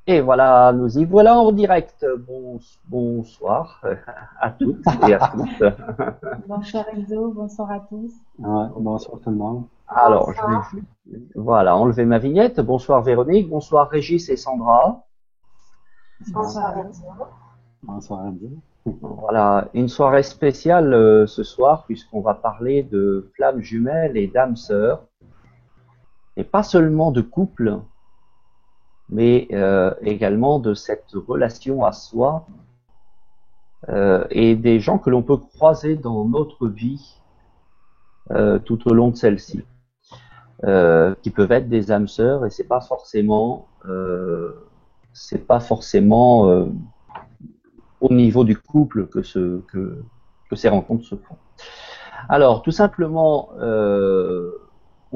Et voilà, nous y voilà en direct. Bonsoir à toutes et à tous. Bonsoir Enzo, bonsoir à tous. Ouais, bonsoir tout le monde. Alors, je vais voilà, enlever ma vignette. Bonsoir Véronique, bonsoir Régis et Sandra. Bonsoir Enzo. Bonsoir Andy. Voilà, une soirée spéciale ce soir puisqu'on va parler de flammes jumelles et d'âmes sœurs. Et pas seulement de couple, mais également de cette relation à soi et des gens que l'on peut croiser dans notre vie tout au long de celle-ci, qui peuvent être des âmes sœurs et c'est pas forcément au niveau du couple que ces rencontres se font. Alors, tout simplement,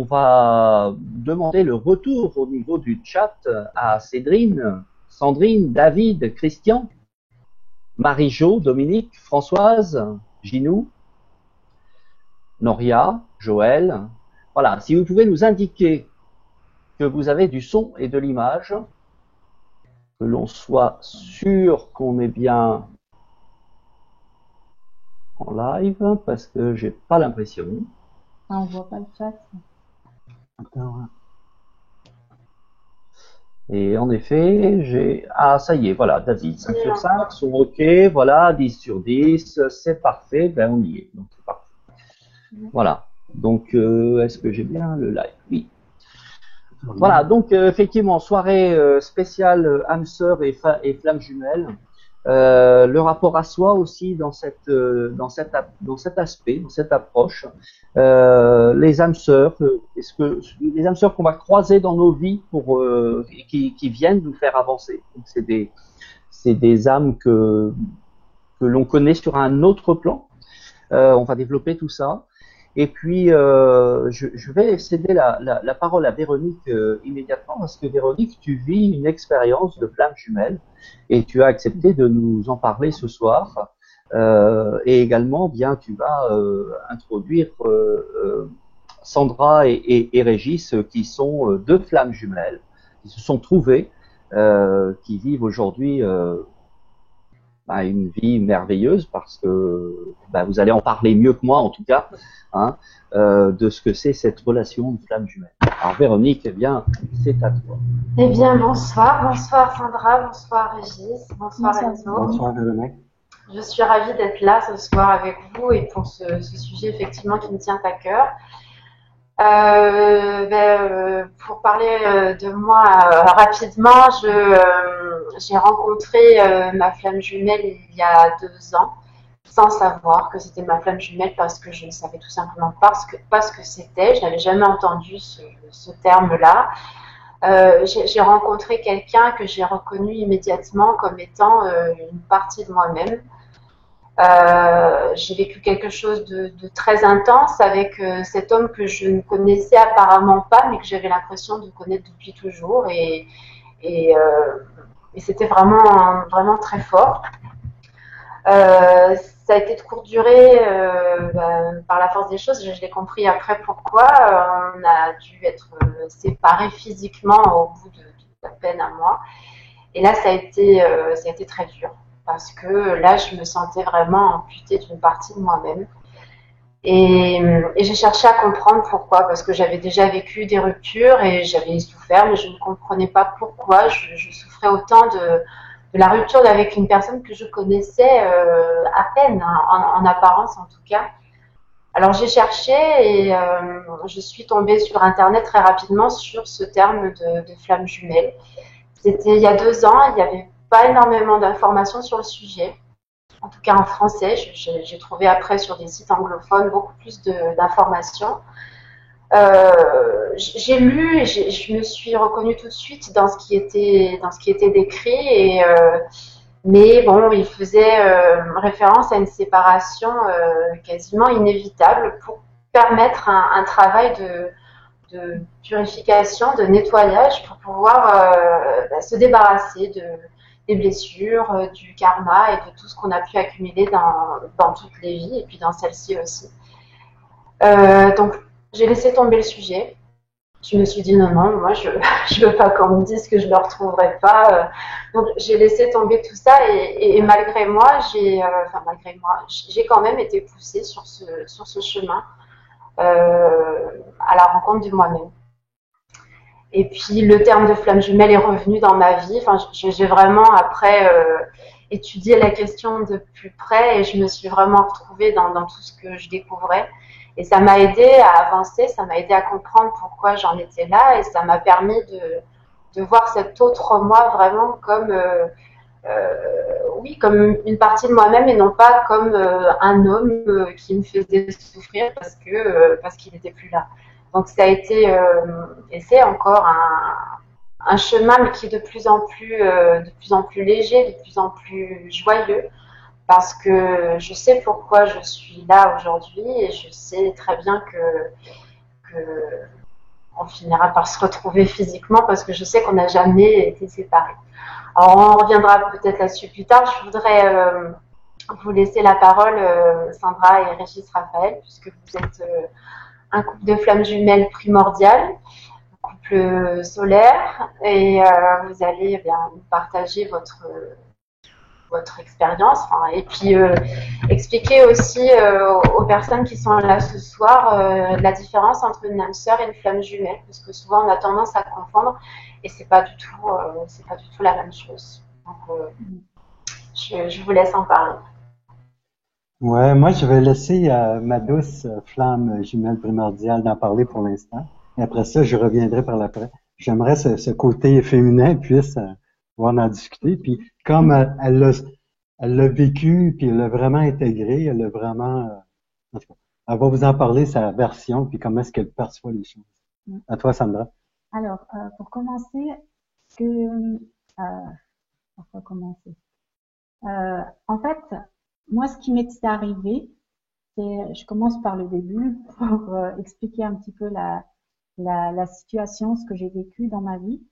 on va demander le retour au niveau du chat à Cédrine, Sandrine, David, Christian, Marie-Jo, Dominique, Françoise, Ginou, Noria, Joël. Voilà, si vous pouvez nous indiquer que vous avez du son et de l'image, que l'on soit sûr qu'on est bien en live, parce que j'ai pas l'impression. Ah, on voit pas le chat. Et en effet, ah, ça y est, voilà, David, 5 sur 5 sont OK, voilà, 10 sur 10, c'est parfait, ben on y est, donc c'est parfait. Voilà, donc est-ce que j'ai bien le live? Oui. Voilà, donc effectivement, soirée spéciale âme sœur et flamme jumelle. Le rapport à soi aussi dans cet aspect, dans cette approche. Les âmes sœurs, les âmes sœurs qu'on va croiser dans nos vies qui viennent nous faire avancer. C'est des âmes que l'on connaît sur un autre plan. On va développer tout ça. Et puis, je vais céder la parole à Véronique immédiatement, parce que Véronique, tu vis une expérience de flamme jumelle et tu as accepté de nous en parler ce soir. Et également, bien, tu vas introduire Sandra et Régis, qui sont deux flammes jumelles, qui se sont trouvées, qui vivent aujourd'hui une vie merveilleuse, parce que vous allez en parler mieux que moi en tout cas, hein, de ce que c'est cette relation de flamme jumelle. Alors Véronique, eh bien, c'est à toi. Eh bien, bonsoir Sandra, bonsoir Régis, bonsoir Enzo. Bonsoir Véronique. Je suis ravie d'être là ce soir avec vous et pour ce sujet effectivement qui me tient à cœur. Pour parler de moi rapidement, j'ai rencontré ma flamme jumelle il y a 2 ans, sans savoir que c'était ma flamme jumelle, parce que je ne savais tout simplement pas ce que c'était. Je n'avais jamais entendu ce terme-là. J'ai rencontré quelqu'un que j'ai reconnu immédiatement comme étant une partie de moi-même. J'ai vécu quelque chose de très intense avec cet homme que je ne connaissais apparemment pas, mais que j'avais l'impression de connaître depuis toujours, et c'était vraiment très fort. Ça a été de courte durée, par la force des choses. Je l'ai compris après pourquoi. On a dû être séparés physiquement au bout de à peine un mois. Et là, ça a été très dur, parce que là, je me sentais vraiment amputée d'une partie de moi-même. Et j'ai cherché à comprendre pourquoi, parce que j'avais déjà vécu des ruptures et j'avais souffert, mais je ne comprenais pas pourquoi je souffrais autant de la rupture avec une personne que je connaissais à peine, hein, en apparence en tout cas. Alors j'ai cherché et je suis tombée sur Internet très rapidement sur ce terme de flamme jumelle. C'était il y a 2 ans, il n'y avait pas énormément d'informations sur le sujet, en tout cas en français. J'ai trouvé après sur des sites anglophones beaucoup plus d'informations. J'ai lu et je me suis reconnue tout de suite dans ce qui était décrit, mais bon, il faisait référence à une séparation quasiment inévitable pour permettre un travail de purification, de nettoyage, pour pouvoir se débarrasser des blessures, du karma et de tout ce qu'on a pu accumuler dans toutes les vies, et puis dans celle-ci aussi. Donc j'ai laissé tomber le sujet. je me suis dit non, non, moi je veux pas qu'on me dise que je le retrouverai pas. Donc j'ai laissé tomber tout ça et malgré moi, j'ai quand même été poussée sur ce chemin à la rencontre de moi-même. Et puis le terme de flamme jumelle est revenu dans ma vie. Enfin, j'ai vraiment après étudié la question de plus près et je me suis vraiment retrouvée dans tout ce que je découvrais. Et ça m'a aidé à avancer, ça m'a aidé à comprendre pourquoi j'en étais là et ça m'a permis de voir cet autre moi vraiment comme oui, comme une partie de moi-même et non pas comme un homme qui me faisait souffrir parce qu'il n'était plus là. Donc ça a été et c'est encore un chemin mais qui est de plus en plus léger, de plus en plus joyeux parce que je sais pourquoi je suis là aujourd'hui et je sais très bien que on finira par se retrouver physiquement parce que je sais qu'on n'a jamais été séparés. Alors on reviendra peut-être là-dessus plus tard. Je voudrais vous laisser la parole, Sandra et Régis Raphaël, puisque vous êtes un couple de flammes jumelles primordiales, un couple solaire, et vous allez eh bien nous partager votre expérience, et puis expliquer aussi aux personnes qui sont là ce soir la différence entre une âme sœur et une flamme jumelle, parce que souvent on a tendance à confondre et c'est pas du tout la même chose. Donc je vous laisse en parler. Ouais, moi, je vais laisser ma douce flamme jumelle primordiale d'en parler pour l'instant. Et après ça, je reviendrai par l'après. J'aimerais ce côté féminin puisse pouvoir en discuter. Puis comme elle l'a vécu, puis elle l'a vraiment intégré, elle l'a vraiment... en tout cas, elle va vous en parler, sa version, puis comment est-ce qu'elle perçoit les choses. À toi, Sandra. Alors, pour commencer, par quoi commencer? En fait, moi, ce qui m'est arrivé, je commence par le début pour expliquer un petit peu la situation, ce que j'ai vécu dans ma vie.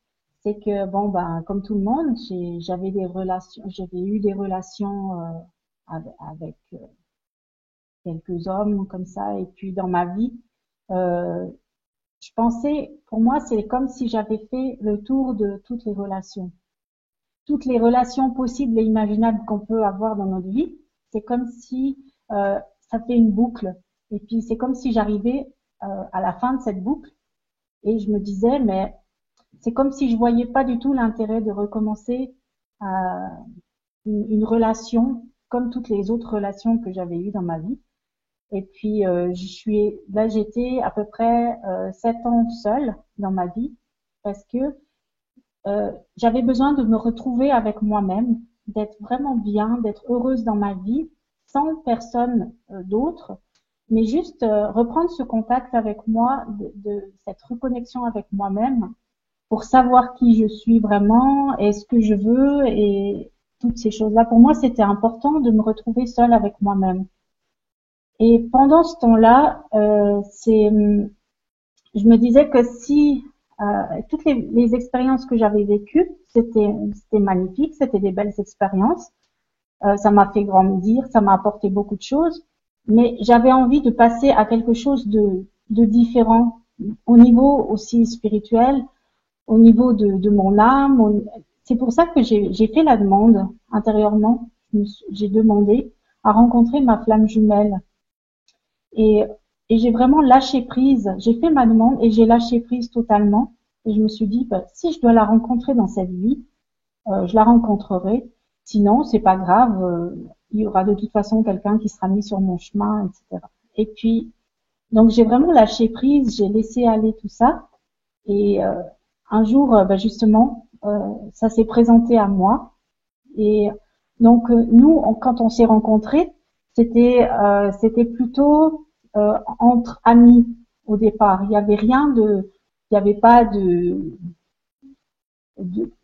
C'est que bon, ben, comme tout le monde, j'avais eu des relations avec quelques hommes comme ça, et puis dans ma vie, je pensais, pour moi, c'est comme si j'avais fait le tour de toutes les relations possibles et imaginables qu'on peut avoir dans notre vie. C'est comme si ça fait une boucle. Et puis c'est comme si j'arrivais à la fin de cette boucle et je me disais, mais c'est comme si je voyais pas du tout l'intérêt de recommencer une relation comme toutes les autres relations que j'avais eues dans ma vie. Et puis j'étais à peu près 7 ans seule dans ma vie parce que j'avais besoin de me retrouver avec moi-même, d'être vraiment bien, d'être heureuse dans ma vie, sans personne d'autre, mais juste reprendre ce contact avec moi, de cette reconnexion avec moi-même, pour savoir qui je suis vraiment et ce que je veux et toutes ces choses-là. Pour moi, c'était important de me retrouver seule avec moi-même. Et pendant ce temps-là, je me disais que si toutes les expériences que j'avais vécues, c'était magnifique, c'était des belles expériences. Ça m'a fait grandir, ça m'a apporté beaucoup de choses, mais j'avais envie de passer à quelque chose de différent au niveau aussi spirituel, au niveau de mon âme. C'est pour ça que j'ai fait la demande intérieurement. J'ai demandé à rencontrer ma flamme jumelle. Et j'ai vraiment lâché prise. J'ai fait ma demande et j'ai lâché prise totalement. Et je me suis dit, bah, si je dois la rencontrer dans cette vie, je la rencontrerai. Sinon, c'est pas grave. Il y aura de toute façon quelqu'un qui sera mis sur mon chemin, etc. Et puis, donc j'ai vraiment lâché prise. J'ai laissé aller tout ça. Et un jour, bah, justement, ça s'est présenté à moi. Et donc nous, quand on s'est rencontrés, c'était plutôt entre amis au départ. Il y avait pas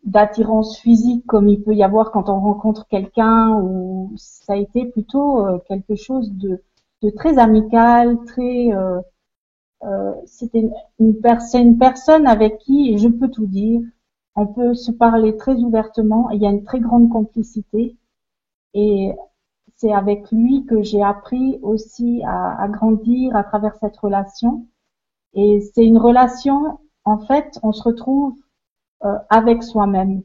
d'attirance physique comme il peut y avoir quand on rencontre quelqu'un, ou ça a été plutôt quelque chose de très amical, très c'était une personne avec qui je peux tout dire. On peut se parler très ouvertement. Il y a une très grande complicité. Et c'est avec lui que j'ai appris aussi à grandir à travers cette relation. Et c'est une relation en fait, on se retrouve avec soi-même.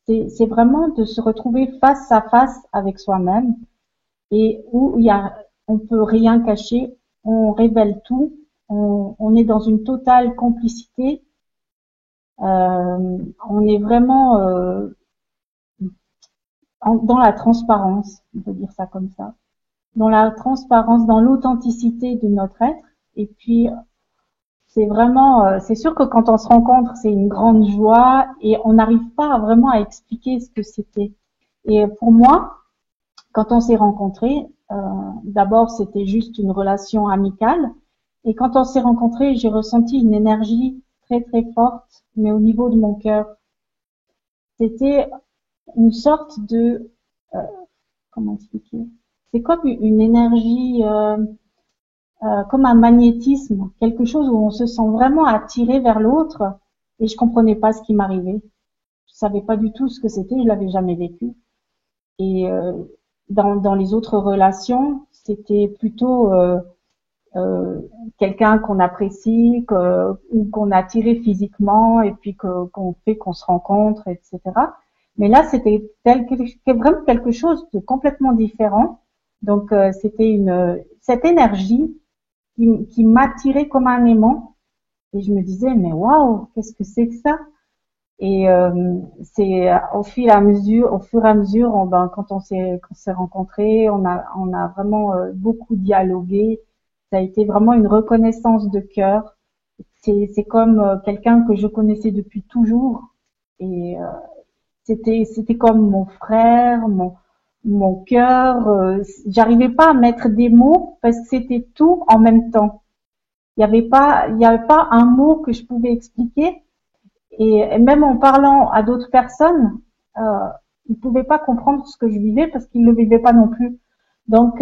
C'est vraiment de se retrouver face à face avec soi-même et où on peut rien cacher, on révèle tout, on est dans une totale complicité, on est vraiment dans la transparence, on peut dire ça comme ça, dans la transparence, dans l'authenticité de notre être. Et puis c'est vraiment, c'est sûr que quand on se rencontre, c'est une grande joie et on n'arrive pas vraiment à expliquer ce que c'était. Et pour moi, quand on s'est rencontrés, d'abord c'était juste une relation amicale. Et quand on s'est rencontrés, j'ai ressenti une énergie très très forte, mais au niveau de mon cœur. C'était une sorte de, euh, comment expliquer? C'est comme une énergie, comme un magnétisme, quelque chose où on se sent vraiment attiré vers l'autre. Et je comprenais pas ce qui m'arrivait. Je savais pas du tout ce que c'était, je l'avais jamais vécu. Et dans les autres relations, c'était plutôt quelqu'un qu'on apprécie, ou qu'on a attiré physiquement, et puis qu'on fait qu'on se rencontre, etc. Mais là, c'était vraiment quelque chose de complètement différent. Donc, c'était cette énergie qui m'attirait comme un aimant. Et je me disais, mais waouh, qu'est-ce que c'est que ça? Et c'est au fur et à mesure, quand on s'est rencontrés, on a vraiment beaucoup dialogué. Ça a été vraiment une reconnaissance de cœur. C'est comme quelqu'un que je connaissais depuis toujours. Et c'était comme mon frère, mon cœur. J'arrivais pas à mettre des mots parce que c'était tout en même temps. Il y avait pas un mot que je pouvais expliquer. Et même en parlant à d'autres personnes, ils pouvaient pas comprendre ce que je vivais parce qu'ils le vivaient pas non plus. Donc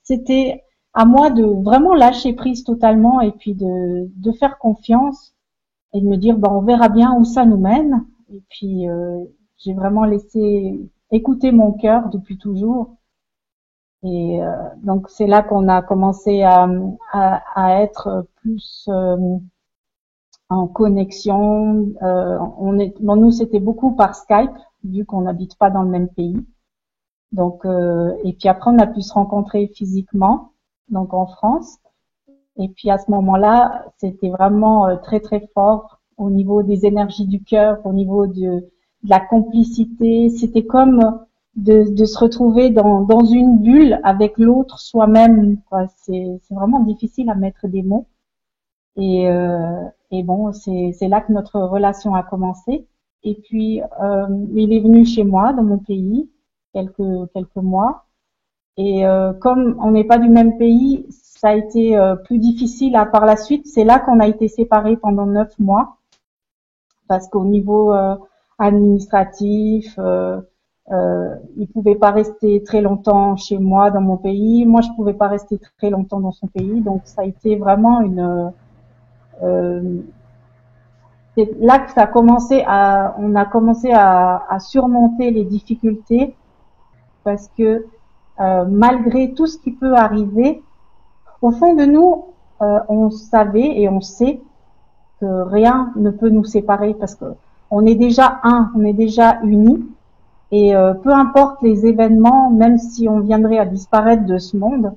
c'était à moi de vraiment lâcher prise totalement et puis de faire confiance et de me dire on verra bien où ça nous mène. Et puis j'ai vraiment laissé écouter mon cœur depuis toujours. Et donc c'est là qu'on a commencé à être plus en connexion. Nous c'était beaucoup par Skype vu qu'on n'habite pas dans le même pays. Donc et puis après on a pu se rencontrer physiquement, donc en France. Et puis à ce moment-là, c'était vraiment très très fort au niveau des énergies du cœur, au niveau de la complicité. C'était comme de se retrouver dans une bulle avec l'autre soi-même. C'est vraiment difficile à mettre des mots. Et bon, c'est là que notre relation a commencé. Et puis il est venu chez moi dans mon pays quelques mois. Et comme on n'est pas du même pays, ça a été plus difficile par la suite. C'est là qu'on a été séparés pendant 9 mois parce qu'au niveau administratif, il pouvait pas rester très longtemps chez moi dans mon pays. Moi, je pouvais pas rester très longtemps dans son pays. Donc, ça a été vraiment c'est là que on a commencé à surmonter les difficultés parce que malgré tout ce qui peut arriver, au fond de nous, on savait et on sait que rien ne peut nous séparer parce que on est déjà on est déjà unis. Et peu importe les événements, même si on viendrait à disparaître de ce monde,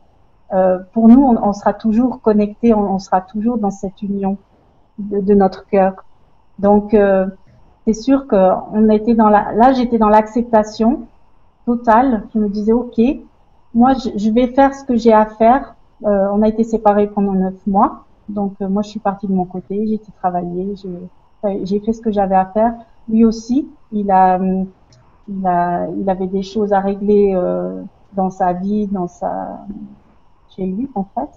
pour nous, on sera toujours connectés, on sera toujours dans cette union de notre cœur. Donc, c'est sûr que là, j'étais dans l'acceptation totale. Je me disais, ok, moi, je vais faire ce que j'ai à faire. On a été séparés pendant 9 mois. Donc, moi, je suis partie de mon côté. J'ai été travailler. J'ai fait ce que j'avais à faire. Lui aussi, il avait des choses à régler dans sa vie, chez lui, en fait.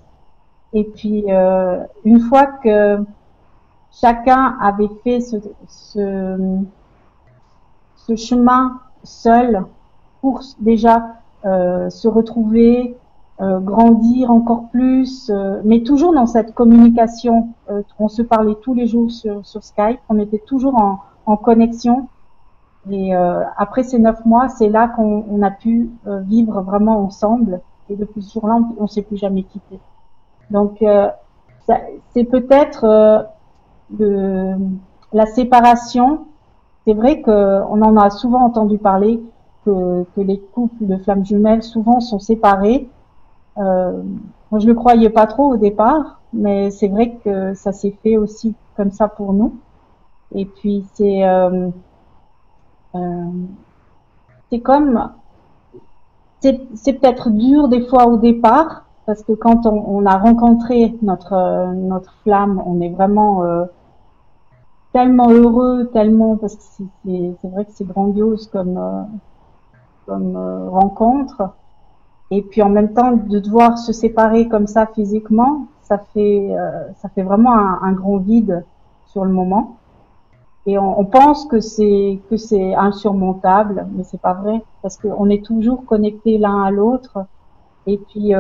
Et puis, une fois que chacun avait fait ce chemin seul pour déjà se retrouver, grandir encore plus, mais toujours dans cette communication. On se parlait tous les jours sur Skype, on était toujours en connexion. Et après ces 9 mois, c'est là qu'on a pu vivre vraiment ensemble. Et depuis ce jour-là, on s'est plus jamais quitté. Donc, c'est peut-être de la séparation. C'est vrai qu'on en a souvent entendu parler que les couples de flammes jumelles souvent sont séparés. Moi, je le croyais pas trop au départ, mais c'est vrai que ça s'est fait aussi comme ça pour nous. Et puis c'est comme c'est peut-être dur des fois au départ parce que quand on a rencontré notre flamme, on est vraiment tellement heureux, tellement parce que c'est vrai que c'est grandiose comme rencontre. Et puis en même temps de devoir se séparer comme ça physiquement, ça fait vraiment un grand vide sur le moment. Et on pense que c'est insurmontable, mais c'est pas vrai parce qu'on est toujours connectés l'un à l'autre. Et puis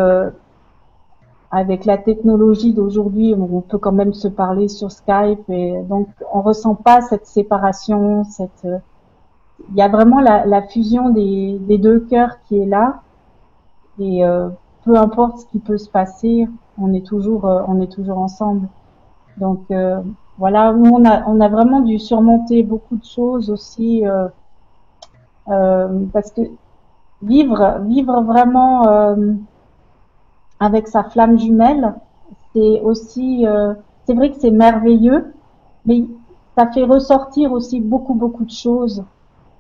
avec la technologie d'aujourd'hui, on peut quand même se parler sur Skype et donc on ressent pas cette séparation, il y a vraiment la fusion des deux cœurs qui est là et peu importe ce qui peut se passer, on est toujours ensemble. Donc voilà, où on a vraiment dû surmonter beaucoup de choses aussi parce que vivre vraiment avec sa flamme jumelle, c'est aussi c'est vrai que c'est merveilleux, mais ça fait ressortir aussi beaucoup de choses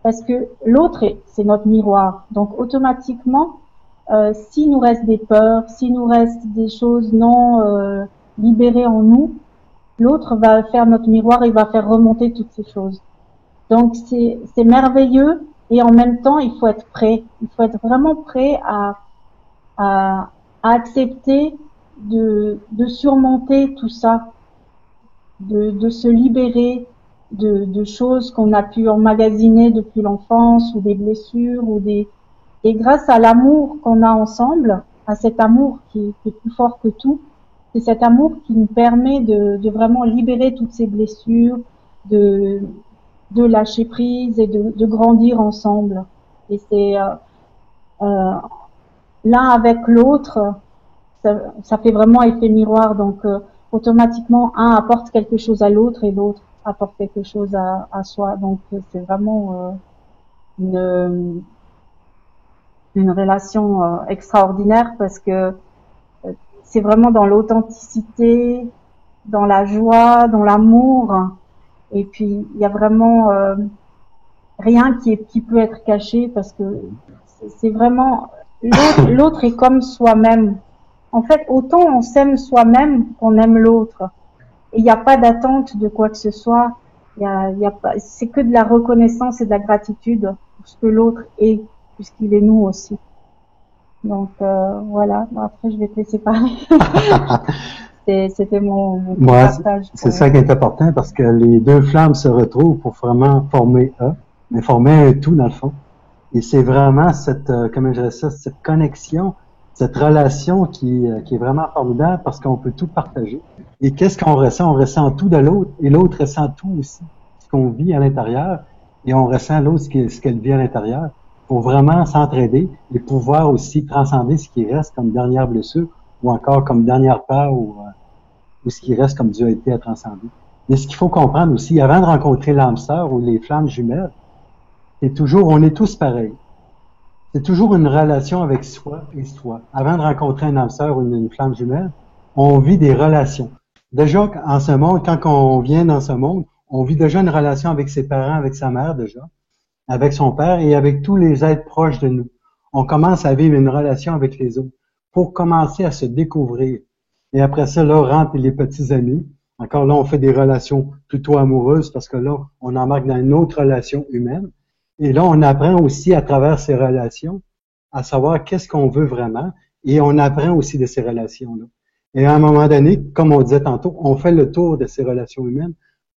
parce que l'autre c'est notre miroir. Donc automatiquement s'il nous reste des peurs, s'il nous reste des choses non libérées en nous, l'autre va faire notre miroir et va faire remonter toutes ces choses. Donc c'est merveilleux et en même temps il faut être prêt. Il faut être vraiment prêt à accepter de surmonter tout ça, de se libérer de choses qu'on a pu emmagasiner depuis l'enfance ou des blessures et grâce à l'amour qu'on a ensemble, à cet amour qui est plus fort que tout, c'est cet amour qui nous permet de vraiment libérer toutes ces blessures, de lâcher prise et de grandir ensemble. Et c'est l'un avec l'autre, ça fait vraiment effet miroir. Donc automatiquement, un apporte quelque chose à l'autre et l'autre apporte quelque chose à soi. Donc c'est vraiment une relation extraordinaire parce que c'est vraiment dans l'authenticité, dans la joie, dans l'amour. Et puis il y a vraiment rien qui peut être caché parce que c'est vraiment l'autre est comme soi-même. En fait, autant on s'aime soi-même qu'on aime l'autre. Et il n'y a pas d'attente de quoi que ce soit. Il y a pas, c'est que de la reconnaissance et de la gratitude pour ce que l'autre est, puisqu'il est nous aussi. Donc voilà. Bon, après, je vais te laisser parler. C'était mon partage. C'est ça qui est important parce que les deux flammes se retrouvent pour vraiment former un, mais former un tout dans le fond. Et c'est vraiment comment je dirais ça, cette connexion, cette relation qui est vraiment formidable parce qu'on peut tout partager. Et qu'est-ce qu'on ressent? On ressent tout de l'autre et l'autre ressent tout aussi. Ce qu'on vit à l'intérieur et on ressent l'autre ce qu'elle vit à l'intérieur pour vraiment s'entraider et pouvoir aussi transcender ce qui reste comme dernière blessure ou encore comme dernière peur ou ce qui reste comme dualité à transcender. Mais ce qu'il faut comprendre aussi, avant de rencontrer l'âme sœur ou les flammes jumelles, on est tous pareils. C'est toujours une relation avec soi et soi. Avant de rencontrer un âme sœur ou une flamme jumelle, on vit des relations. Déjà, en ce monde, quand on vient dans ce monde, on vit déjà une relation avec ses parents, avec sa mère déjà, avec son père et avec tous les êtres proches de nous. On commence à vivre une relation avec les autres pour commencer à se découvrir. Et après ça, là, rentrent les petits amis. Encore là, on fait des relations plutôt amoureuses parce que là, on embarque dans une autre relation humaine. Et là, on apprend aussi à travers ces relations à savoir qu'est-ce qu'on veut vraiment et on apprend aussi de ces relations-là. Et à un moment donné, comme on disait tantôt, on fait le tour de ces relations humaines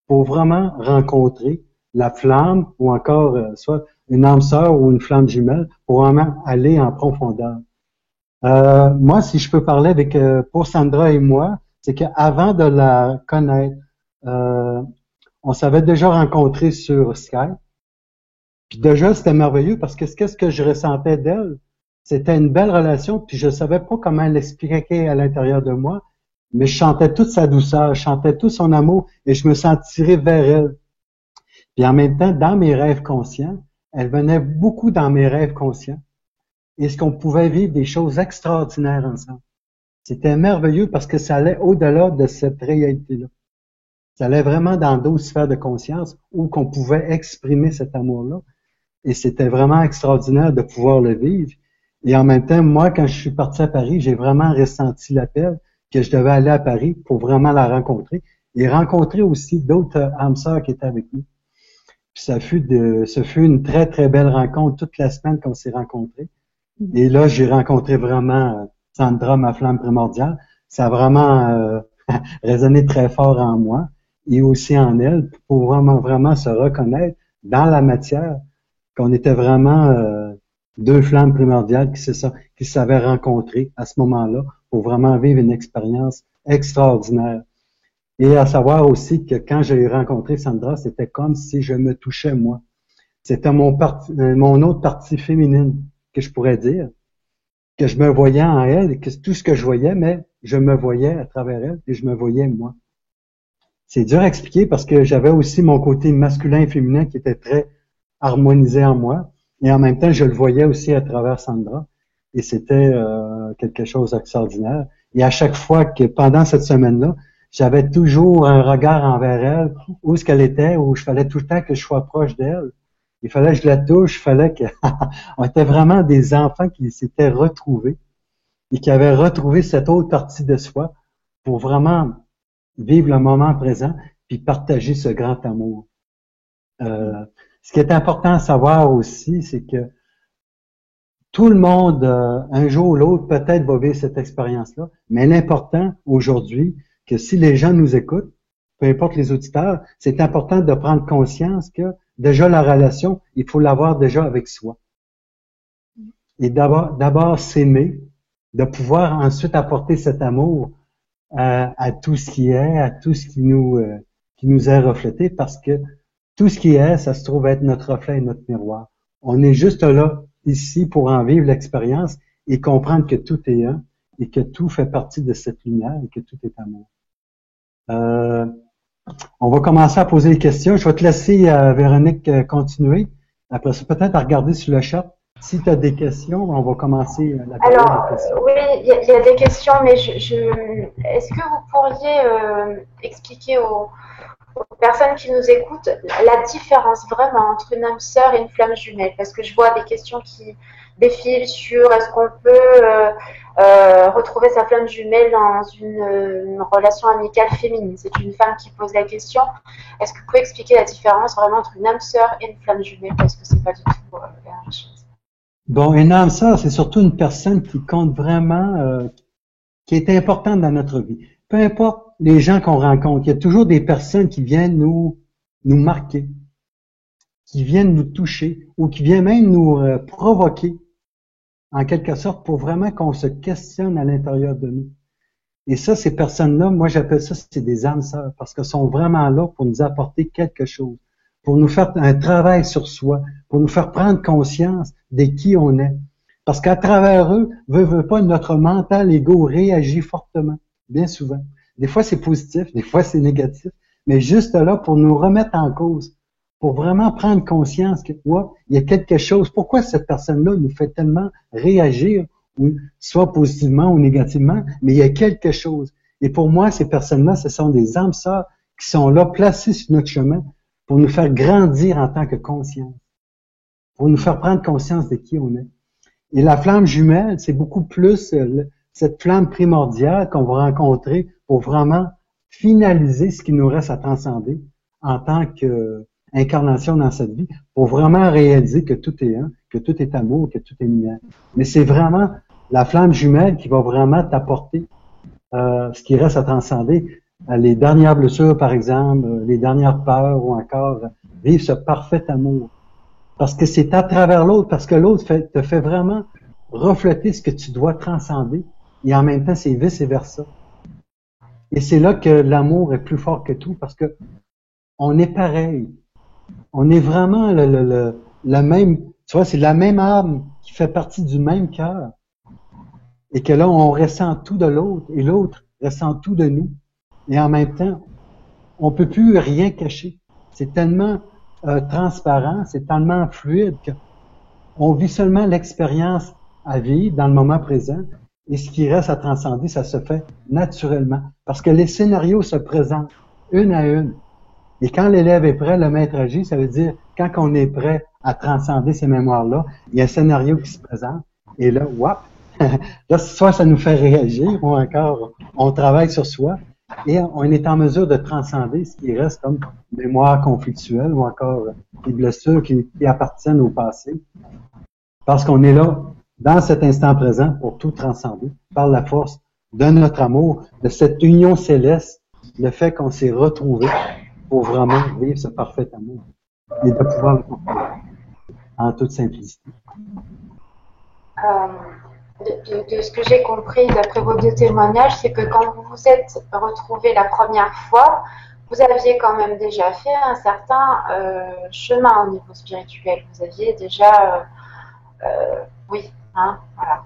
pour vraiment rencontrer la flamme ou encore soit une âme sœur ou une flamme jumelle pour vraiment aller en profondeur. Moi, si je peux parler avec pour Sandra et moi, c'est qu'avant de la connaître, on s'avait déjà rencontrés sur Skype. Puis déjà, c'était merveilleux parce que qu'est-ce que je ressentais d'elle? C'était une belle relation, puis je savais pas comment l'expliquer à l'intérieur de moi, mais je chantais toute sa douceur, je chantais tout son amour et je me sentirais vers elle. Puis en même temps, dans mes rêves conscients, elle venait beaucoup dans mes rêves conscients. Et ce qu'on pouvait vivre des choses extraordinaires ensemble. C'était merveilleux parce que ça allait au-delà de cette réalité-là. Ça allait vraiment dans d'autres sphères de conscience où qu'on pouvait exprimer cet amour-là. Et c'était vraiment extraordinaire de pouvoir le vivre. Et en même temps, moi, quand je suis parti à Paris, j'ai vraiment ressenti l'appel que je devais aller à Paris pour vraiment la rencontrer et rencontrer aussi d'autres âmes sœurs qui étaient avec nous. Puis ce fut une très, très belle rencontre toute la semaine qu'on s'est rencontrés. Et là, j'ai rencontré vraiment Sandra, ma flamme primordiale. Ça a vraiment résonné très fort en moi et aussi en elle pour vraiment, vraiment se reconnaître dans la matière qu'on était vraiment deux flammes primordiales qui s'avaient rencontrées à ce moment-là pour vraiment vivre une expérience extraordinaire. Et à savoir aussi que quand j'ai rencontré Sandra, c'était comme si je me touchais moi. C'était mon autre partie féminine, que je pourrais dire, que je me voyais en elle, et que tout ce que je voyais, mais je me voyais à travers elle et je me voyais moi. C'est dur à expliquer parce que j'avais aussi mon côté masculin et féminin qui était très harmonisé en moi et en même temps, je le voyais aussi à travers Sandra et c'était quelque chose d'extraordinaire. Et à chaque fois que pendant cette semaine-là, j'avais toujours un regard envers elle, où est-ce qu'elle était, où je fallait tout le temps que je sois proche d'elle. Il fallait que je la touche, il fallait que... On était vraiment des enfants qui s'étaient retrouvés et qui avaient retrouvé cette autre partie de soi pour vraiment vivre le moment présent puis partager ce grand amour. Ce qui est important à savoir aussi, c'est que tout le monde, un jour ou l'autre, peut-être va vivre cette expérience-là, mais l'important aujourd'hui, que si les gens nous écoutent, peu importe les auditeurs, c'est important de prendre conscience que déjà la relation, il faut l'avoir déjà avec soi. Et d'abord s'aimer, de pouvoir ensuite apporter cet amour à tout ce qui est, à tout ce qui nous est reflété, parce que tout ce qui est, ça se trouve être notre reflet et notre miroir. On est juste là, ici, pour en vivre l'expérience et comprendre que tout est un et que tout fait partie de cette lumière et que tout est amour. On va commencer à poser des questions. Je vais te laisser, Véronique, continuer. Après ça, peut-être à regarder sur le chat. Si tu as des questions, on va commencer la période de questions. Oui, il y a des questions, mais est-ce que vous pourriez expliquer aux personnes qui nous écoutent la différence vraiment entre une âme sœur et une flamme jumelle? Parce que je vois des questions qui défilent sur est-ce qu'on peut retrouver sa flamme jumelle dans une relation amicale féminine. C'est une femme qui pose la question. Est-ce que vous pouvez expliquer la différence vraiment entre une âme sœur et une flamme jumelle? Parce que c'est pas du tout la même chose. Bon, une âme sœur, c'est surtout une personne qui compte vraiment, qui est importante dans notre vie. Peu importe les gens qu'on rencontre, il y a toujours des personnes qui viennent nous marquer, qui viennent nous toucher ou qui viennent même nous provoquer, en quelque sorte, pour vraiment qu'on se questionne à l'intérieur de nous. Et ça, ces personnes-là, moi j'appelle ça, c'est des âmes sœurs, parce qu'elles sont vraiment là pour nous apporter quelque chose, pour nous faire un travail sur soi, pour nous faire prendre conscience de qui on est. Parce qu'à travers eux, veut pas, notre mental ego réagit fortement, bien souvent. Des fois, c'est positif, des fois, c'est négatif, mais juste là pour nous remettre en cause, pour vraiment prendre conscience que, ouais, il y a quelque chose. Pourquoi cette personne-là nous fait tellement réagir, soit positivement ou négativement, mais il y a quelque chose. Et pour moi, ces personnes-là, ce sont des âmes sœurs qui sont là, placées sur notre chemin, pour nous faire grandir en tant que conscience, pour nous faire prendre conscience de qui on est. Et la flamme jumelle, c'est beaucoup plus cette flamme primordiale qu'on va rencontrer pour vraiment finaliser ce qui nous reste à transcender en tant qu'incarnation dans cette vie, pour vraiment réaliser que tout est un, que tout est amour, que tout est lumière. Mais c'est vraiment la flamme jumelle qui va vraiment t'apporter ce qui reste à transcender. Les dernières blessures, par exemple, les dernières peurs ou encore vivre ce parfait amour. Parce que c'est à travers l'autre, parce que l'autre te fait vraiment refléter ce que tu dois transcender et en même temps, c'est vice-versa. Et c'est là que l'amour est plus fort que tout parce que on est pareil. On est vraiment la même, tu vois, c'est la même âme qui fait partie du même cœur. Et que là, on ressent tout de l'autre et l'autre ressent tout de nous. Et en même temps, on peut plus rien cacher. C'est tellement transparent, c'est tellement fluide qu'on vit seulement l'expérience à vivre dans le moment présent. Et ce qui reste à transcender, ça se fait naturellement. Parce que les scénarios se présentent une à une. Et quand l'élève est prêt, le maître agit, ça veut dire quand on est prêt à transcender ces mémoires-là, il y a un scénario qui se présente. Et là, wap! Là, soit ça nous fait réagir, ou encore on travaille sur soi, et on est en mesure de transcender ce qui reste comme mémoire conflictuelle ou encore des blessures qui appartiennent au passé. Parce qu'on est là, dans cet instant présent, pour tout transcender, par la force de notre amour, de cette union céleste, le fait qu'on s'est retrouvés pour vraiment vivre ce parfait amour et de pouvoir le comprendre en toute simplicité. De ce que j'ai compris d'après vos deux témoignages, c'est que quand vous vous êtes retrouvés la première fois, vous aviez quand même déjà fait un certain chemin au niveau spirituel. Vous aviez déjà, oui, hein, voilà.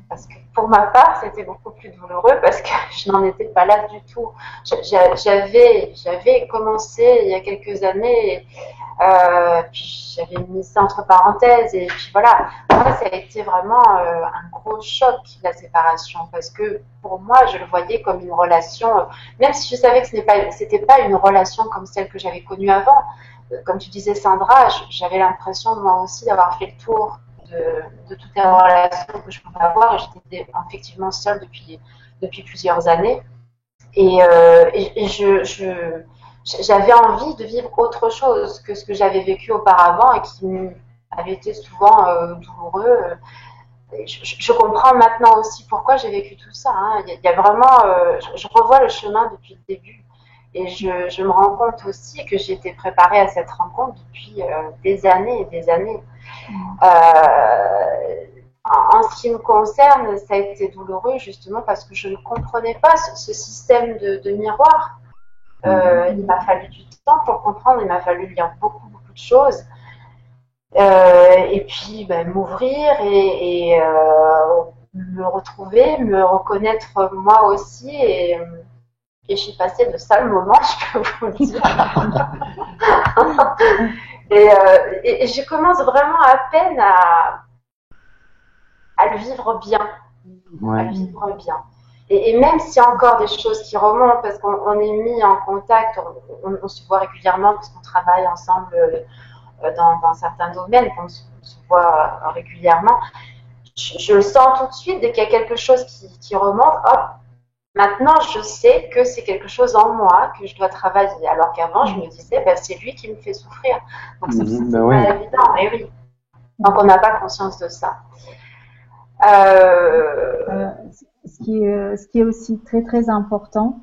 Parce que pour ma part, c'était beaucoup plus douloureux parce que je n'en étais pas là du tout. J'avais commencé il y a quelques années, puis j'avais mis ça entre parenthèses et puis voilà. Moi, ça a été vraiment un gros choc, la séparation, parce que pour moi, je le voyais comme une relation, même si je savais que c'était pas une relation comme celle que j'avais connue avant. Comme tu disais, Sandra, j'avais l'impression moi aussi d'avoir fait le tour de toutes les relations que je pouvais avoir, et j'étais effectivement seule depuis plusieurs années, et j'avais envie de vivre autre chose que ce que j'avais vécu auparavant et qui avait été souvent douloureux. Je comprends maintenant aussi pourquoi j'ai vécu tout ça, hein. Il y a vraiment, je revois le chemin depuis le début, et je me rends compte aussi que j'ai été préparée à cette rencontre depuis des années et des années. En ce qui me concerne, ça a été douloureux justement parce que je ne comprenais pas ce système de miroir. Il m'a fallu du temps pour comprendre, il m'a fallu lire beaucoup de choses. Et puis m'ouvrir et me retrouver, me reconnaître moi aussi, et j'ai passé de sales moments, je peux vous le dire. Et je commence vraiment à peine à le vivre bien, à le vivre bien. Et même s'il y a encore des choses qui remontent, parce qu'on est mis en contact, on se voit régulièrement parce qu'on travaille ensemble dans certains domaines, on se voit régulièrement. Je le sens tout de suite, dès qu'il y a quelque chose qui remonte, hop, maintenant je sais que c'est quelque chose en moi que je dois travailler, alors qu'avant je me disais, c'est lui qui me fait souffrir. Donc c'est pas évident, mais oui. Donc on n'a pas conscience de ça. Ce qui est aussi très très important,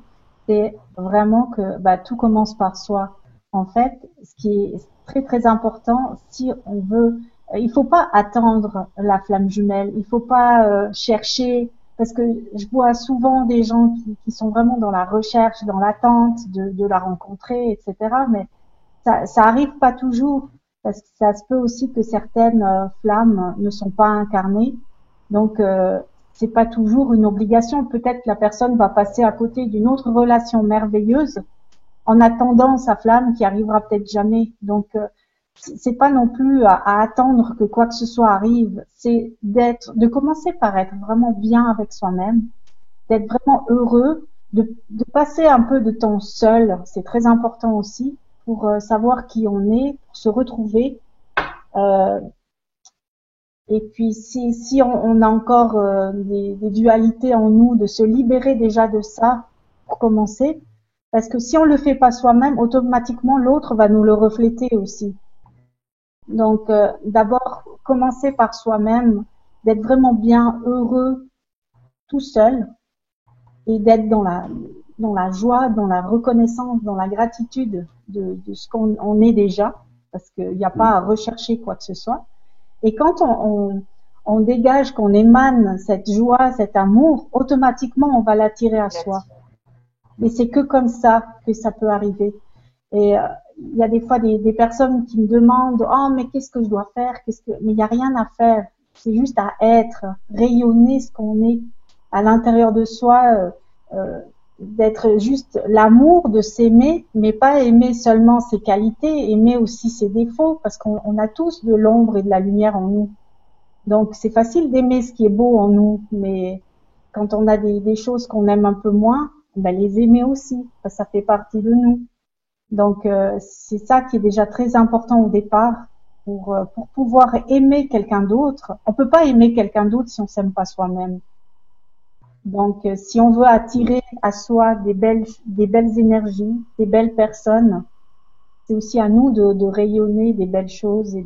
c'est vraiment que tout commence par soi. En fait, ce qui est très très important, si on veut, il faut pas attendre la flamme jumelle, il faut pas chercher, parce que je vois souvent des gens qui sont vraiment dans la recherche, dans l'attente de la rencontrer, etc. Mais ça arrive pas toujours, parce que ça se peut aussi que certaines flammes ne sont pas incarnées. Donc c'est pas toujours une obligation. Peut-être que la personne va passer à côté d'une autre relation merveilleuse en attendant sa flamme qui arrivera peut-être jamais. Donc c'est pas non plus à attendre que quoi que ce soit arrive. C'est de commencer par être vraiment bien avec soi-même, d'être vraiment heureux, de passer un peu de temps seul. C'est très important aussi pour savoir qui on est, pour se retrouver. Et puis si on a encore des dualités en nous, de se libérer déjà de ça pour commencer, parce que si on le fait pas soi-même, automatiquement l'autre va nous le refléter aussi. Donc d'abord commencer par soi-même, d'être vraiment bien heureux tout seul, et d'être dans la joie, dans la reconnaissance, dans la gratitude de ce qu'on est déjà, parce qu'il n'y a pas à rechercher quoi que ce soit. Et quand on dégage, qu'on émane cette joie, cet amour, automatiquement on va l'attirer à soi. Et c'est que comme ça que ça peut arriver. Et il y a des fois des personnes qui me demandent « Oh, mais qu'est-ce que je dois faire ?» Mais il n'y a rien à faire. C'est juste à être, rayonner ce qu'on est. à l'intérieur de soi, d'être juste l'amour, de s'aimer, mais pas aimer seulement ses qualités, aimer aussi ses défauts, parce qu'on a tous de l'ombre et de la lumière en nous. Donc c'est facile d'aimer ce qui est beau en nous, mais quand on a des choses qu'on aime un peu moins, ben les aimer aussi, parce que ça fait partie de nous. Donc c'est ça qui est déjà très important au départ pour pouvoir aimer quelqu'un d'autre. On peut pas aimer quelqu'un d'autre si on s'aime pas soi-même. Donc si on veut attirer à soi des belles énergies, des belles personnes, c'est aussi à nous de rayonner des belles choses et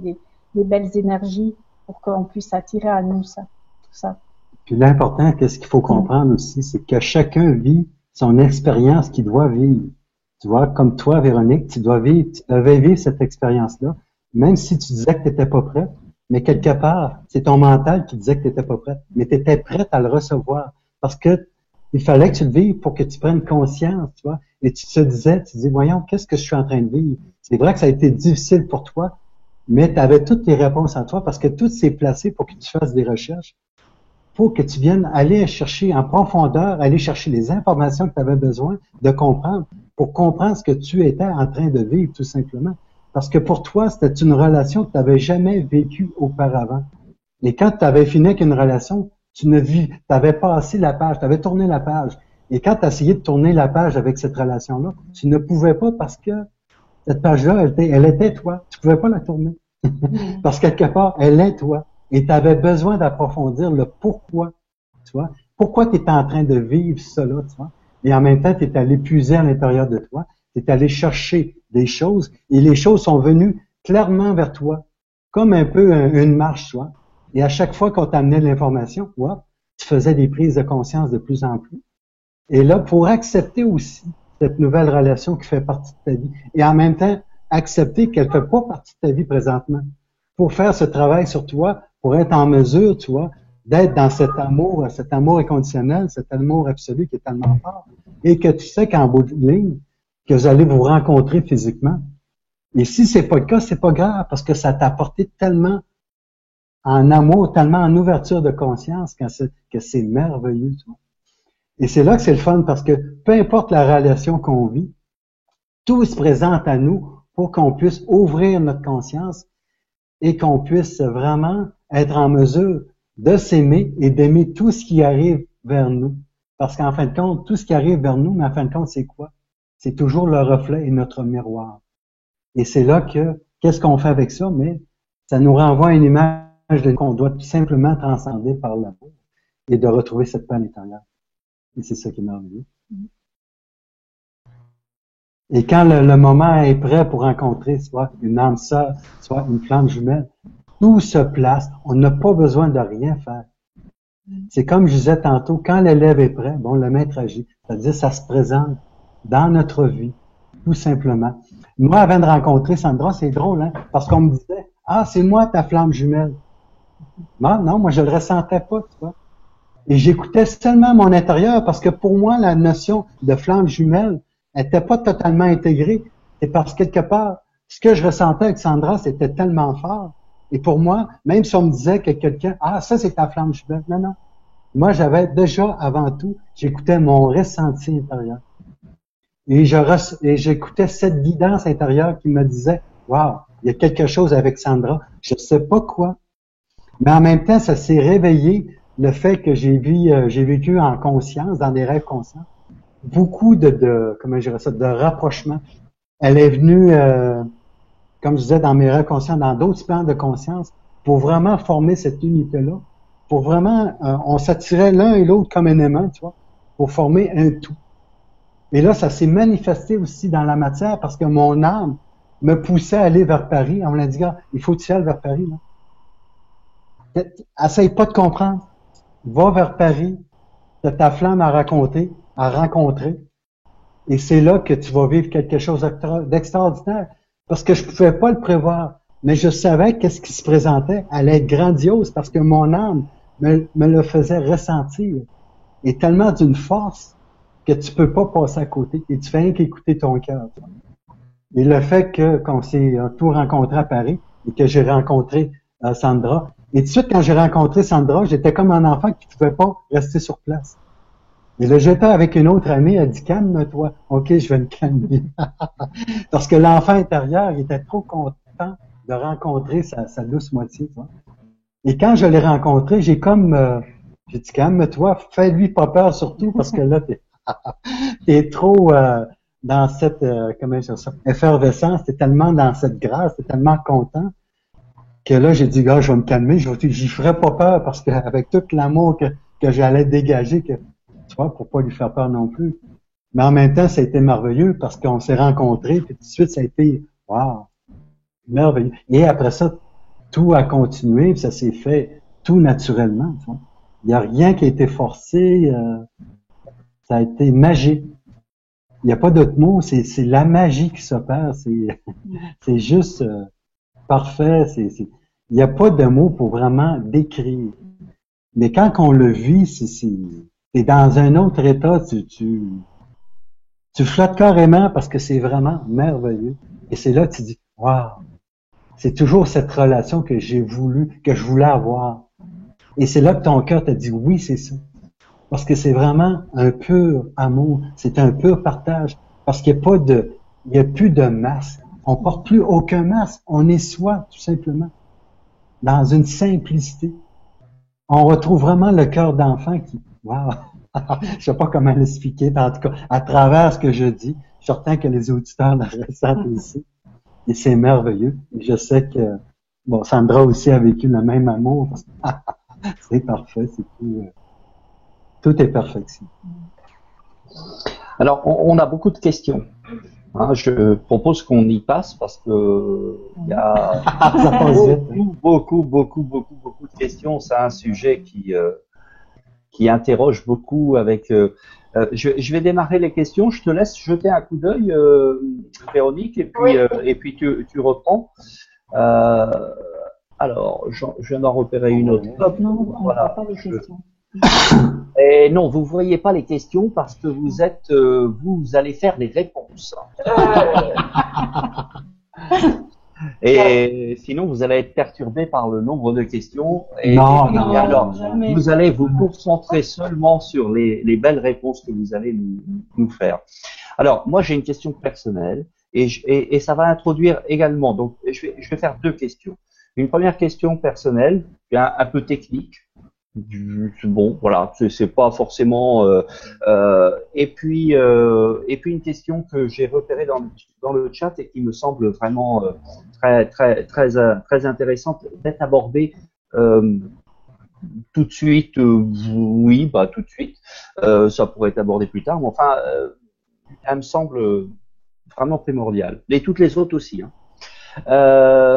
des belles énergies pour qu'on puisse attirer à nous ça, tout ça. Puis l'important, qu'est-ce qu'il faut comprendre aussi, c'est que chacun vit son expérience qu'il doit vivre. Tu vois, comme toi, Véronique, tu devais vivre cette expérience-là, même si tu disais que tu n'étais pas prête, mais quelque part, c'est ton mental qui disait que tu n'étais pas prête, mais tu étais prête à le recevoir, parce que il fallait que tu le vives pour que tu prennes conscience, tu vois, et tu te dis, voyons, qu'est-ce que je suis en train de vivre? C'est vrai que ça a été difficile pour toi, mais tu avais toutes les réponses en toi, parce que tout s'est placé pour que tu fasses des recherches, pour que tu viennes aller chercher en profondeur, aller chercher les informations que tu avais besoin de comprendre, pour comprendre ce que tu étais en train de vivre, tout simplement. Parce que pour toi, c'était une relation que tu n'avais jamais vécue auparavant. Et quand tu avais fini avec une relation, tu avais passé la page, tu avais tourné la page. Et quand tu as essayé de tourner la page avec cette relation-là, tu ne pouvais pas parce que cette page-là, elle était toi. Tu pouvais pas la tourner. Parce que quelque part, elle est toi. Et tu avais besoin d'approfondir le pourquoi, tu vois. Pourquoi tu étais en train de vivre cela, tu vois. Et en même temps, tu es allé puiser à l'intérieur de toi. Tu es allé chercher des choses. Et les choses sont venues clairement vers toi. Comme un peu une marche, tu vois. Et à chaque fois qu'on t'amenait l'information, tu faisais des prises de conscience de plus en plus. Et là, pour accepter aussi cette nouvelle relation qui fait partie de ta vie. Et en même temps, accepter qu'elle fait pas partie de ta vie présentement. Pour faire ce travail sur toi, pour être en mesure, tu vois, d'être dans cet amour inconditionnel, cet amour absolu qui est tellement fort, et que tu sais qu'en bout de ligne, que vous allez vous rencontrer physiquement. Et si c'est pas le cas, c'est pas grave, parce que ça t'a apporté tellement en amour, tellement en ouverture de conscience, que c'est merveilleux, tu vois. Et c'est là que c'est le fun, parce que peu importe la relation qu'on vit, tout se présente à nous pour qu'on puisse ouvrir notre conscience et qu'on puisse vraiment être en mesure de s'aimer et d'aimer tout ce qui arrive vers nous. Parce qu'en fin de compte, tout ce qui arrive vers nous, mais en fin de compte, c'est quoi? C'est toujours le reflet et notre miroir. Et c'est là que, qu'est-ce qu'on fait avec ça? Mais ça nous renvoie à une image qu'on doit tout simplement transcender par l'amour et de retrouver cette paix intérieure. Et c'est ça qui est merveilleux. Et quand le moment est prêt pour rencontrer soit une âme sœur, soit une flamme jumelle, tout se place. On n'a pas besoin de rien faire. C'est comme je disais tantôt, quand l'élève est prêt, bon, le maître agit. C'est-à-dire, ça se présente dans notre vie, tout simplement. Moi, avant de rencontrer Sandra, c'est drôle, hein, parce qu'on me disait, ah, c'est moi ta flamme jumelle. Non, moi, je le ressentais pas, tu vois. Et j'écoutais seulement mon intérieur, parce que pour moi, la notion de flamme jumelle n'était pas totalement intégrée. Et parce que quelque part, ce que je ressentais avec Sandra, c'était tellement fort. Et pour moi, même si on me disait que quelqu'un, ah, ça c'est ta flamme jumelle. Non. Moi, j'avais déjà, avant tout, j'écoutais mon ressenti intérieur. Et j'écoutais cette guidance intérieure qui me disait, waouh, il y a quelque chose avec Sandra. Je ne sais pas quoi. Mais en même temps, ça s'est réveillé le fait que j'ai vécu en conscience, dans des rêves conscients, beaucoup comment je dirais ça, de rapprochement. Elle est venue, comme je disais, dans mes rêves conscients, dans d'autres plans de conscience, pour vraiment former cette unité-là, pour vraiment, on s'attirait l'un et l'autre comme un aimant, tu vois, pour former un tout. Et là, ça s'est manifesté aussi dans la matière parce que mon âme me poussait à aller vers Paris. On me l'a dit, gars, il faut que tu ailles vers Paris, là. Essaye pas de comprendre. Va vers Paris. T'as ta flamme à raconter, à rencontrer. Et c'est là que tu vas vivre quelque chose d'extraordinaire. Parce que je pouvais pas le prévoir. Mais je savais qu'est-ce qui se présentait allait être grandiose parce que mon âme me le faisait ressentir. Et tellement d'une force que tu peux pas passer à côté. Et tu fais rien qu'écouter ton cœur. Et le fait qu'on s'est tout rencontré à Paris et que j'ai rencontré Sandra, Et tout de suite, quand j'ai rencontré Sandra, j'étais comme un enfant qui ne pouvait pas rester sur place. Et là, j'étais avec une autre amie, elle dit, calme-toi. OK, je vais me calmer. Parce que l'enfant intérieur, il était trop content de rencontrer sa douce moitié, tu vois. Et quand je l'ai rencontré, j'ai dit, calme-toi, fais-lui pas peur surtout, parce que là, t'es trop dans cette, comment je dis ça, effervescence, t'es tellement dans cette grâce, t'es tellement content, que là, j'ai dit, gars, je vais me calmer, j'y ferai pas peur, parce qu'avec tout l'amour que j'allais dégager, tu vois, pour pas lui faire peur non plus. Mais en même temps, ça a été merveilleux parce qu'on s'est rencontrés, puis tout de suite, ça a été, wow, merveilleux. Et après ça, tout a continué, puis ça s'est fait tout naturellement. Tu vois. Il n'y a rien qui a été forcé, ça a été magique. Il n'y a pas d'autre mot, c'est la magie qui s'opère, c'est juste parfait, il n'y a pas de mots pour vraiment décrire. Mais quand on le vit, t'es dans un autre état, tu flottes carrément parce que c'est vraiment merveilleux. Et c'est là que tu dis, waouh, c'est toujours cette relation que je voulais avoir. Et c'est là que ton cœur t'a dit, oui, c'est ça. Parce que c'est vraiment un pur amour, c'est un pur partage. Parce qu'il n'y a plus de masque. On porte plus aucun masque. On est soi, tout simplement. Dans une simplicité. On retrouve vraiment le cœur d'enfant qui, wow, je sais pas comment l'expliquer, mais en tout cas, à travers ce que je dis, je suis certain que les auditeurs le ressentent aussi. Et c'est merveilleux. Et je sais que, bon, Sandra aussi a vécu le même amour. C'est parfait, c'est tout est perfection. Alors, on a beaucoup de questions. Hein, je propose qu'on y passe parce que il y a beaucoup de questions. C'est un sujet qui interroge beaucoup avec. Je vais démarrer les questions. Je te laisse jeter un coup d'œil, Véronique, et puis Oui. Et puis tu reprends. Alors, je viens d'en repérer une autre. Hop, Non, on ne voilà. voit pas les questions. Et non, vous voyez pas les questions parce que vous allez faire les réponses. Et sinon, vous allez être perturbé par le nombre de questions. Et alors, jamais. vous allez vous concentrer seulement sur les belles réponses que vous allez nous faire. Alors, moi, j'ai une question personnelle et ça va introduire également. Donc, je vais faire deux questions. Une première question personnelle, un peu technique. Bon, voilà, c'est pas forcément. Et puis une question que j'ai repérée dans le chat et qui me semble vraiment très intéressante d'être abordée tout de suite. Oui, bah tout de suite. Ça pourrait être abordé plus tard, mais enfin, elle me semble vraiment primordiale. Et toutes les autres aussi. Hein.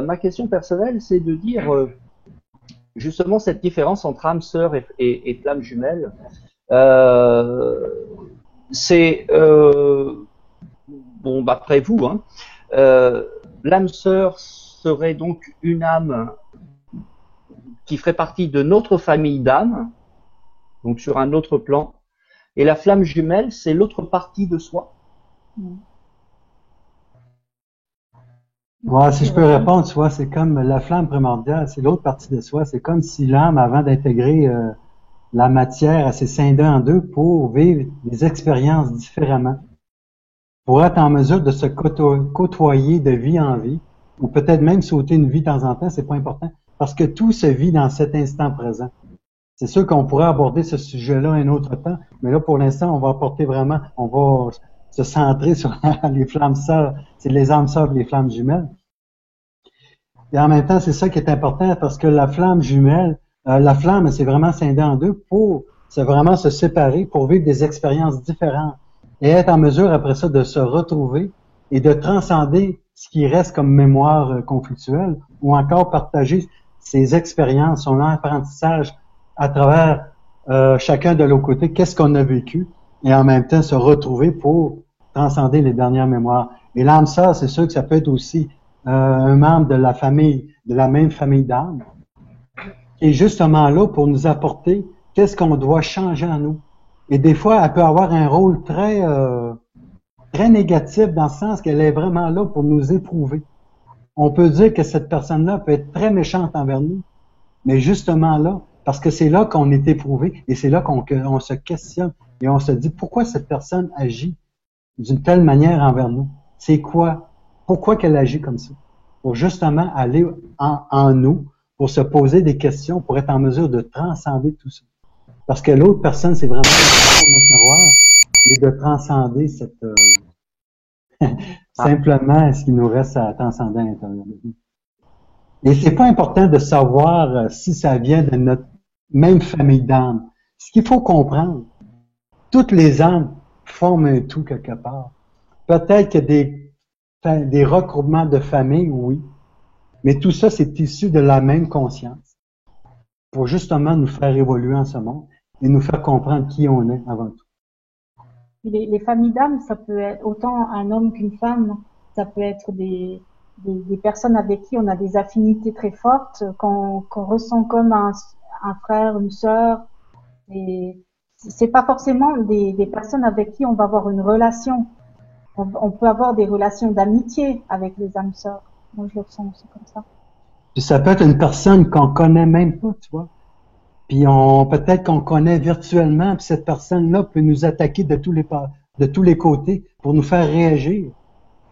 Ma question personnelle, c'est de dire justement cette différence entre âme sœur et flamme jumelle. C'est bon, d'après vous, hein, l'âme sœur serait donc une âme qui ferait partie de notre famille d'âmes, donc sur un autre plan, et la flamme jumelle, c'est l'autre partie de soi. Ouais, si je peux répondre, tu vois, c'est comme la flamme primordiale, c'est l'autre partie de soi. C'est comme si l'âme, avant d'intégrer la matière, elle s'est scindée en deux pour vivre des expériences différemment, pour être en mesure de se côtoyer de vie en vie, ou peut-être même sauter une vie de temps en temps, c'est pas important, parce que tout se vit dans cet instant présent. C'est sûr qu'on pourrait aborder ce sujet-là un autre temps, mais là, pour l'instant, on va se centrer sur les flammes sœurs, c'est les âmes sœurs et les flammes jumelles. Et en même temps, c'est ça qui est important parce que la flamme jumelle, la flamme, c'est vraiment scindée en deux pour vraiment se séparer, pour vivre des expériences différentes et être en mesure après ça de se retrouver et de transcender ce qui reste comme mémoire conflictuelle ou encore partager ses expériences, son apprentissage à travers chacun de l'autre côté, qu'est-ce qu'on a vécu et en même temps se retrouver pour transcender les dernières mémoires. Et l'âme sœur, c'est sûr que ça peut être aussi un membre de la famille, de la même famille d'âme, qui est justement là pour nous apporter qu'est-ce qu'on doit changer en nous. Et des fois, elle peut avoir un rôle très négatif dans le sens qu'elle est vraiment là pour nous éprouver. On peut dire que cette personne-là peut être très méchante envers nous, Mais justement là, parce que c'est là qu'on est éprouvé et c'est là qu'on se questionne et on se dit pourquoi cette personne agit d'une telle manière envers nous. C'est quoi? Pourquoi qu'elle agit comme ça? Pour justement aller en nous, pour se poser des questions, pour être en mesure de transcender tout ça. Parce que l'autre personne, c'est vraiment notre miroir et de transcender cette simplement ce qui nous reste à transcender à l'intérieur de nous. Et c'est pas important de savoir si ça vient de notre même famille d'âmes. Ce qu'il faut comprendre, toutes les âmes forment un tout quelque part. Peut-être qu'il y a des regroupements de familles, oui, mais tout ça, c'est issu de la même conscience pour justement nous faire évoluer en ce monde et nous faire comprendre qui on est avant tout. Les familles d'âmes, ça peut être autant un homme qu'une femme, ça peut être des personnes avec qui on a des affinités très fortes, qu'on ressent comme un frère, une sœur. Et c'est pas forcément des personnes avec qui on va avoir une relation. On peut avoir des relations d'amitié avec les âmes sœurs. Moi, je le ressens aussi comme ça. Puis ça peut être une personne qu'on connaît même pas, tu vois. Puis peut-être qu'on connaît virtuellement, puis cette personne-là peut nous attaquer de tous les côtés pour nous faire réagir.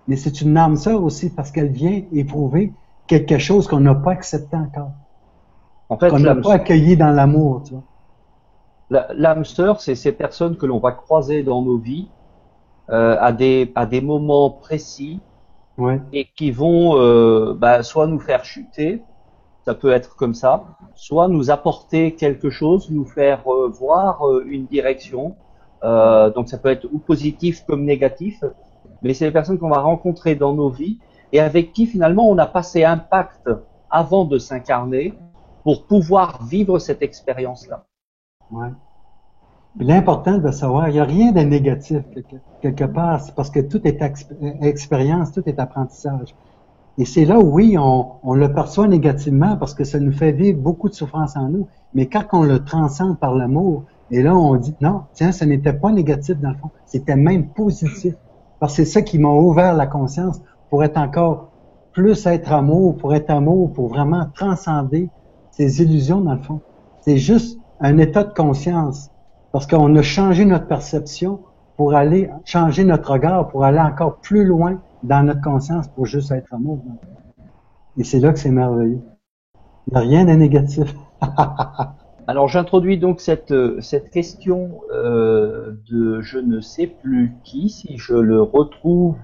Mais c'est une âme sœur aussi parce qu'elle vient éprouver quelque chose qu'on n'a pas accepté encore. En fait, qu'on n'a pas accueilli dans l'amour, tu vois. L'âme sœur, c'est ces personnes que l'on va croiser dans nos vies à des moments précis, ouais, et qui vont soit nous faire chuter, ça peut être comme ça, soit nous apporter quelque chose, nous faire voir une direction. Donc ça peut être ou positif comme négatif, mais c'est les personnes qu'on va rencontrer dans nos vies et avec qui finalement on a passé un pacte avant de s'incarner pour pouvoir vivre cette expérience-là. Ouais. L'important de savoir, il n'y a rien de négatif quelque part, c'est parce que tout est expérience, tout est apprentissage. Et c'est là où, oui, on le perçoit négativement parce que ça nous fait vivre beaucoup de souffrance en nous. Mais quand on le transcende par l'amour, et là, on dit, non, tiens, ce n'était pas négatif dans le fond, c'était même positif. Parce que c'est ça qui m'a ouvert la conscience pour être encore plus être amour, pour vraiment transcender ces illusions dans le fond. C'est juste un état de conscience. Parce qu'on a changé notre perception pour aller changer notre regard, pour aller encore plus loin dans notre conscience pour juste être amour. Et c'est là que c'est merveilleux. Il n'y a rien de négatif. Alors j'introduis donc cette question de je ne sais plus qui, si je le retrouve,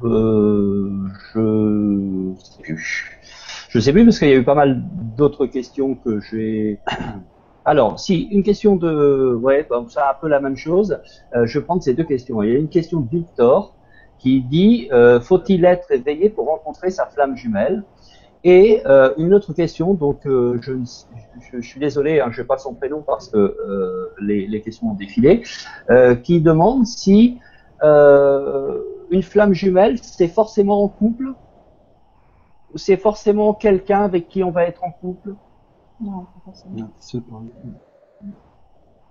je sais plus. Je sais plus parce qu'il y a eu pas mal d'autres questions que j'ai. Alors, si, une question c'est un peu la même chose. Je vais prendre ces deux questions. Il y a une question de Victor qui dit faut-il être éveillé pour rencontrer sa flamme jumelle? Et une autre question, donc je suis désolé, hein, je n'ai pas son prénom parce que les questions ont défilé, qui demande si une flamme jumelle, c'est forcément en couple ou c'est forcément quelqu'un avec qui on va être en couple? Non, pas forcément. Non, c'est pas.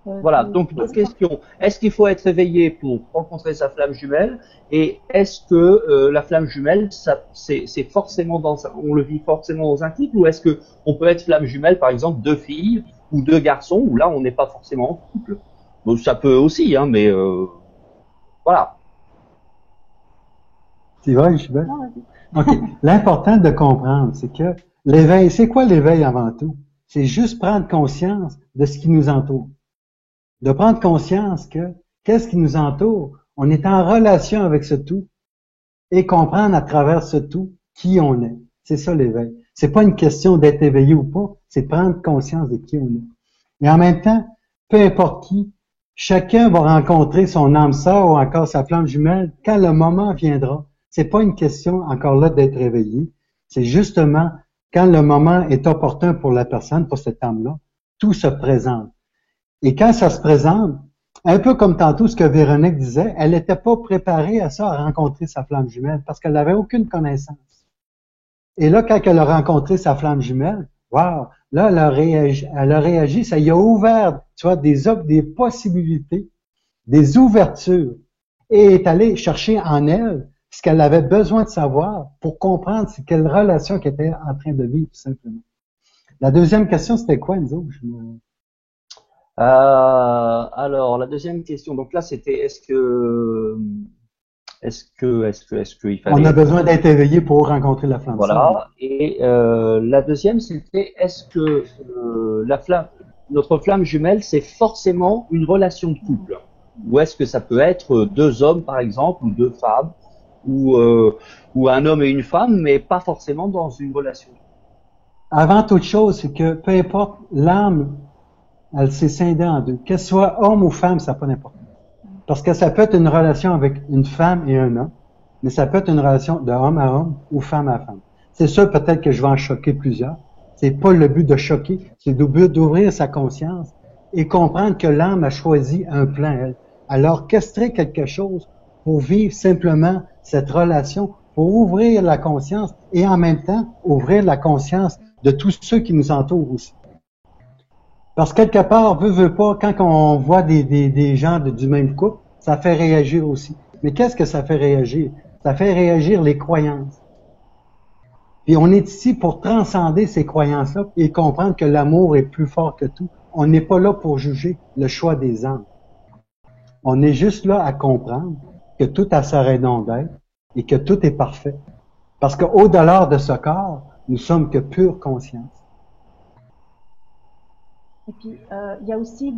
Voilà, donc deux questions. Est-ce qu'il faut être éveillé pour rencontrer sa flamme jumelle? Et est-ce que la flamme jumelle, c'est forcément on le vit forcément dans un couple, ou est-ce que on peut être flamme jumelle, par exemple, deux filles ou deux garçons, où là on n'est pas forcément en couple? Bon, ça peut aussi, hein, mais voilà. C'est vrai, je suis bien. OK. L'important de comprendre, c'est que l'éveil, c'est quoi l'éveil avant tout? C'est juste prendre conscience de ce qui nous entoure. De prendre conscience que qu'est-ce qui nous entoure? On est en relation avec ce tout et comprendre à travers ce tout qui on est. C'est ça l'éveil. C'est pas une question d'être éveillé ou pas, c'est prendre conscience de qui on est. Et en même temps, peu importe qui, chacun va rencontrer son âme sœur ou encore sa flamme jumelle quand le moment viendra. C'est pas une question encore là d'être éveillé. C'est justement quand le moment est opportun pour la personne, pour cette âme-là, tout se présente. Et quand ça se présente, un peu comme tantôt ce que Véronique disait, elle n'était pas préparée à ça, à rencontrer sa flamme jumelle, parce qu'elle n'avait aucune connaissance. Et là, quand elle a rencontré sa flamme jumelle, wow, là, elle a réagi, ça y a ouvert, tu vois, des possibilités, des ouvertures, et est allée chercher en elle ce qu'elle avait besoin de savoir pour comprendre c'est quelle relation qu'elle était en train de vivre, tout simplement. La deuxième question, c'était quoi, Enzo? Alors, la deuxième question. Donc là, c'était est-ce qu'il On a fallait. besoin d'être éveillé pour rencontrer la flamme sœur. Voilà. Et la deuxième, c'était est-ce que notre flamme jumelle, c'est forcément une relation de couple? Ou est-ce que ça peut être deux hommes, par exemple, ou deux femmes, ou un homme et une femme, mais pas forcément dans une relation. Avant toute chose, c'est que peu importe l'âme, elle s'est scindée en deux. Qu'elle soit homme ou femme, ça n'a pas d'importance. Parce que ça peut être une relation avec une femme et un homme, mais ça peut être une relation de homme à homme ou femme à femme. C'est sûr, peut-être que je vais en choquer plusieurs. C'est pas le but de choquer, c'est le but d'ouvrir sa conscience et comprendre que l'âme a choisi un plan, elle. Elle a orchestré quelque chose pour vivre simplement cette relation, pour ouvrir la conscience et en même temps ouvrir la conscience de tous ceux qui nous entourent aussi. Parce que quelque part, veut pas, quand on voit des gens du même couple, ça fait réagir aussi. Mais qu'est-ce que ça fait réagir? Ça fait réagir les croyances. Puis on est ici pour transcender ces croyances-là et comprendre que l'amour est plus fort que tout. On n'est pas là pour juger le choix des âmes. On est juste là à comprendre que tout a sa raison d'être et que tout est parfait. Parce qu'au-delà de ce corps, nous sommes que pure conscience. Et puis, il y a aussi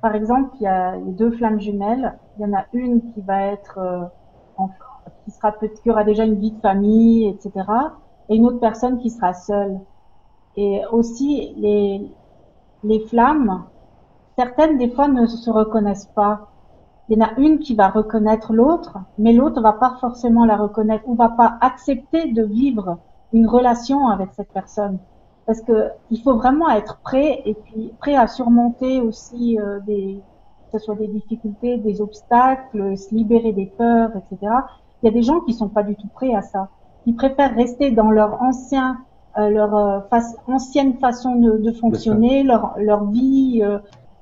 par exemple, il y a les deux flammes jumelles. Il y en a une qui va être, qui aura déjà une vie de famille, etc. Et une autre personne qui sera seule. Et aussi, les flammes, certaines, des fois, ne se reconnaissent pas. Il y en a une qui va reconnaître l'autre, mais l'autre va pas forcément la reconnaître ou va pas accepter de vivre une relation avec cette personne. Parce que il faut vraiment être prêt et puis prêt à surmonter aussi que ce soit des difficultés, des obstacles, se libérer des peurs, etc. Il y a des gens qui sont pas du tout prêts à ça. Ils préfèrent rester dans leur ancienne façon de fonctionner, leur vie,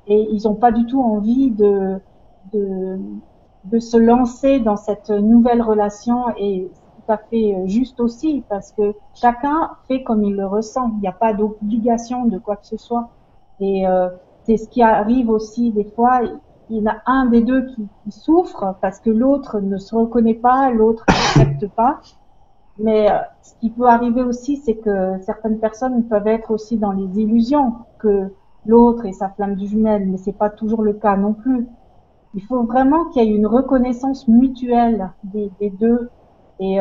et ils ont pas du tout envie de se lancer dans cette nouvelle relation. Et tout à fait juste aussi, parce que chacun fait comme il le ressent. Il n'y a pas d'obligation de quoi que ce soit. Et c'est ce qui arrive aussi des fois. Il y en a un des deux qui souffre parce que l'autre ne se reconnaît pas, l'autre n'accepte pas. Mais ce qui peut arriver aussi, c'est que certaines personnes peuvent être aussi dans les illusions que l'autre est sa flamme jumelle, mais c'est pas toujours le cas non plus. Il faut vraiment qu'il y ait une reconnaissance mutuelle des deux. Et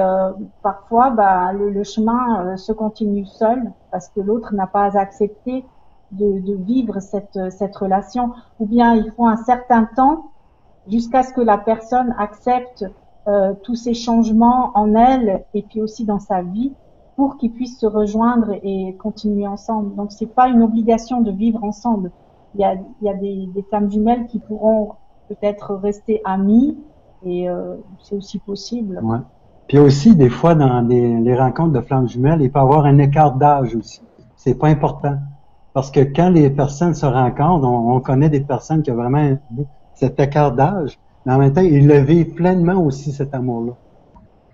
parfois, le chemin se continue seul parce que l'autre n'a pas accepté de vivre cette relation. Ou bien il faut un certain temps jusqu'à ce que la personne accepte tous ces changements en elle et puis aussi dans sa vie pour qu'ils puissent se rejoindre et continuer ensemble. Donc c'est pas une obligation de vivre ensemble. Il y a des flammes jumelles qui pourront peut-être rester amies et c'est aussi possible. Ouais. Puis aussi, des fois, dans les rencontres de flammes jumelles, il peut y avoir un écart d'âge aussi. C'est pas important. Parce que quand les personnes se rencontrent, on connaît des personnes qui ont vraiment cet écart d'âge, mais en même temps, ils le vivent pleinement aussi, cet amour-là.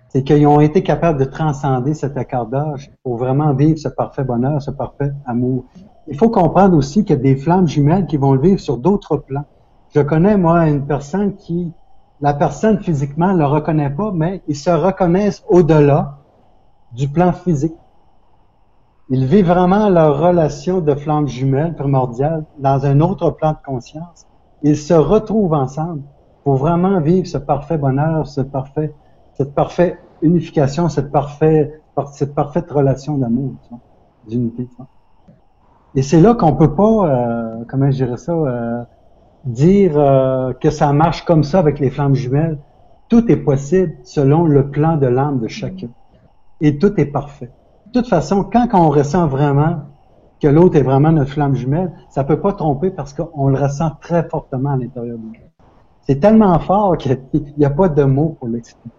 C'est qu'ils ont été capables de transcender cet écart d'âge pour vraiment vivre ce parfait bonheur, ce parfait amour. Il faut comprendre aussi qu'il y a des flammes jumelles qui vont le vivre sur d'autres plans. Je connais, moi, une personne la personne physiquement ne le reconnaît pas, mais ils se reconnaissent au-delà du plan physique. Ils vivent vraiment leur relation de flamme jumelle primordiale dans un autre plan de conscience. Ils se retrouvent ensemble pour vraiment vivre ce parfait bonheur, cette parfaite unification, cette parfaite relation d'amour, d'unité. Et c'est là qu'on peut pas, comment je dirais ça, dire que ça marche comme ça avec les flammes jumelles. Tout est possible selon le plan de l'âme de chacun. Et tout est parfait. De toute façon, quand on ressent vraiment que l'autre est vraiment notre flamme jumelle, ça peut pas tromper parce qu'on le ressent très fortement à l'intérieur de nous. C'est tellement fort qu'il n'y a pas de mots pour l'expliquer.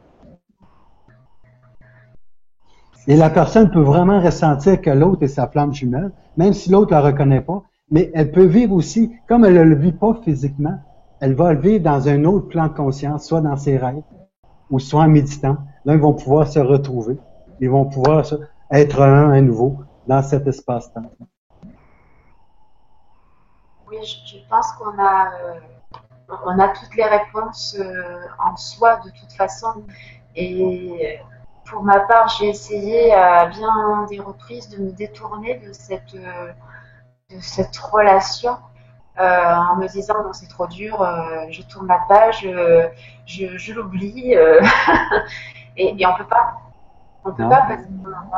Et la personne peut vraiment ressentir que l'autre est sa flamme jumelle, même si l'autre la reconnaît pas. Mais elle peut vivre aussi, comme elle ne le vit pas physiquement, elle va le vivre dans un autre plan de conscience, soit dans ses rêves, ou soit en méditant. Là, ils vont pouvoir se retrouver. Ils vont pouvoir être un à nouveau dans cet espace-temps? Oui, je pense on a toutes les réponses en soi de toute façon. Et pour ma part, j'ai essayé à bien des reprises de me détourner de cette relation en me disant non, c'est trop dur, je tourne la page, je l'oublie. Et on peut pas. On peut Non? pas parce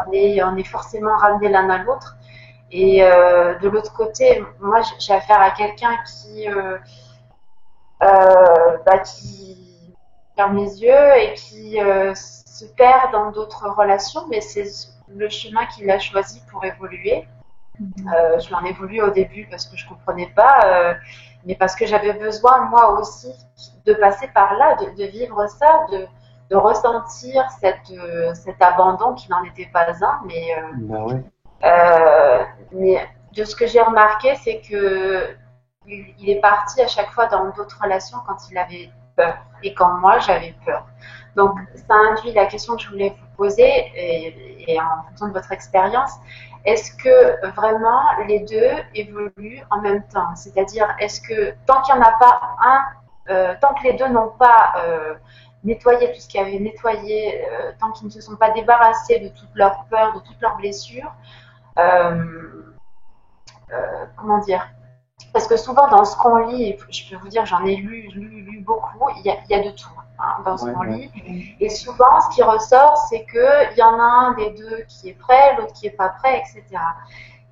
on est forcément ramené l'un à l'autre. Et de l'autre côté, moi, j'ai affaire à quelqu'un qui ferme les yeux et qui se perd dans d'autres relations, mais c'est le chemin qu'il a choisi pour évoluer. Je l'en ai voulu au début parce que je comprenais pas, mais parce que j'avais besoin moi aussi de passer par là, de vivre ça, de ressentir cet abandon qui n'en était pas un, Ben oui. mais de ce que j'ai remarqué, c'est que il est parti à chaque fois dans d'autres relations quand il avait peur et quand moi j'avais peur. Donc ça induit la question que je voulais vous poser et en fonction de votre expérience, est-ce que vraiment les deux évoluent en même temps? C'est-à-dire, est-ce que tant qu'il n'y en a pas un, tant que les deux n'ont pas nettoyé tout ce qu'il y avait nettoyé, tant qu'ils ne se sont pas débarrassés de toutes leurs peurs, de toutes leurs blessures, comment dire? Parce que souvent dans ce qu'on lit, et je peux vous dire, j'en ai lu beaucoup, il y a de tout dans ce qu'on lit. Et souvent, ce qui ressort, c'est qu'il y en a un des deux qui est prêt, l'autre qui n'est pas prêt, etc.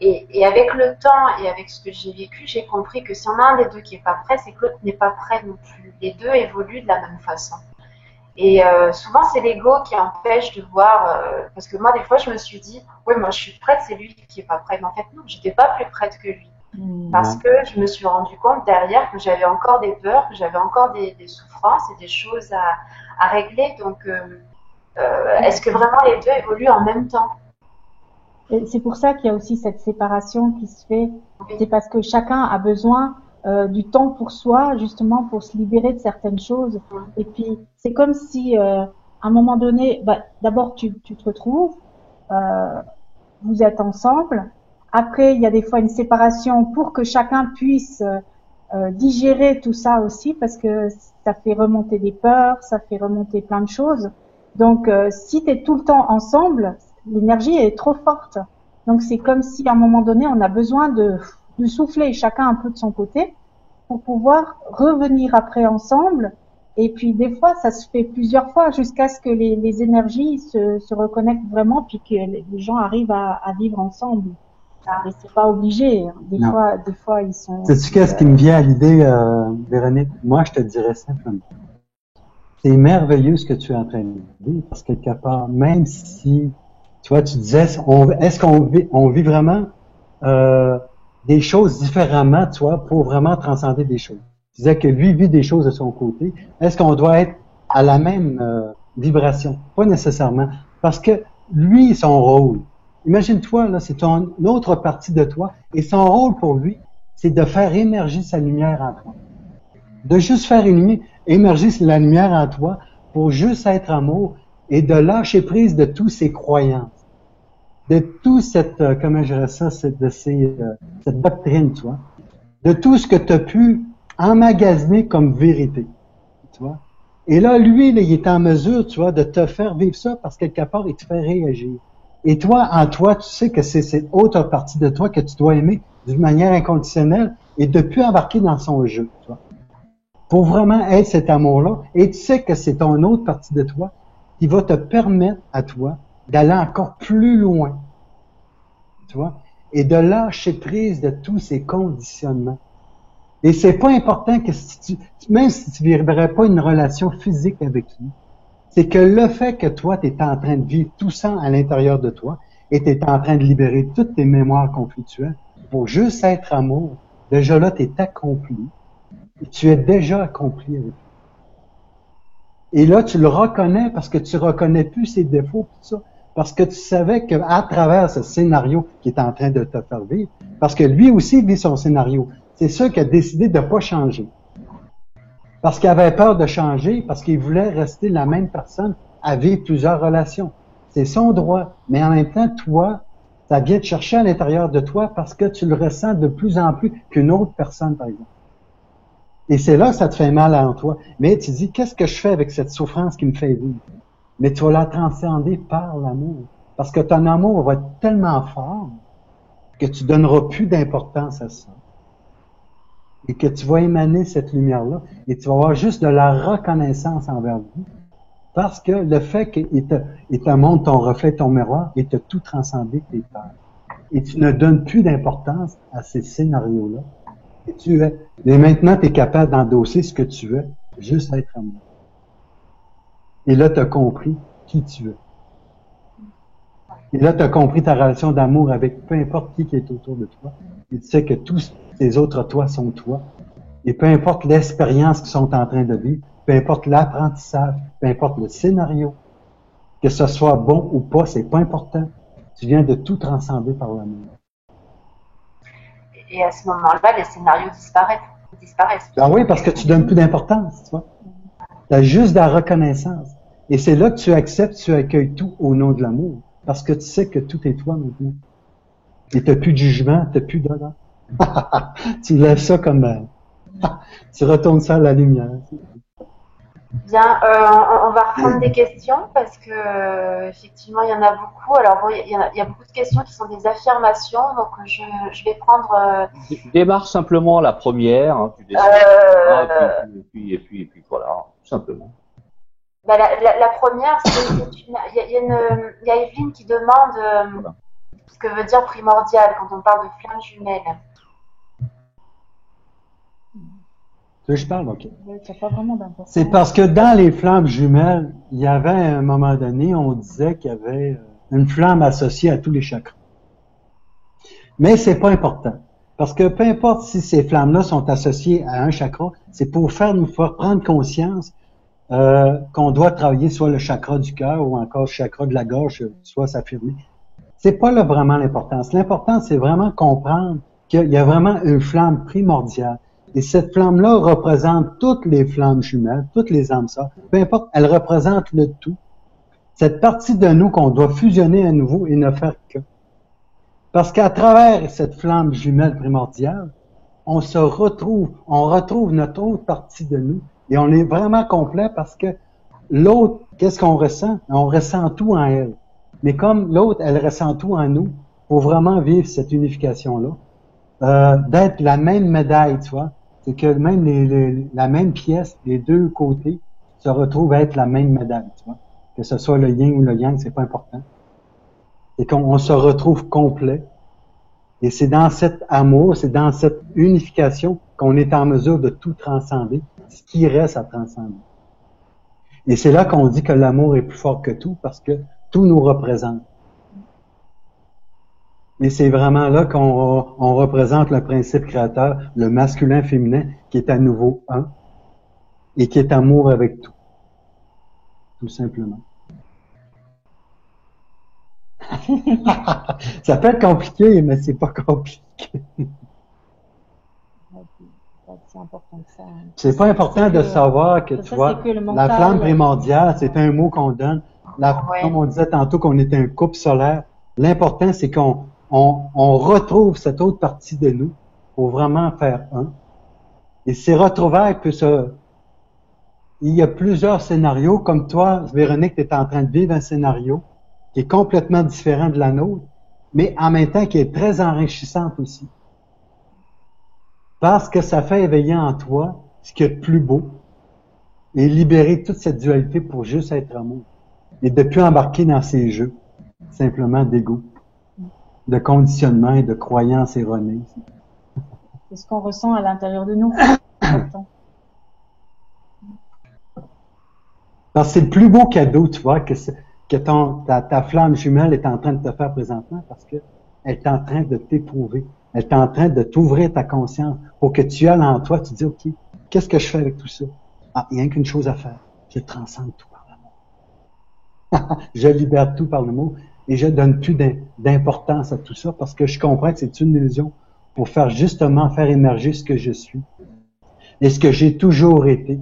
Et avec le temps et avec ce que j'ai vécu, j'ai compris que si on a un des deux qui n'est pas prêt, c'est que l'autre n'est pas prêt non plus. Les deux évoluent de la même façon. Et souvent, c'est l'ego qui empêche de voir. Parce que moi, des fois, je me suis dit, oui, moi, je suis prête, c'est lui qui n'est pas prêt. Mais en fait, non, je n'étais pas plus prête que lui. Parce que je me suis rendu compte derrière que j'avais encore des peurs, que j'avais encore des souffrances et des choses à régler. Donc, est-ce que vraiment les deux évoluent en même temps? Et c'est pour ça qu'il y a aussi cette séparation qui se fait. Oui. C'est parce que chacun a besoin du temps pour soi, justement, pour se libérer de certaines choses. Et puis, c'est comme si, à un moment donné, d'abord, tu te retrouves, vous êtes ensemble. Après, il y a des fois une séparation pour que chacun puisse digérer tout ça aussi, parce que ça fait remonter des peurs, ça fait remonter plein de choses. Donc, si tu es tout le temps ensemble, l'énergie est trop forte. Donc, c'est comme si à un moment donné, on a besoin de souffler chacun un peu de son côté pour pouvoir revenir après ensemble. Et puis, des fois, ça se fait plusieurs fois jusqu'à ce que les énergies se reconnectent vraiment, puis que les gens arrivent à vivre ensemble. Mais c'est pas obligé. Des fois, ils sont. Sais-tu qu'est-ce qui me vient à l'idée, Véronique? Moi, je te dirais simplement. C'est merveilleux ce que tu es en train de dire, parce que quelque part, même si, tu vois, tu disais, est-ce qu'on vit vraiment des choses différemment, tu vois, pour vraiment transcender des choses. Tu disais que lui vit des choses de son côté. Est-ce qu'on doit être à la même vibration? Pas nécessairement. Parce que lui, son rôle, imagine-toi, là, c'est une autre partie de toi, et son rôle pour lui, c'est de faire émerger sa lumière en toi. De juste faire émerger la lumière en toi pour juste être amour et de lâcher prise de tous ses croyances. De tout cette, comment je dirais ça, cette doctrine, tu vois. De tout ce que tu as pu emmagasiner comme vérité, tu vois. Et là, lui, là, il est en mesure, tu vois, de te faire vivre ça parce que quelque part, il te fait réagir. Et toi, en toi, tu sais que c'est cette autre partie de toi que tu dois aimer d'une manière inconditionnelle et de plus embarquer dans son jeu, tu vois. Pour vraiment être cet amour-là, et tu sais que c'est ton autre partie de toi qui va te permettre à toi d'aller encore plus loin, tu vois, et de lâcher prise de tous ces conditionnements. Et c'est pas important que même si tu vivrais pas une relation physique avec lui, c'est que le fait que toi, tu es en train de vivre tout ça à l'intérieur de toi, et tu es en train de libérer toutes tes mémoires conflictuelles pour juste être amour, déjà là, tu es accompli. Et tu es déjà accompli avec lui. Et là, tu le reconnais parce que tu reconnais plus ses défauts, tout ça. Parce que tu savais qu'à travers ce scénario qui est en train de te faire vivre, parce que lui aussi vit son scénario, c'est sûr qu'il a décidé de pas changer. Parce qu'il avait peur de changer, parce qu'il voulait rester la même personne à vivre plusieurs relations. C'est son droit. Mais en même temps, toi, Ça vient te chercher à l'intérieur de toi parce que tu le ressens de plus en plus qu'une autre personne, par exemple. Et c'est là que ça te fait mal en toi. Mais tu dis, qu'est-ce que je fais avec cette souffrance qui me fait vivre? Mais tu vas la transcender par l'amour. Parce que ton amour va être tellement fort que tu donneras plus d'importance à ça. Et que tu vas émaner cette lumière-là. Et tu vas avoir juste de la reconnaissance envers lui. Parce que le fait qu'il te montre ton reflet, ton miroir, il t'a tout transcendé tes peurs. Et tu ne donnes plus d'importance à ces scénarios-là. Et maintenant, tu es capable d'endosser ce que tu veux, juste être amour. Et là, tu as compris qui tu es. Et là, tu as compris ta relation d'amour avec peu importe qui est autour de toi. Et tu sais que tous ces autres toi sont toi. Et peu importe l'expérience qu'ils sont en train de vivre, peu importe l'apprentissage, peu importe le scénario, que ce soit bon ou pas, c'est pas important. Tu viens de tout transcender par l'amour. Et à ce moment-là, les scénarios disparaissent. Ah oui, parce que tu donnes plus d'importance, tu vois. Tu as juste de la reconnaissance. Et c'est là que tu acceptes, tu accueilles tout au nom de l'amour. Parce que tu sais que tout est toi maintenant. Et tu n'as plus de jugement, tu n'as plus d'odeur. Tu lèves ça comme... tu retournes ça à la lumière. Bien, on va reprendre des questions parce que effectivement il y en a beaucoup. Alors bon, il y a beaucoup de questions qui sont des affirmations, donc je vais prendre. Démarre simplement la première, hein, tu descends, et puis voilà, tout simplement. Bah, la première, il y a Evelyne qui demande Voilà. ce que veut dire primordial quand on parle de flamme jumelle. Tu veux que je parle? OK. C'est pas vraiment d'importance. C'est parce que dans les flammes jumelles, il y avait à un moment donné, on disait qu'il y avait une flamme associée à tous les chakras. Mais c'est pas important. Parce que peu importe si ces flammes-là sont associées à un chakra, c'est pour nous faire prendre conscience qu'on doit travailler soit le chakra du cœur ou encore le chakra de la gorge, soit s'affirmer. C'est pas là vraiment l'importance. L'importance, c'est vraiment comprendre qu'il y a vraiment une flamme primordiale. Et cette flamme-là représente toutes les flammes jumelles, toutes les âmes sœurs. Peu importe, elle représente le tout. Cette partie de nous qu'on doit fusionner à nouveau et ne faire que. Parce qu'à travers cette flamme jumelle primordiale, on retrouve notre autre partie de nous. Et on est vraiment complet parce que l'autre, qu'est-ce qu'on ressent? On ressent tout en elle. Mais comme l'autre, elle ressent tout en nous, pour vraiment vivre cette unification-là, d'être la même médaille, tu vois. C'est que même la même pièce, les deux côtés, se retrouvent à être la même médaille, tu vois. Que ce soit le yin ou le yang, c'est pas important. C'est qu'on se retrouve complet. Et c'est dans cet amour, c'est dans cette unification qu'on est en mesure de tout transcender, ce qui reste à transcender. Et c'est là qu'on dit que l'amour est plus fort que tout, parce que tout nous représente. Et c'est vraiment là qu'on représente le principe créateur, le masculin-féminin, qui est à nouveau un, et qui est amour avec tout. Tout simplement. Ça peut être compliqué, mais c'est pas compliqué. C'est important que ça. C'est pas important de savoir que, tu vois, la flamme primordiale, c'est un mot qu'on donne. Comme on disait tantôt qu'on était un couple solaire, l'important, c'est qu'on retrouve cette autre partie de nous pour vraiment faire un. Et ces retrouvailles il y a plusieurs scénarios, comme toi, Véronique, tu es en train de vivre un scénario qui est complètement différent de la nôtre, mais en même temps qui est très enrichissante aussi. Parce que ça fait éveiller en toi ce qui est de plus beau et libérer toute cette dualité pour juste être amour. Et de plus embarquer dans ces jeux, simplement d'ego, de conditionnement et de croyances erronées. C'est ce qu'on ressent à l'intérieur de nous. Parce que c'est le plus beau cadeau, tu vois, que ta flamme jumelle est en train de te faire présentement, parce que elle est en train de t'éprouver. Elle est en train de t'ouvrir ta conscience pour que tu ailles en toi, tu dis, OK, qu'est-ce que je fais avec tout ça? Ah, il n'y a qu'une chose à faire. Je transcende tout par l'amour. Je libère tout par l'amour et je donne plus d'importance à tout ça parce que je comprends que c'est une illusion pour faire émerger ce que je suis et ce que j'ai toujours été.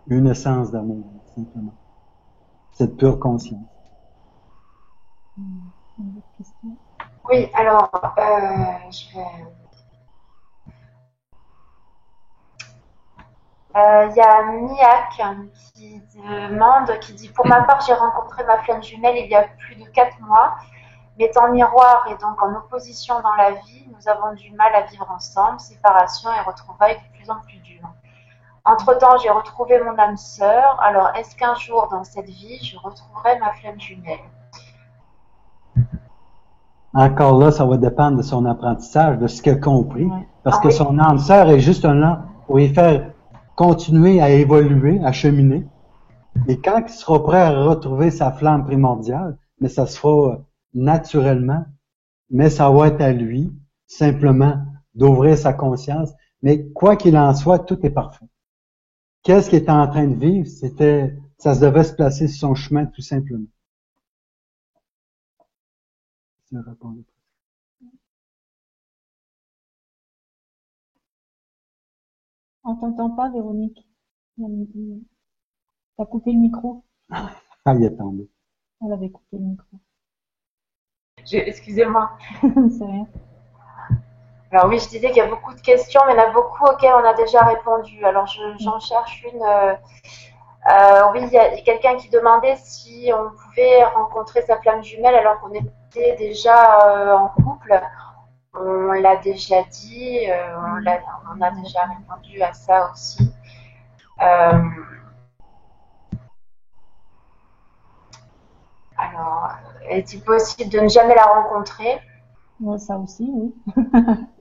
Une essence d'amour, simplement. Cette pure conscience. Une autre question. Oui, alors, je vais... Il y a Miak qui demande, qui dit: Pour ma part, j'ai rencontré ma flamme jumelle il y a plus de 4 mois. Mais en miroir et donc en opposition dans la vie, nous avons du mal à vivre ensemble, séparation et retrouvailles de plus en plus dures. Entre-temps, j'ai retrouvé mon âme sœur. Alors, est-ce qu'un jour dans cette vie, je retrouverai ma flamme jumelle? Encore là, ça va dépendre de son apprentissage, de ce qu'il a compris, Ouais. parce que Oui. son âme sœur est juste un là pour y faire continuer à évoluer, à cheminer. Et quand il sera prêt à retrouver sa flamme primordiale, mais ça se fera naturellement, mais ça va être à lui, simplement, d'ouvrir sa conscience. Mais quoi qu'il en soit, tout est parfait. Qu'est-ce qu'il était en train de vivre? Ça se devait se placer sur son chemin, tout simplement. Ça répond. On t'entend pas, Véronique. T'as coupé le micro. Ah, il est tombé. Elle avait coupé le micro. Excusez-moi. C'est rien. Alors oui, je disais qu'il y a beaucoup de questions, mais il y en a beaucoup auxquelles on a déjà répondu. Alors j'en cherche une. Oui, il y a quelqu'un qui demandait si on pouvait rencontrer sa flamme jumelle alors qu'on était déjà en couple. On l'a déjà dit, on a déjà répondu à ça aussi. Alors, est-il possible de ne jamais la rencontrer? Ouais, ça aussi, oui.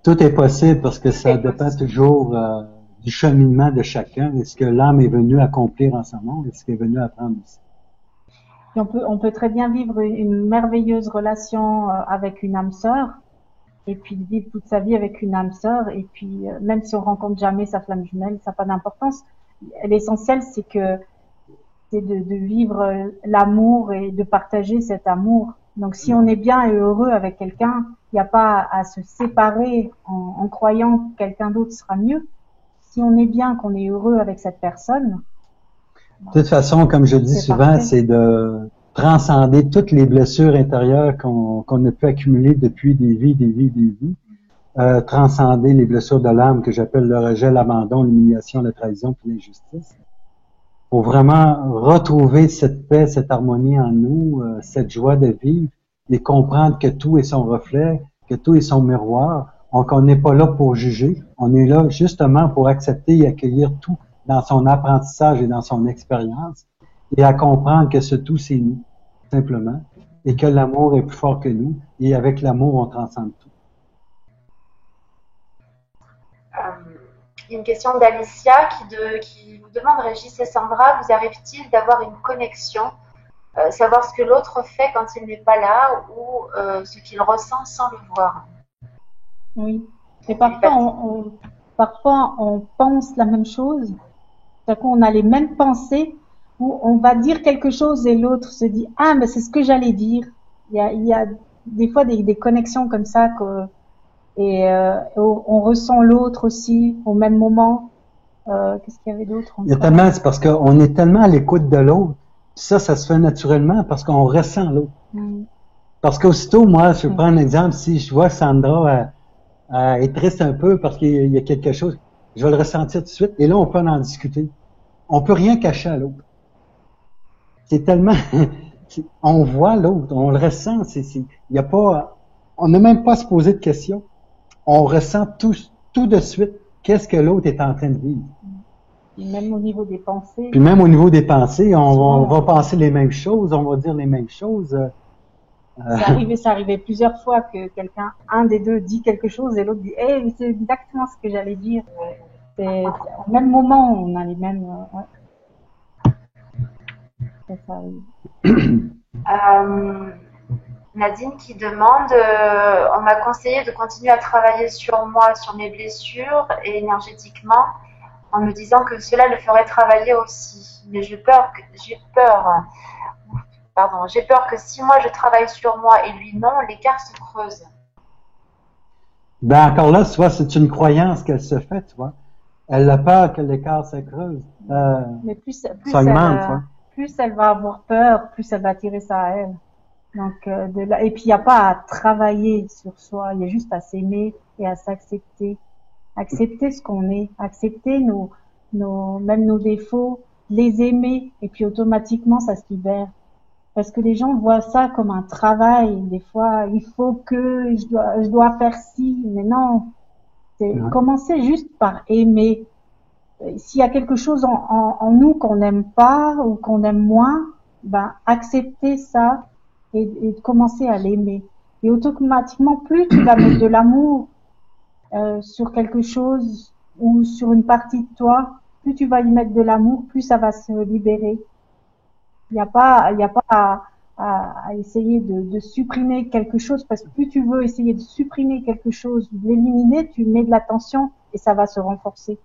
Tout est possible parce que ça dépend toujours du cheminement de chacun. Est-ce que l'âme est venue accomplir en son monde? Est-ce qu'elle est venue apprendre aussi? Puis on peut très bien vivre une merveilleuse relation avec une âme sœur, et puis vivre toute sa vie avec une âme sœur, et puis même si on rencontre jamais sa flamme jumelle, ça n'a pas d'importance. L'essentiel, c'est de vivre l'amour et de partager cet amour. Donc si on est bien et heureux avec quelqu'un, il n'y a pas à se séparer en croyant que quelqu'un d'autre sera mieux. Si on est bien, qu'on est heureux avec cette personne. De toute façon, comme je dis souvent, parfait. c'est de transcender toutes les blessures intérieures qu'on a pu accumuler depuis des vies. Transcender les blessures de l'âme que j'appelle le rejet, l'abandon, l'humiliation, la trahison puis l'injustice. Pour vraiment retrouver cette paix, cette harmonie en nous, cette joie de vivre et comprendre que tout est son reflet, que tout est son miroir. Donc, on n'est pas là pour juger. On est là justement pour accepter et accueillir tout dans son apprentissage et dans son expérience et à comprendre que ce tout, c'est nous, simplement, et que l'amour est plus fort que nous et avec l'amour, on transcende tout. Une question d'Alicia qui vous demande: Régis et Sandra, vous arrive-t-il d'avoir une connexion, savoir ce que l'autre fait quand il n'est pas là ou ce qu'il ressent sans le voir? Oui. Et parfois on pense la même chose. Tout à coup, on a les mêmes pensées, où on va dire quelque chose et l'autre se dit: ah, mais c'est ce que j'allais dire. Il y a des fois des connexions comme ça on ressent l'autre aussi au même moment. Qu'est-ce qu'il y avait d'autre Il y a tellement, c'est parce qu'on est tellement à l'écoute de l'autre. Ça se fait naturellement parce qu'on ressent l'autre. Parce qu'aussitôt, moi, je prends un exemple, si je vois Sandra est triste un peu parce qu'il y a quelque chose, je vais le ressentir tout de suite, et là, on peut en discuter. On peut rien cacher à l'autre. C'est tellement, on voit l'autre, on le ressent, il y a pas, on n'a même pas à se poser de questions. On ressent tout de suite qu'est-ce que l'autre est en train de vivre. Et même au niveau des pensées. Puis même au niveau des pensées, on va penser les mêmes choses, on va dire les mêmes choses. Ça arrivait plusieurs fois que un des deux dit quelque chose et l'autre dit: hey, mais c'est exactement ce que j'allais dire. Au même moment, on a les mêmes. Ouais. Ça arrive. Nadine qui demande: on m'a conseillé de continuer à travailler sur moi, sur mes blessures et énergétiquement, en me disant que cela le ferait travailler aussi. Mais j'ai peur que si moi je travaille sur moi et lui non, l'écart se creuse. Ben encore là, tu vois, c'est une croyance qu'elle se fait, tu vois. Elle a peur que l'écart se creuse. Mais plus elle va avoir peur, plus elle va attirer ça à elle. Donc, et puis il n'y a pas à travailler sur soi, il y a juste à s'aimer et à s'accepter. Accepter ce qu'on est, accepter même nos défauts, les aimer, et puis automatiquement ça se libère. Parce que les gens voient ça comme un travail. Des fois, il faut que je dois faire ci, mais non. C'est commencer juste par aimer. S'il y a quelque chose en nous qu'on n'aime pas ou qu'on aime moins, ben accepter ça et commencer à l'aimer. Et automatiquement, plus tu vas mettre de l'amour sur quelque chose ou sur une partie de toi, plus tu vas y mettre de l'amour, plus ça va se libérer. Il n'y a pas à essayer de supprimer quelque chose, parce que plus tu veux essayer de supprimer quelque chose, de l'éliminer, tu mets de la tension et ça va se renforcer.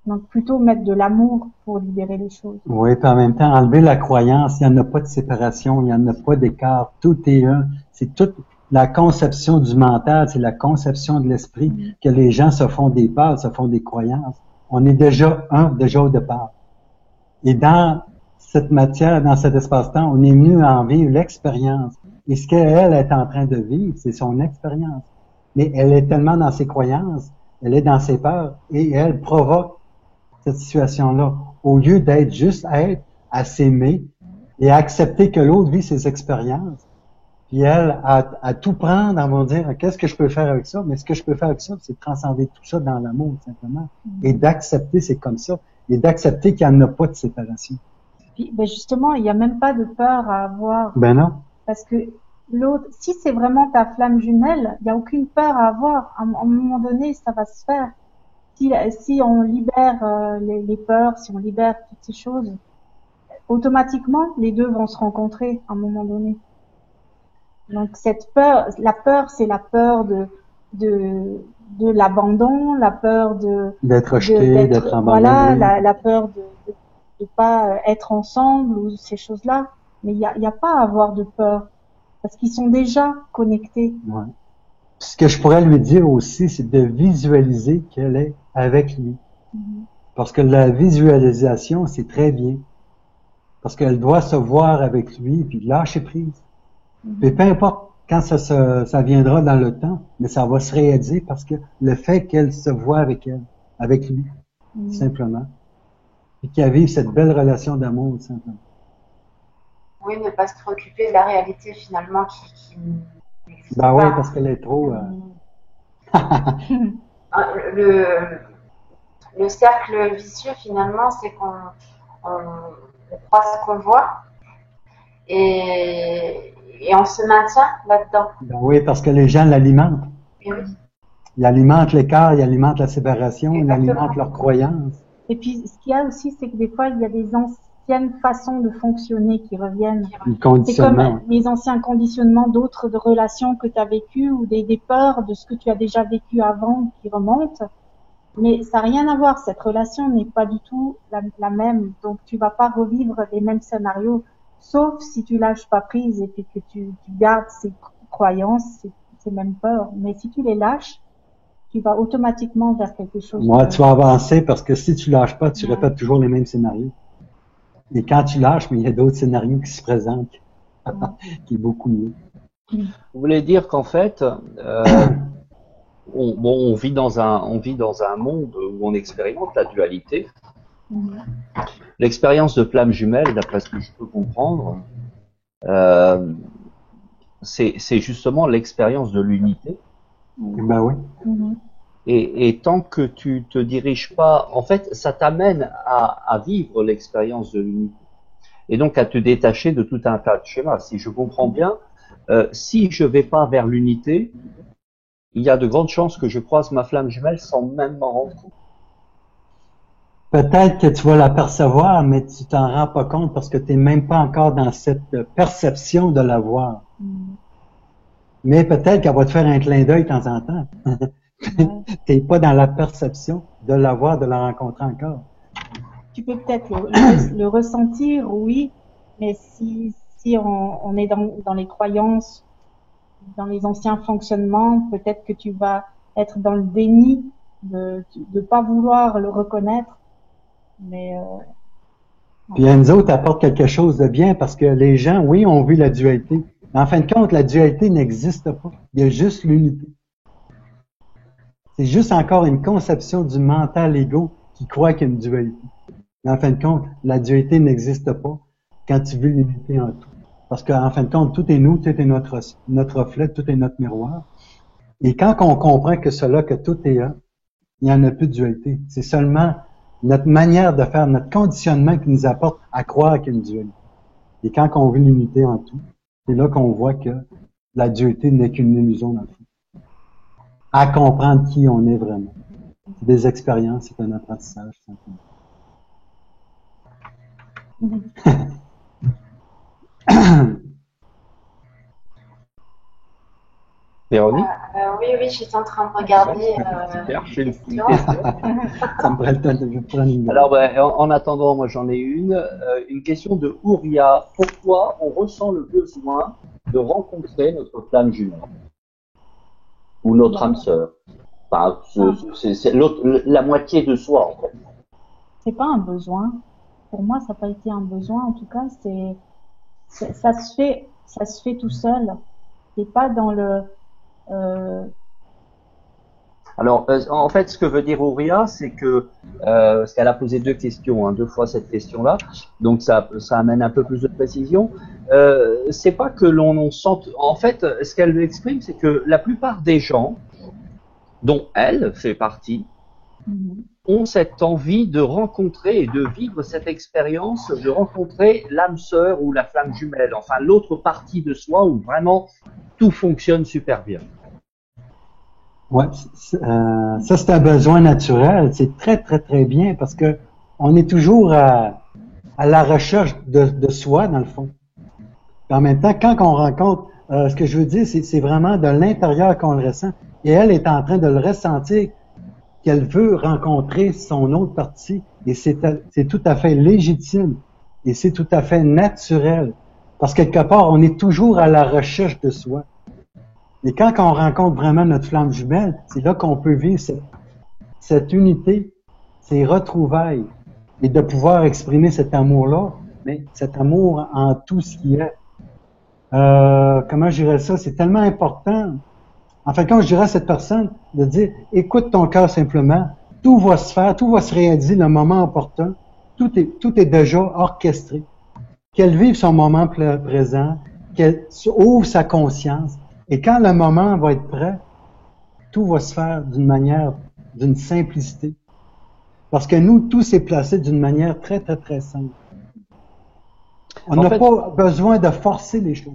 Donc plutôt mettre de l'amour pour libérer les choses. Oui, puis en même temps, enlever la croyance, il n'y en a pas de séparation, il n'y en a pas d'écart, tout est un. C'est toute la conception du mental, c'est la conception de l'esprit, que les gens se font des peurs, se font des croyances. On est déjà déjà au départ. Et dans cette matière, dans cet espace-temps, on est venu en vivre l'expérience. Et ce qu'elle est en train de vivre, c'est son expérience. Mais elle est tellement dans ses croyances, elle est dans ses peurs, et elle provoque cette situation-là. Au lieu d'être juste à s'aimer et à accepter que l'autre vit ses expériences, puis elle, à tout prendre, à me dire, qu'est-ce que je peux faire avec ça? Mais ce que je peux faire avec ça, c'est de transcender tout ça dans l'amour, simplement. Et d'accepter, c'est comme ça. Et d'accepter qu'il n'y en a pas de séparation. Puis, ben justement, il n'y a même pas de peur à avoir. Ben non. Parce que l'autre, si c'est vraiment ta flamme jumelle, il n'y a aucune peur à avoir. À un moment donné, ça va se faire. Si on libère les peurs, si on libère toutes ces choses, automatiquement, les deux vont se rencontrer à un moment donné. Donc cette peur, la peur, c'est la peur de l'abandon, la peur d'être rejeté, d'être abandonné. Voilà, la peur de pas être ensemble ou ces choses-là. Mais il y a pas à avoir de peur parce qu'ils sont déjà connectés. Ouais. Ce que je pourrais lui dire aussi, c'est de visualiser qu'elle est avec lui. Parce que la visualisation, c'est très bien. Parce qu'elle doit se voir avec lui, puis lâcher prise. Puis peu importe quand ça viendra dans le temps, mais ça va se réaliser parce que le fait qu'elle se voit avec lui, simplement. Et qu'elle vive cette belle relation d'amour, simplement. Oui, ne pas se préoccuper de la réalité finalement qui n'existe pas. Oui, parce qu'elle est trop... le cercle vicieux finalement, c'est qu'on croit ce qu'on voit et on se maintient là-dedans. Oui, parce que les gens l'alimentent. Oui. Ils alimentent l'écart, ils alimentent la séparation, ils alimentent leurs croyances. Et puis, ce qu'il y a aussi, c'est que des fois, il y a des anciennes façons de fonctionner qui reviennent. C'est comme les anciens conditionnements d'autres de relations que tu as vécues ou des peurs de ce que tu as déjà vécu avant qui remontent. Mais ça n'a rien à voir. Cette relation n'est pas du tout la même. Donc, tu vas pas revivre les mêmes scénarios. Sauf si tu lâches pas prise et puis que tu gardes ces croyances, ces mêmes peurs. Mais si tu les lâches, tu vas automatiquement vers quelque chose. Moi, tu vas avancer parce que si tu lâches pas, tu répètes toujours les mêmes scénarios. Et quand tu lâches, mais il y a d'autres scénarios qui se présentent, qui est beaucoup mieux. Vous voulez dire qu'en fait, on vit dans un monde où on expérimente la dualité. L'expérience de flamme jumelle, d'après ce que je peux comprendre, c'est justement l'expérience de l'unité. Ben oui. Et tant que tu te diriges pas, en fait, ça t'amène à vivre l'expérience de l'unité. Et donc à te détacher de tout un tas de schémas. Si je comprends bien, si je vais pas vers l'unité, il y a de grandes chances que je croise ma flamme jumelle sans même m'en rendre compte. Peut-être que tu vas l'apercevoir, mais tu t'en rends pas compte parce que tu n'es même pas encore dans cette perception de la voir. Mais peut-être qu'elle va te faire un clin d'œil de temps en temps. T'es pas dans la perception de la voir, de la rencontrer encore. Tu peux peut-être le ressentir, oui, mais si on est dans les croyances, dans les anciens fonctionnements, peut-être que tu vas être dans le déni de pas vouloir le reconnaître, mais Puis nous autres apporte quelque chose de bien parce que les gens, oui, ont vu la dualité. Mais en fin de compte, la dualité n'existe pas. Il y a juste l'unité. C'est juste encore une conception du mental égo qui croit qu'il y a une dualité. Mais en fin de compte, la dualité n'existe pas quand tu vis l'unité en tout. Parce qu'en fin de compte, tout est nous, tout est notre reflet, tout est notre miroir. Et quand on comprend que cela, que tout est un, il n'y en a plus de dualité. C'est seulement notre manière de faire, notre conditionnement qui nous apporte à croire qu'il y a une dualité. Et quand on vit l'unité en tout, c'est là qu'on voit que la dualité n'est qu'une illusion dans le fond. À comprendre qui on est vraiment. C'est des expériences, c'est un apprentissage, simplement. Véronique? Oui, j'étais en train de regarder. Ça me prend le temps de prendre une. Alors, en attendant, moi j'en ai une question de Ouria. Pourquoi on ressent le besoin de rencontrer notre flamme jumelle ou notre âme sœur? Enfin, c'est la moitié de soi, en fait. C'est pas un besoin. Pour moi, ça n'a pas été un besoin. En tout cas, ça se fait tout seul. C'est pas dans le. Alors, en fait, ce que veut dire Ouria, c'est que parce qu'elle a posé deux questions, deux fois cette question-là, donc ça amène un peu plus de précision. C'est pas que l'on sente. En fait, ce qu'elle exprime, c'est que la plupart des gens, dont elle fait partie, ont cette envie de rencontrer et de vivre cette expérience, de rencontrer l'âme sœur ou la flamme jumelle, enfin l'autre partie de soi où vraiment tout fonctionne super bien. Ouais, ça c'est un besoin naturel. C'est très très très bien parce que on est toujours à la recherche de soi dans le fond. Puis en même temps, quand on rencontre, ce que je veux dire, c'est vraiment de l'intérieur qu'on le ressent. Et elle est en train de le ressentir, qu'elle veut rencontrer son autre partie. Et c'est tout à fait légitime. Et c'est tout à fait naturel. Parce que quelque part, on est toujours à la recherche de soi. Et quand on rencontre vraiment notre flamme jumelle, c'est là qu'on peut vivre cette unité, ces retrouvailles, et de pouvoir exprimer cet amour-là, mais cet amour en tout ce qui est. Comment je dirais ça? C'est tellement important. En fait, quand je dirais à cette personne de dire, écoute ton cœur simplement, tout va se faire, tout va se réaliser le moment opportun, tout est déjà orchestré. Qu'elle vive son moment présent, qu'elle ouvre sa conscience, et quand le moment va être prêt, tout va se faire d'une simplicité. Parce que nous, tout s'est placé d'une manière très, très, très simple. On n'a pas besoin de forcer les choses.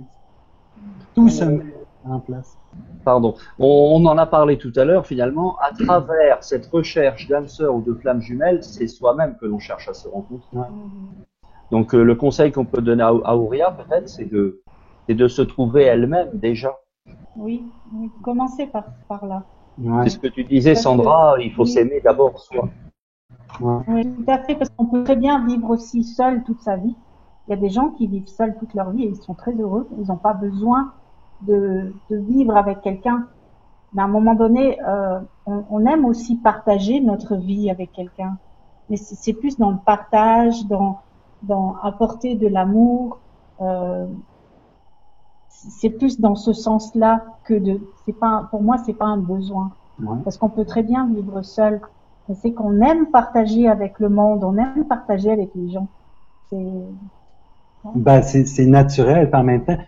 Tout se met en place. Pardon. On en a parlé tout à l'heure, finalement, à travers cette recherche d'âme sœur ou de flamme jumelle, c'est soi-même que l'on cherche à se rencontrer. Ouais. Donc, le conseil qu'on peut donner à Ouria, peut-être, c'est de se trouver elle-même, déjà. Oui, commencer par là. Ouais. C'est ce que tu disais, Sandra, il faut s'aimer d'abord soi. Ouais. Oui, tout à fait, parce qu'on peut très bien vivre aussi seul toute sa vie. Il y a des gens qui vivent seuls toute leur vie et ils sont très heureux. Ils n'ont pas besoin de vivre avec quelqu'un. Mais à un moment donné, on aime aussi partager notre vie avec quelqu'un. Mais c'est plus dans le partage, dans apporter de l'amour. C'est plus dans ce sens-là pour moi, c'est pas un besoin. Ouais. Parce qu'on peut très bien vivre seul. C'est qu'on aime partager avec le monde, on aime partager avec les gens. C'est naturel, en même temps.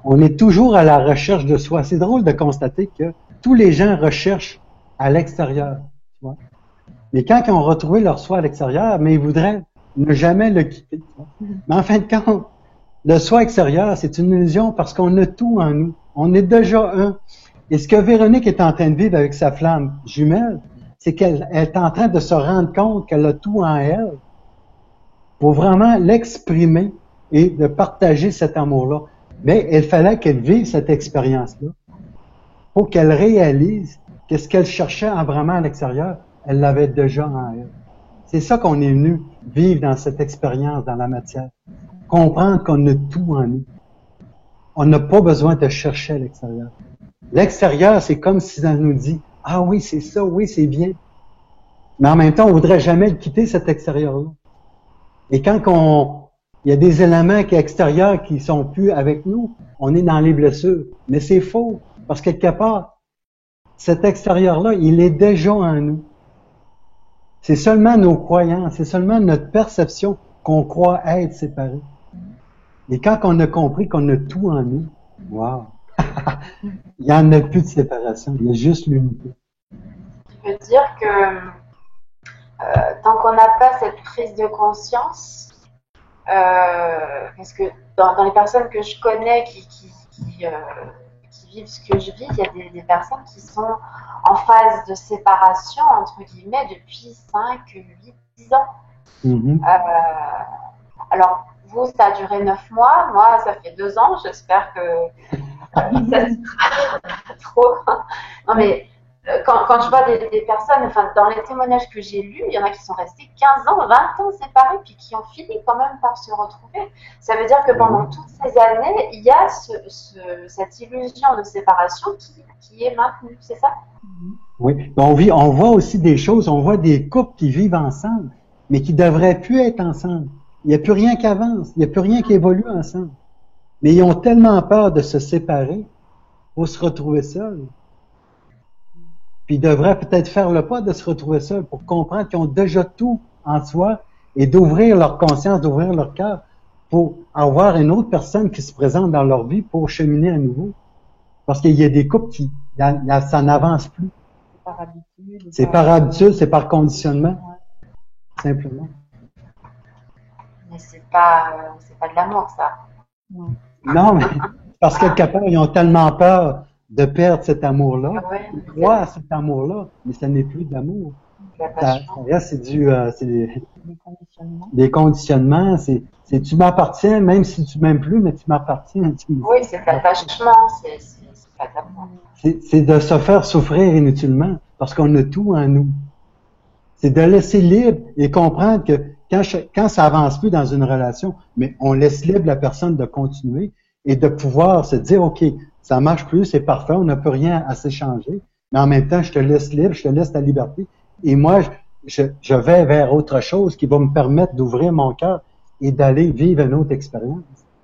On est toujours à la recherche de soi. C'est drôle de constater que tous les gens recherchent à l'extérieur. Tu vois? Mais quand ils ont retrouvé leur soi à l'extérieur, mais ils voudraient ne jamais le quitter. Tu vois? Mais en fin de compte, le soi extérieur, c'est une illusion parce qu'on a tout en nous. On est déjà un. Et ce que Véronique est en train de vivre avec sa flamme jumelle, c'est qu'elle est en train de se rendre compte qu'elle a tout en elle pour vraiment l'exprimer et de partager cet amour-là. Mais il fallait qu'elle vive cette expérience-là pour qu'elle réalise que ce qu'elle cherchait vraiment à l'extérieur, elle l'avait déjà en elle. C'est ça qu'on est venu vivre dans cette expérience, dans la matière. Comprendre qu'on a tout en nous. On n'a pas besoin de chercher à l'extérieur. L'extérieur, c'est comme si ça nous dit, ah oui, c'est ça, oui, c'est bien. Mais en même temps, on voudrait jamais le quitter, cet extérieur-là. Et quand il y a des éléments extérieurs qui sont plus avec nous, on est dans les blessures. Mais c'est faux, parce que quelque part, cet extérieur-là, il est déjà en nous. C'est seulement nos croyances, c'est seulement notre perception qu'on croit être séparés. Et quand on a compris qu'on a tout en nous, wow! Il n'y en a plus de séparation, il y a juste l'unité. Je veux dire que tant qu'on n'a pas cette prise de conscience, parce que dans les personnes que je connais qui vivent ce que je vis, il y a des personnes qui sont en phase de séparation, entre guillemets, depuis 5, 8, 10 ans. Mm-hmm. Alors, vous, ça a duré 9 mois, moi, ça fait 2 ans, j'espère que ça sera trop. Non, mais quand je vois des personnes, enfin, dans les témoignages que j'ai lus, il y en a qui sont restés 15 ans, 20 ans séparés, puis qui ont fini quand même par se retrouver. Ça veut dire que pendant toutes ces années, il y a cette illusion de séparation qui est maintenue, c'est ça? Oui, on voit aussi des choses, on voit des couples qui vivent ensemble, mais qui devraient plus être ensemble. Il n'y a plus rien qui avance, il n'y a plus rien qui évolue ensemble. Mais ils ont tellement peur de se séparer pour se retrouver seuls. Puis ils devraient peut-être faire le pas de se retrouver seuls pour comprendre qu'ils ont déjà tout en soi et d'ouvrir leur conscience, d'ouvrir leur cœur pour avoir une autre personne qui se présente dans leur vie pour cheminer à nouveau. Parce qu'il y a des couples qui, ça n'avance plus. Par habitude. C'est par habitude, c'est par conditionnement. Ouais. Simplement. Mais c'est pas de l'amour, ça. Non, mais parce que quelque part, ils ont tellement peur de perdre cet amour-là. Ouais, ils croient à cet amour-là, mais ça n'est plus de l'amour. C'est des conditionnements. C'est tu m'appartiens, même si tu m'aimes plus, mais tu m'appartiens. Oui, c'est de l'attachement, c'est pas de l'amour. C'est de se faire souffrir inutilement, parce qu'on a tout en nous. C'est de laisser libre et comprendre que quand ça avance plus dans une relation, mais on laisse libre la personne de continuer et de pouvoir se dire, OK, ça marche plus, c'est parfait, on n'a plus rien à s'échanger, mais en même temps, je te laisse libre, je te laisse ta liberté. Et moi, je vais vers autre chose qui va me permettre d'ouvrir mon cœur et d'aller vivre une autre expérience.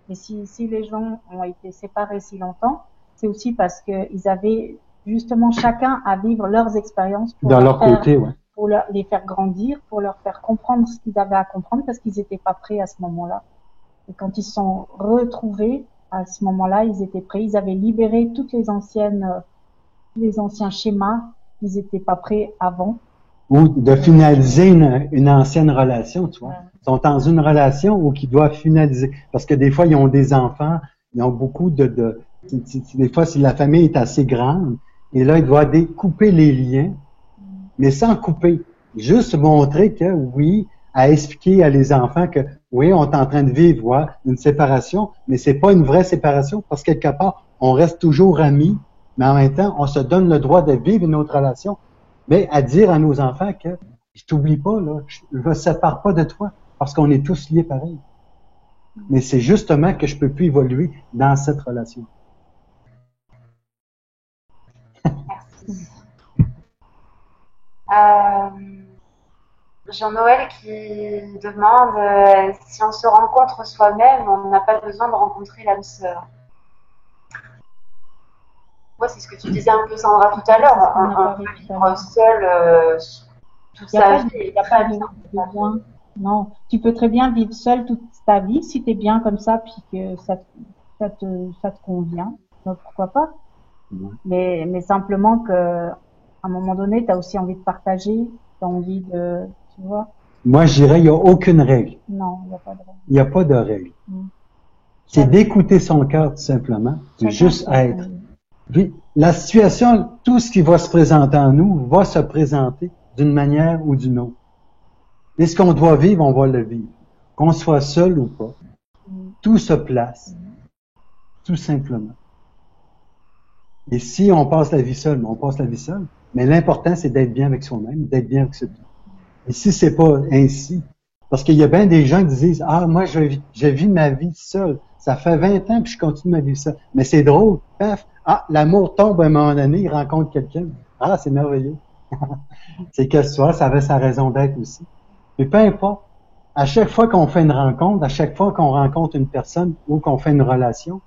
Et si les gens ont été séparés si longtemps, c'est aussi parce qu'ils avaient justement chacun à vivre leurs expériences dans leur côté, ouais. Pour les faire grandir, pour leur faire comprendre ce qu'ils avaient à comprendre parce qu'ils n'étaient pas prêts à ce moment-là. Et quand ils se sont retrouvés, à ce moment-là, ils étaient prêts, ils avaient libéré tous les anciens schémas, ils n'étaient pas prêts avant. Ou de finaliser une ancienne relation, tu vois. Ouais. Ils sont dans une relation où ils doivent finaliser. Parce que des fois, ils ont des enfants, ils ont beaucoup des fois, si la famille est assez grande, et là, ils doivent couper les liens, mais sans couper. Juste montrer que, oui, à expliquer à les enfants que, oui, on est en train de vivre une séparation, mais c'est pas une vraie séparation, parce que quelque part, on reste toujours amis, mais en même temps, on se donne le droit de vivre une autre relation. Mais à dire à nos enfants que, je t'oublie pas, là, je me sépare pas de toi, parce qu'on est tous liés pareil. Mais c'est justement que je peux plus évoluer dans cette relation. Jean-Noël qui demande si on se rencontre soi-même, on n'a pas besoin de rencontrer l'âme sœur. Ouais, c'est ce que tu disais un peu, Sandra, tout à l'heure. On peut vivre seul toute sa vie. Il n'y a pas besoin. Non, tu peux très bien vivre seul toute ta vie si tu es bien comme ça, puis que ça te convient. Donc, pourquoi pas? Mais simplement que à un moment donné, tu as aussi envie de partager, tu as envie de, tu vois. Moi, je dirais, il n'y a aucune règle. Non, il n'y a pas de règle. Il n'y a pas de règle. C'est d'écouter son cœur, tout simplement. C'est juste être. Puis, la situation, tout ce qui va se présenter en nous, va se présenter d'une manière ou d'une autre. Et ce qu'on doit vivre, on va le vivre. Qu'on soit seul ou pas. Tout se place. Tout simplement. Et si on passe la vie seule, on passe la vie seule. Mais l'important, c'est d'être bien avec soi-même, d'être bien avec ce tout. Et si c'est pas ainsi, parce qu'il y a bien des gens qui disent, moi, je vis ma vie seule. Ça fait 20 ans que je continue ma vie seule. Mais c'est drôle. Paf. L'amour tombe à un moment donné, il rencontre quelqu'un. C'est merveilleux. C'est que ça avait sa raison d'être aussi. Mais peu importe. à chaque fois qu'on fait une rencontre, à chaque fois qu'on rencontre une personne ou qu'on fait une relation,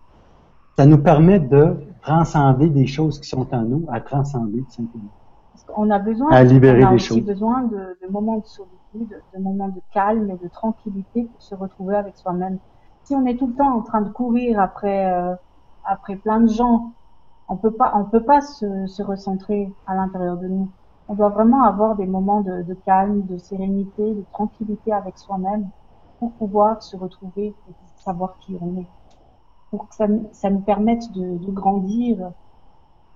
ça nous permet de transcender des choses qui sont en nous, à transcender tout simplement. On a besoin, À libérer on a des aussi choses. besoin de moments de solitude, de moments de calme et de tranquillité pour se retrouver avec soi-même. Si on est tout le temps en train de courir après plein de gens, on peut pas se recentrer à l'intérieur de nous. On doit vraiment avoir des moments de calme, de sérénité, de tranquillité avec soi-même pour pouvoir se retrouver et savoir qui on est. Pour que ça nous permette de grandir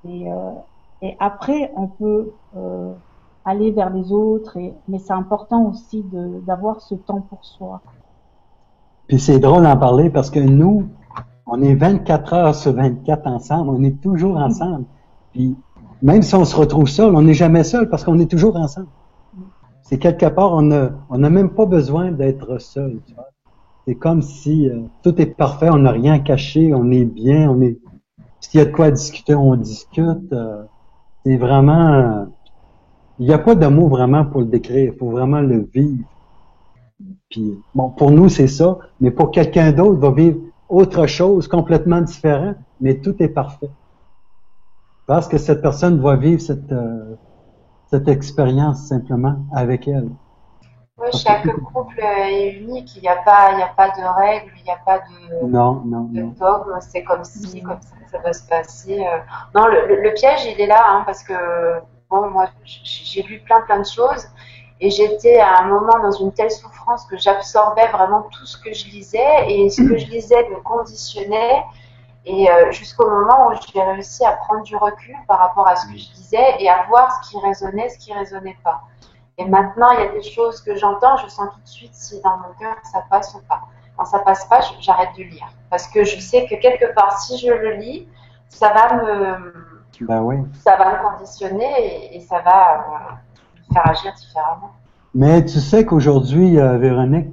et, euh, et après on peut aller vers les autres mais c'est important aussi d'avoir ce temps pour soi. Puis c'est drôle d'en parler parce que nous, on est 24 heures sur 24 ensemble, on est toujours ensemble. Puis même si on se retrouve seul, on n'est jamais seul parce qu'on est toujours ensemble. C'est quelque part, on n'a même pas besoin d'être seul. Tu vois? C'est comme si tout est parfait, on n'a rien à cacher, on est bien, s'il y a de quoi discuter, on discute. C'est vraiment, il n'y a pas de mots vraiment pour le décrire, il faut vraiment le vivre. Puis bon, pour nous c'est ça, mais pour quelqu'un d'autre va vivre autre chose complètement différent, mais tout est parfait. Parce que cette personne va vivre cette expérience simplement avec elle. Oui, chaque couple est unique. Il n'y a pas de règles, il n'y a pas de dogme. C'est comme si, comme ça doit se passer. Non, le piège, il est là, hein, parce que bon, moi, j'ai lu plein de choses et j'étais à un moment dans une telle souffrance que j'absorbais vraiment tout ce que je lisais et ce que je lisais me conditionnait. Et jusqu'au moment où j'ai réussi à prendre du recul par rapport à ce que je disais et à voir ce qui résonnait pas. Et maintenant, il y a des choses que j'entends, je sens tout de suite si dans mon cœur ça passe ou pas. Quand ça passe pas, j'arrête de lire. Parce que je sais que quelque part, si je le lis, ça va me conditionner et ça va me faire agir différemment. Mais tu sais qu'aujourd'hui, Véronique,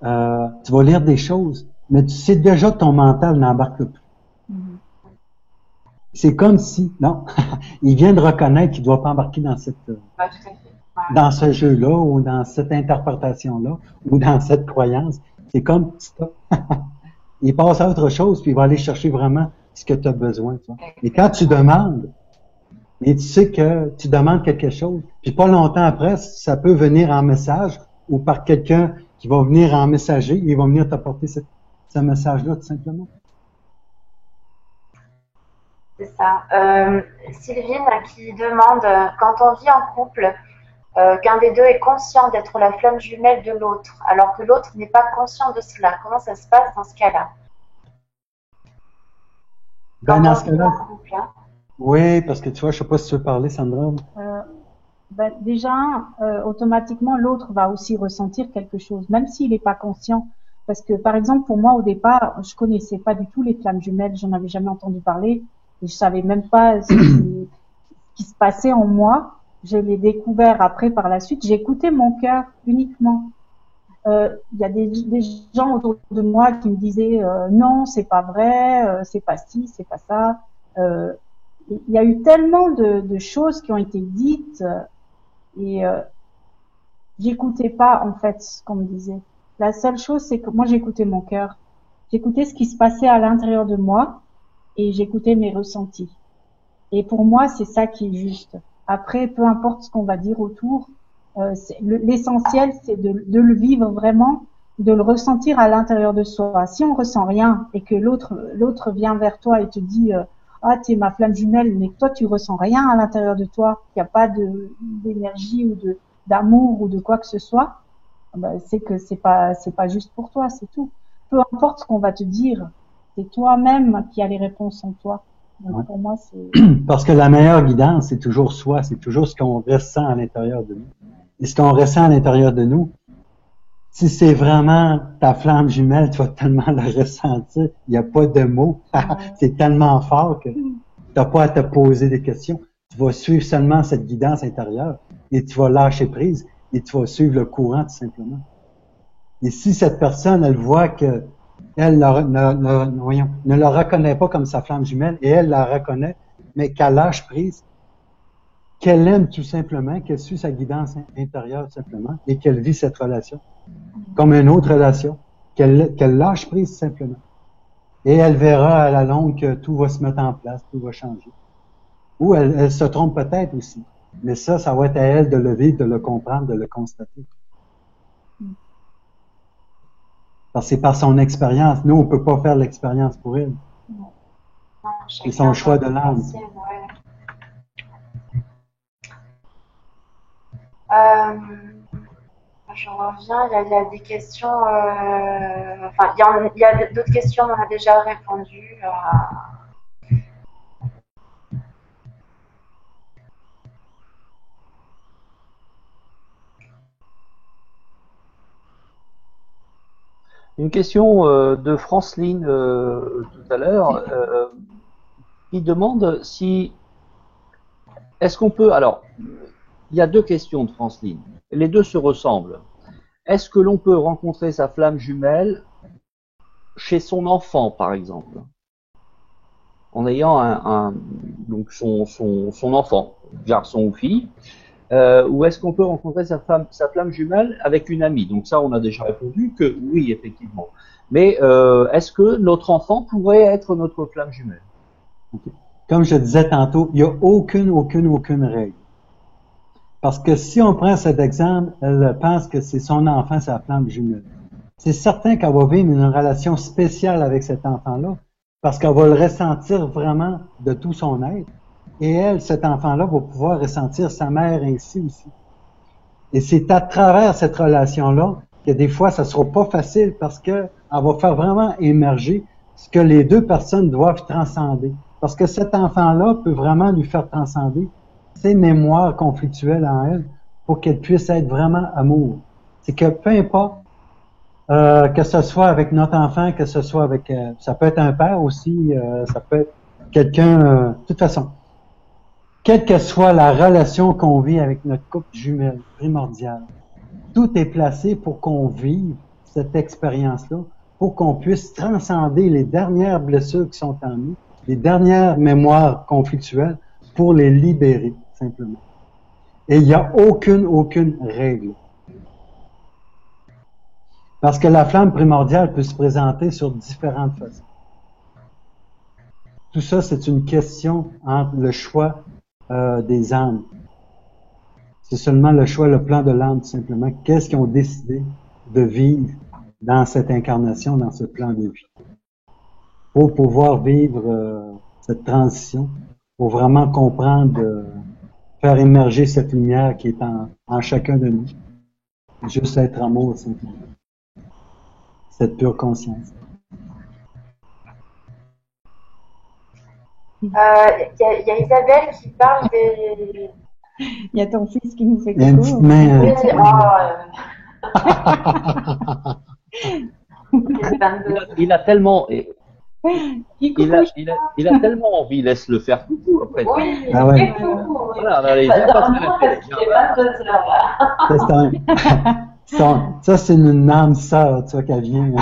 tu vas lire des choses, mais tu sais déjà que ton mental n'embarque plus. C'est comme si, non, il vient de reconnaître qu'il ne doit pas embarquer dans dans ce jeu-là, ou dans cette interprétation-là, ou dans cette croyance. C'est comme stop. Il passe à autre chose, puis il va aller chercher vraiment ce que tu as besoin. Toi. Et quand tu demandes, mais tu sais que tu demandes quelque chose, puis pas longtemps après, ça peut venir en message, ou par quelqu'un qui va venir en messager, il va venir t'apporter ce message-là, tout simplement. C'est ça. Sylvine qui demande, quand on vit en couple, qu'un des deux est conscient d'être la flamme jumelle de l'autre, alors que l'autre n'est pas conscient de cela, comment ça se passe dans ce cas-là? Dans ce cas-là, oui, parce que tu vois, je sais pas si tu veux parler, Sandra. Déjà, automatiquement, l'autre va aussi ressentir quelque chose, même s'il n'est pas conscient. Parce que, par exemple, pour moi, au départ, je connaissais pas du tout les flammes jumelles, j'en avais jamais entendu parler, et je savais même pas ce qui se passait en moi. Je l'ai découvert après par la suite. J'ai écouté mon cœur uniquement. Il y a des gens autour de moi qui me disaient non, c'est pas vrai, c'est pas ci, c'est pas ça. Il y a eu tellement de choses qui ont été dites et j'écoutais pas en fait ce qu'on me disait. La seule chose, c'est que moi j'écoutais mon cœur. J'écoutais ce qui se passait à l'intérieur de moi et j'écoutais mes ressentis. Et pour moi, c'est ça qui est juste. Après, peu importe ce qu'on va dire autour, l'essentiel, c'est de le vivre vraiment, de le ressentir à l'intérieur de soi. Si on ressent rien et que l'autre vient vers toi et te dit ah, t'es ma flamme jumelle, mais que toi tu ressens rien à l'intérieur de toi, qu'il n'y a pas d'énergie ou d'amour ou de quoi que ce soit, ben, c'est que c'est pas juste pour toi, c'est tout. Peu importe ce qu'on va te dire, c'est toi-même qui as les réponses en toi. Donc, ouais. Pour moi, c'est... Parce que la meilleure guidance, c'est toujours soi, c'est toujours ce qu'on ressent à l'intérieur de nous. Et ce qu'on ressent à l'intérieur de nous, si c'est vraiment ta flamme jumelle, tu vas tellement la ressentir. Il n'y a pas de mots. C'est tellement fort que tu n'as pas à te poser des questions. Tu vas suivre seulement cette guidance intérieure et tu vas lâcher prise et tu vas suivre le courant tout simplement. Et si cette personne, elle voit que elle ne la reconnaît pas comme sa flamme jumelle et elle la reconnaît, mais qu'elle lâche prise, qu'elle aime tout simplement, qu'elle suit sa guidance intérieure tout simplement, et qu'elle vit cette relation comme une autre relation, qu'elle lâche prise tout simplement. Et elle verra à la longue que tout va se mettre en place, tout va changer. Ou elle se trompe peut-être aussi. Mais ça va être à elle de le vivre, de le comprendre, de le constater. Parce que c'est par son expérience. Nous, on peut pas faire l'expérience pour elle. C'est son choix de l'âme. Je reviens, il y a des questions, enfin, il y a d'autres questions, on a déjà répondu. Une question de Franceline tout à l'heure, qui demande si est-ce qu'on peut. Alors, il y a deux questions de Franceline. Les deux se ressemblent. Est-ce que l'on peut rencontrer sa flamme jumelle chez son enfant, par exemple, en ayant donc son enfant, garçon ou fille, ou est-ce qu'on peut rencontrer sa flamme jumelle avec une amie? Donc ça, on a déjà répondu que oui, effectivement. Mais est-ce que notre enfant pourrait être notre flamme jumelle? Comme je disais tantôt, il n'y a aucune règle. Parce que si on prend cet exemple, elle pense que c'est son enfant, sa flamme jumelle. C'est certain qu'elle va vivre une relation spéciale avec cet enfant-là, parce qu'elle va le ressentir vraiment de tout son être. Et elle, cet enfant-là, va pouvoir ressentir sa mère ainsi aussi. Et c'est à travers cette relation-là que des fois, ça sera pas facile parce que elle va faire vraiment émerger ce que les deux personnes doivent transcender. Parce que cet enfant-là peut vraiment lui faire transcender ses mémoires conflictuelles en elle pour qu'elle puisse être vraiment amour. C'est que peu importe, que ce soit avec notre enfant, que ce soit avec, ça peut être un père aussi, ça peut être quelqu'un, de toute façon. Quelle que soit la relation qu'on vit avec notre couple jumelle primordiale, tout est placé pour qu'on vive cette expérience-là, pour qu'on puisse transcender les dernières blessures qui sont en nous, les dernières mémoires conflictuelles, pour les libérer, simplement. Et il n'y a aucune règle. Parce que la flamme primordiale peut se présenter sur différentes façons. Tout ça, c'est une question entre le choix des âmes. C'est seulement le choix, le plan de l'âme, tout simplement. Qu'est-ce qu'ils ont décidé de vivre dans cette incarnation, dans ce plan de vie? Pour pouvoir vivre cette transition, pour vraiment comprendre, faire émerger cette lumière qui est en chacun de nous. Juste être amour, simplement. Cette pure conscience. Il y a Isabelle qui parle des... Il y a ton fils qui nous fait Il y a une coucou. petite main. Oui, Il a tellement, Coucou, il a tellement envie, laisse-le faire coucou après. oui, Ah ouais. coucou, oui. Voilà, allez, viens passer la Parce qu'il est 22 heures là. Ça, c'est une âme sœur, tu vois, qu'elle vient.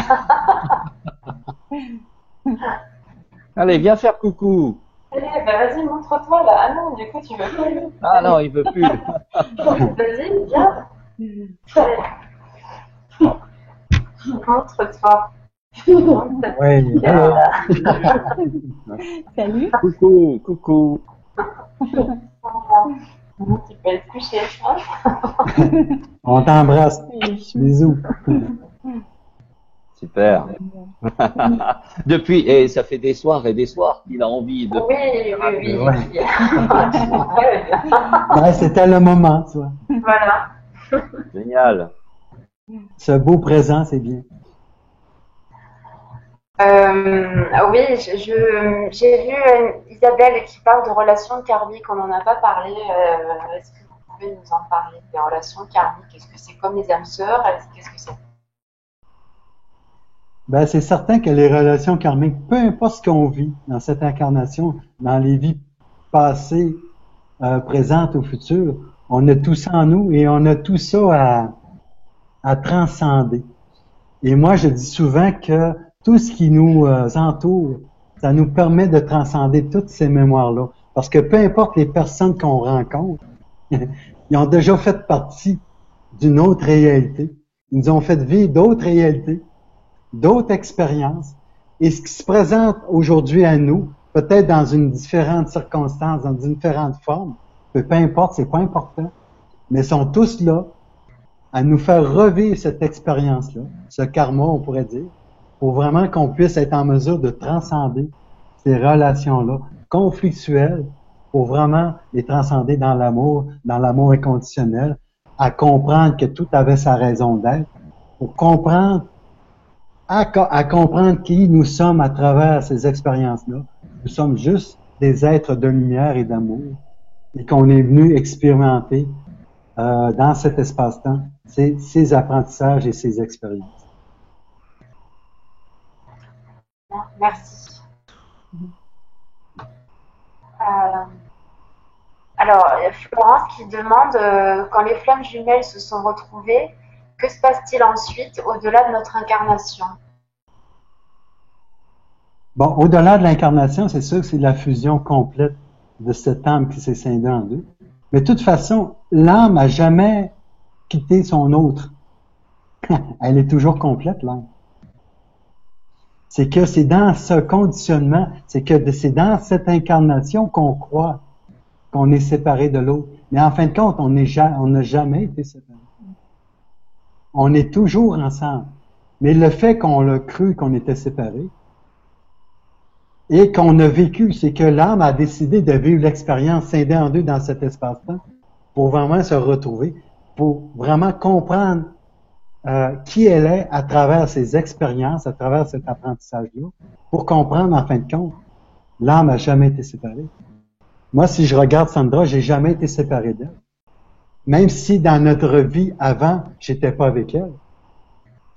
Allez, viens faire coucou. Allez, bah vas-y, montre-toi là. Ah non, du coup, tu veux plus. Ah non, il veut plus. Vas-y, viens. Montre-toi. Oui, alors. salut. Coucou. Tu peux être couché, hein. On t'embrasse. Bisous. Super. Depuis, et ça fait des soirs et des soirs qu'il a envie de. Oui. Ouais. Ouais. Ouais, c'était le moment, tu vois. Voilà. Génial. Ce beau présent, c'est bien. Oui, j'ai vu Isabelle qui parle de relations karmiques, on n'en a pas parlé. Est-ce que vous pouvez nous en parler des relations karmiques? Est-ce que c'est comme les âmes sœurs? Qu'est-ce que c'est? Ben, c'est certain que les relations karmiques, peu importe ce qu'on vit dans cette incarnation, dans les vies passées, présentes ou futures, on a tout ça en nous et on a tout ça à transcender. Et moi, je dis souvent que tout ce qui nous entoure, ça nous permet de transcender toutes ces mémoires-là. Parce que peu importe les personnes qu'on rencontre, Ils ont déjà fait partie d'une autre réalité. Ils nous ont fait vivre d'autres réalités, d'autres expériences. Et ce qui se présente aujourd'hui à nous, peut-être dans une différente circonstance, dans une différente forme, peu importe, c'est pas important, mais sont tous là à nous faire revivre cette expérience-là, ce karma, on pourrait dire, pour vraiment qu'on puisse être en mesure de transcender ces relations-là conflictuelles, pour vraiment les transcender dans l'amour inconditionnel, à comprendre que tout avait sa raison d'être, pour comprendre, à comprendre qui nous sommes à travers ces expériences-là. Nous sommes juste des êtres de lumière et d'amour, et qu'on est venu expérimenter dans cet espace-temps ces apprentissages et ces expériences. Merci. Alors, Florence qui demande, quand les flammes jumelles se sont retrouvées, que se passe-t-il ensuite au-delà de notre incarnation? Bon, au-delà de l'incarnation, c'est sûr que c'est la fusion complète de cette âme qui s'est scindée en deux. Mais de toute façon, l'âme n'a jamais quitté son autre. Elle est toujours complète, l'âme. C'est que c'est dans ce conditionnement, c'est dans cette incarnation qu'on croit qu'on est séparé de l'autre. Mais en fin de compte, on n'a jamais été séparés. On est toujours ensemble. Mais le fait qu'on l'a cru qu'on était séparés et qu'on a vécu, c'est que l'âme a décidé de vivre l'expérience scindée en deux dans cet espace-temps pour vraiment se retrouver, pour vraiment comprendre qui elle est à travers ses expériences, à travers cet apprentissage-là, pour comprendre en fin de compte, l'âme n'a jamais été séparée. Moi, si je regarde Sandra, j'ai jamais été séparé d'elle. Même si dans notre vie avant, j'étais pas avec elle.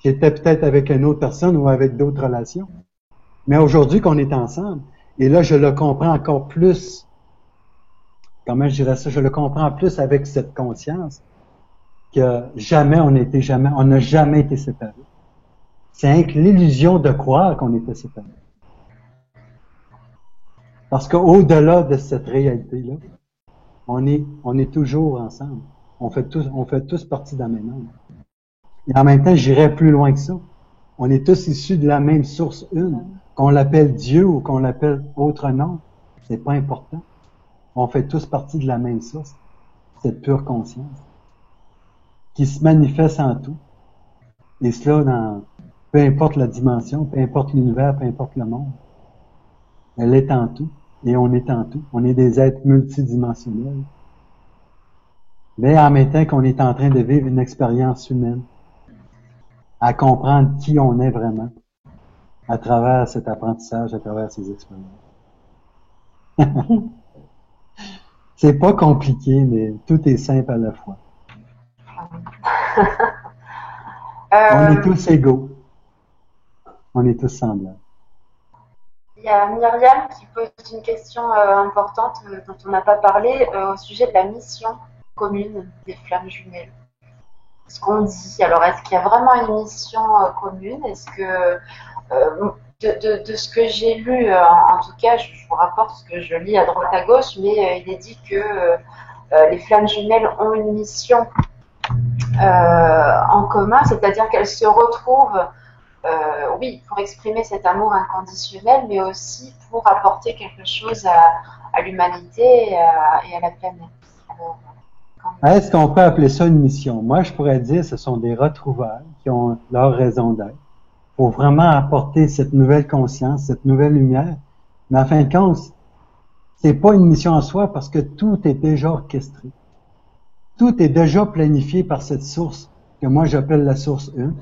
J'étais peut-être avec une autre personne ou avec d'autres relations. Mais aujourd'hui qu'on est ensemble, et là, je le comprends encore plus. Comment je dirais ça? Je le comprends plus avec cette conscience que on n'a jamais été séparés. C'est l'illusion de croire qu'on était séparés. Parce qu'au-delà de cette réalité-là, on est toujours ensemble. On fait tous partie de la même âme. Et en même temps, j'irais plus loin que ça. On est tous issus de la même source une. Qu'on l'appelle Dieu ou qu'on l'appelle autre nom, c'est pas important. On fait tous partie de la même source. Cette pure conscience. Qui se manifeste en tout. Et cela dans peu importe la dimension, peu importe l'univers, peu importe le monde. Elle est en tout. Et on est en tout. On est des êtres multidimensionnels. Mais en même temps qu'on est en train de vivre une expérience humaine, à comprendre qui on est vraiment, à travers cet apprentissage, à travers ces expériences. C'est pas compliqué, mais tout est simple à la fois. On est tous égaux. On est tous semblables. Il y a Myriam qui pose une question importante dont on n'a pas parlé au sujet de la mission commune des flammes jumelles. Ce qu'on dit. Alors, est-ce qu'il y a vraiment une mission commune? Est-ce que, de ce que j'ai lu, en tout cas, je vous rapporte ce que je lis à droite à gauche, mais il est dit que les flammes jumelles ont une mission en commun, c'est-à-dire qu'elles se retrouvent, oui, pour exprimer cet amour inconditionnel, mais aussi pour apporter quelque chose à l'humanité et à la planète. Alors, est-ce qu'on peut appeler ça une mission? Moi, je pourrais dire que ce sont des retrouvailles qui ont leur raison d'être pour vraiment apporter cette nouvelle conscience, cette nouvelle lumière. Mais en fin de compte, c'est pas une mission en soi parce que tout est déjà orchestré. Tout est déjà planifié par cette source que moi j'appelle la source 1,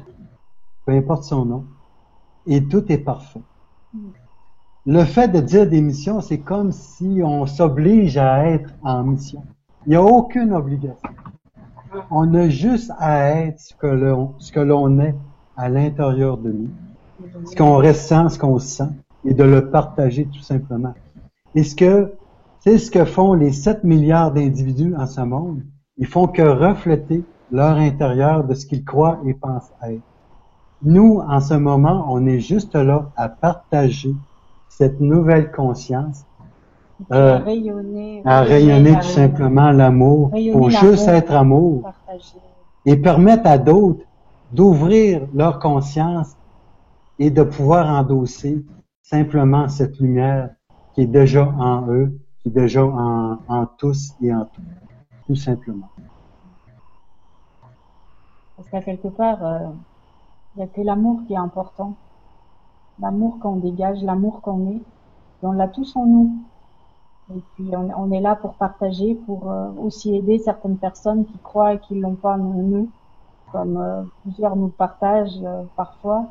peu importe son nom. Et tout est parfait. Le fait de dire des missions, c'est comme si on s'oblige à être en mission. Il n'y a aucune obligation. On a juste à être ce que l'on est à l'intérieur de nous. Ce qu'on ressent, ce qu'on sent, et de le partager tout simplement. Et c'est ce que font les 7 milliards d'individus en ce monde. Ils font que refléter leur intérieur de ce qu'ils croient et pensent être. Nous, en ce moment, on est juste là à partager cette nouvelle conscience puis à rayonner. À rayonner tout simplement l'amour. Pour juste être amour. Partager. Et permettre à d'autres d'ouvrir leur conscience et de pouvoir endosser simplement cette lumière qui est déjà en eux, qui est déjà en tous et en tout simplement. Parce qu'à quelque part, il n'y a que l'amour qui est important. L'amour qu'on dégage, l'amour qu'on est. Et on l'a tous en nous. Et puis on est là pour partager, pour aussi aider certaines personnes qui croient et qui l'ont pas en nous, comme plusieurs nous le partagent parfois.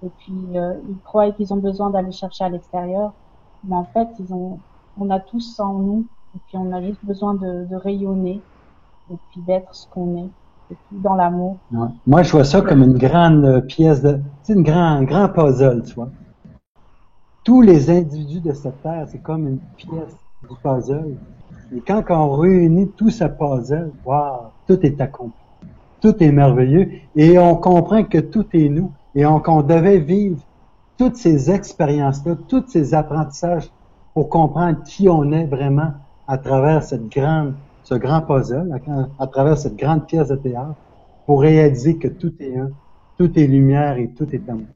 Et puis ils croient qu'ils ont besoin d'aller chercher à l'extérieur, mais en fait on a tous ça en nous. Et puis on a juste besoin de rayonner et puis d'être ce qu'on est. Et puis dans l'amour. Ouais. Moi, je vois ça comme une grande pièce c'est une grand puzzle, tu vois. Tous les individus de cette terre, c'est comme une pièce du puzzle. Et quand on réunit tout ce puzzle, wow, tout est accompli. Tout est merveilleux. Et on comprend que tout est nous. Et qu'on devait vivre toutes ces expériences-là, tous ces apprentissages pour comprendre qui on est vraiment à travers ce grand puzzle, à travers cette grande pièce de théâtre, pour réaliser que tout est un, tout est lumière et tout est amour.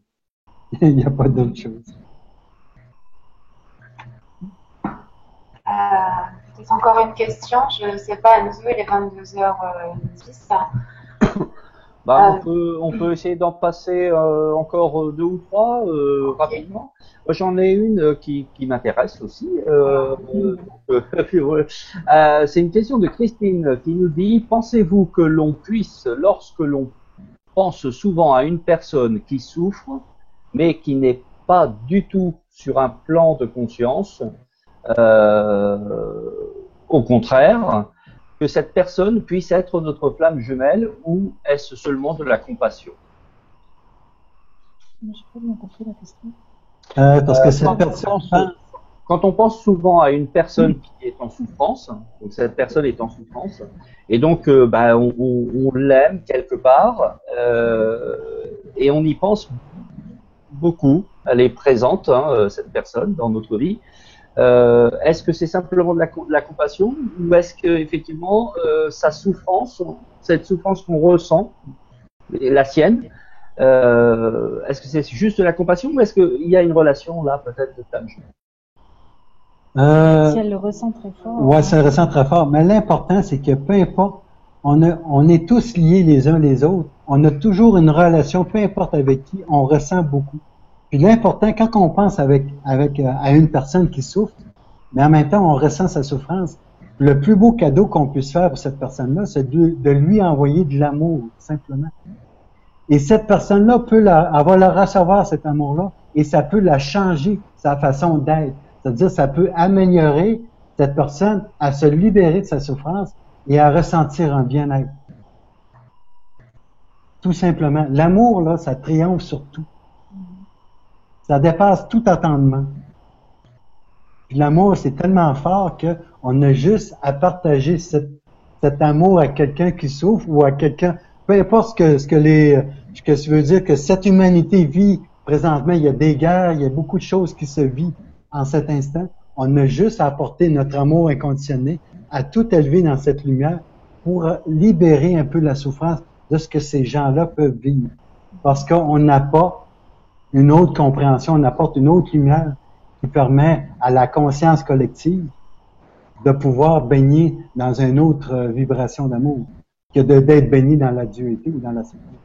Il n'y a pas d'autre chose. Peut-être encore une question, je ne sais pas, Enzo, il est 22h10. On peut essayer d'en passer encore deux ou trois rapidement. J'en ai une qui m'intéresse aussi. C'est une question de Christine qui nous dit: pensez-vous que l'on puisse, lorsque l'on pense souvent à une personne qui souffre, mais qui n'est pas du tout sur un plan de conscience, au contraire, que cette personne puisse être notre flamme jumelle, ou est-ce seulement de la compassion? Je n'ai pas bien compris la question. Parce que cette personne... Quand on pense souvent à une personne qui est en souffrance, donc cette personne est en souffrance, et donc on l'aime quelque part, et on y pense beaucoup, elle est présente, cette personne, dans notre vie. Est-ce que c'est simplement de la compassion, ou est-ce que effectivement sa souffrance, cette souffrance qu'on ressent, la sienne, est-ce que c'est juste de la compassion, ou est-ce qu'il y a une relation là peut-être de flamme jumelle? Si elle le ressent très fort. Ouais, ça le ressent très fort. Mais l'important, c'est que peu importe, on est tous liés les uns les autres. On a toujours une relation, peu importe avec qui, on ressent beaucoup. Puis l'important, quand on pense à une personne qui souffre, mais en même temps, on ressent sa souffrance, le plus beau cadeau qu'on puisse faire pour cette personne-là, c'est de lui envoyer de l'amour, simplement. Et cette personne-là elle va la recevoir, cet amour-là, et ça peut la changer, sa façon d'être. C'est-à-dire, ça peut améliorer cette personne à se libérer de sa souffrance et à ressentir un bien-être. Tout simplement. L'amour, là, ça triomphe sur tout. Ça dépasse tout attendement. Puis l'amour, c'est tellement fort qu'on a juste à partager cet amour à quelqu'un qui souffre, ou à quelqu'un, peu importe ce que ça veut dire que cette humanité vit présentement. Il y a des guerres, il y a beaucoup de choses qui se vivent en cet instant. On a juste à apporter notre amour inconditionnel, à tout élever dans cette lumière pour libérer un peu la souffrance de ce que ces gens-là peuvent vivre. Parce qu'on n'a pas une autre compréhension, on apporte une autre lumière qui permet à la conscience collective de pouvoir baigner dans une autre vibration d'amour que d'être baigné dans la dualité ou dans la séparation.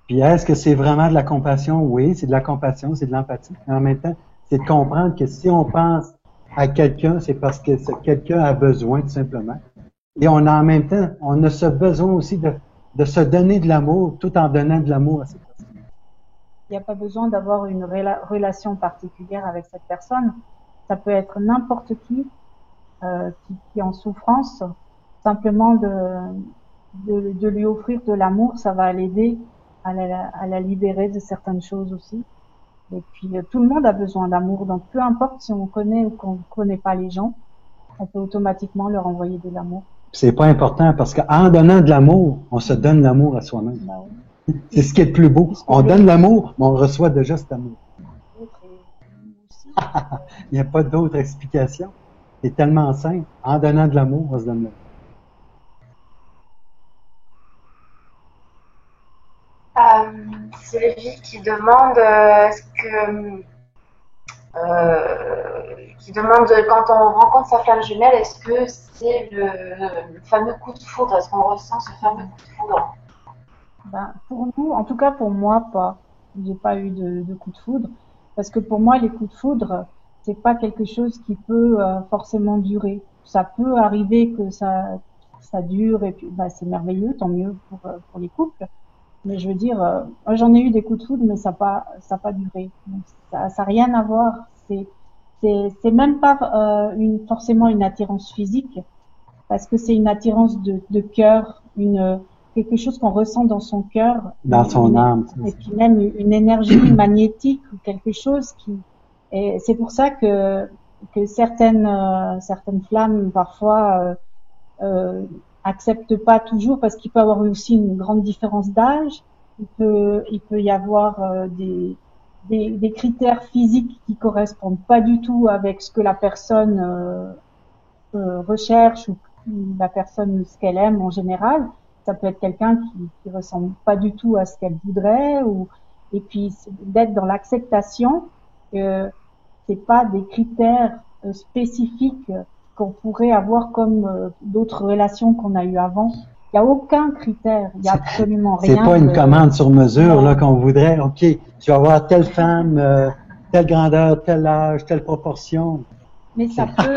Puis est-ce que c'est vraiment de la compassion? Oui, c'est de la compassion, c'est de l'empathie. Mais en même temps, c'est de comprendre que si on pense à quelqu'un, c'est parce que quelqu'un a besoin, tout simplement. Et on a en même temps, on a ce besoin aussi de se donner de l'amour, tout en donnant de l'amour à cette personne. Il n'y a pas besoin d'avoir une relation particulière avec cette personne. Ça peut être n'importe qui est en souffrance. Simplement de lui offrir de l'amour, ça va l'aider à la libérer de certaines choses aussi. Et puis tout le monde a besoin d'amour, donc peu importe si on connaît ou qu'on ne connaît pas les gens, on peut automatiquement leur envoyer de l'amour. C'est pas important parce qu'en donnant de l'amour, on se donne l'amour à soi-même. Bah oui. C'est ce qui est le plus beau. On donne l'amour, mais on reçoit déjà cet amour. Il n'y a pas d'autre explication. C'est tellement simple. En donnant de l'amour, on se donne l'amour. Sylvie qui demande qui demande quand on rencontre sa flamme jumelle, est-ce que c'est le fameux coup de foudre? Est-ce qu'on ressent ce fameux coup de foudre? Ben, pour nous, en tout cas pour moi, pas. J'ai pas eu de coup de foudre. Parce que pour moi, les coups de foudre, c'est pas quelque chose qui peut forcément durer. Ça peut arriver que ça dure et puis bah, c'est merveilleux, tant mieux pour les couples. Mais je veux dire, moi j'en ai eu des coups de foudre, mais ça a pas duré. Donc, ça a rien à voir. C'est même pas forcément une attirance physique, parce que c'est une attirance de cœur, quelque chose qu'on ressent dans son cœur, Dans son âme. et puis même une énergie magnétique ou quelque chose qui. Et c'est pour ça que certaines flammes parfois acceptent pas toujours, parce qu'il peut y avoir aussi une grande différence d'âge. Il peut y avoir des critères physiques qui correspondent pas du tout avec ce que la personne recherche ou la personne ce qu'elle aime en général. Ça peut être quelqu'un qui ressemble pas du tout à ce qu'elle voudrait, et puis d'être dans l'acceptation que c'est pas des critères spécifiques qu'on pourrait avoir comme d'autres relations qu'on a eues avant. Il y a aucun critère, il y a absolument rien. C'est pas une commande sur mesure là qu'on voudrait. Ok, tu vas avoir telle femme, telle grandeur, tel âge, telle proportion. Mais ça peut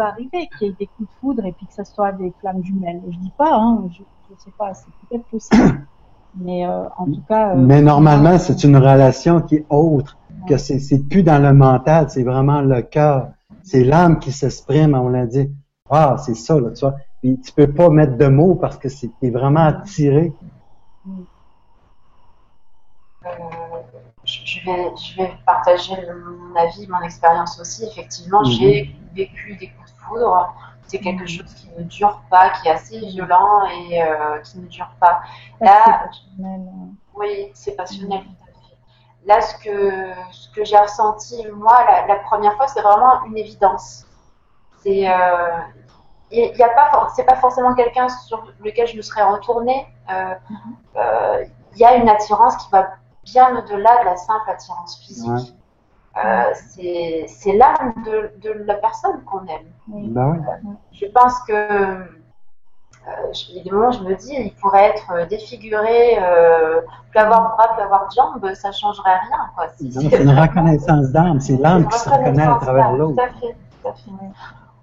arriver qu'il y ait des coups de foudre et puis que ce soit des flammes jumelles. Je dis pas, hein, je sais pas, c'est peut-être possible. Mais en tout cas. Mais normalement, c'est une relation qui est autre, que c'est plus dans le mental, c'est vraiment le cœur, c'est l'âme qui s'exprime. On l'a dit. Ah, c'est ça là, tu vois. Puis tu peux pas mettre de mots parce que t'es vraiment attiré. Je vais partager mon avis, mon expérience aussi. Effectivement, j'ai vécu des coups de foudre. C'est quelque chose qui ne dure pas, qui est assez violent et qui ne dure pas. Là, oui, c'est passionnel. Là, ce que j'ai ressenti, moi, la première fois, c'est vraiment une évidence. C'est c'est pas forcément quelqu'un sur lequel je me serais retournée. Il y a une attirance qui va bien au-delà de la simple attirance physique. C'est l'âme de la personne qu'on aime. Je pense que des moments, je me dis, il pourrait être défiguré, plus avoir bras, plus avoir de jambes, ça changerait rien, quoi. C'est une reconnaissance d'âme, c'est l'âme qui se reconnaît à travers l'autre. Tout à fait, tout à fait.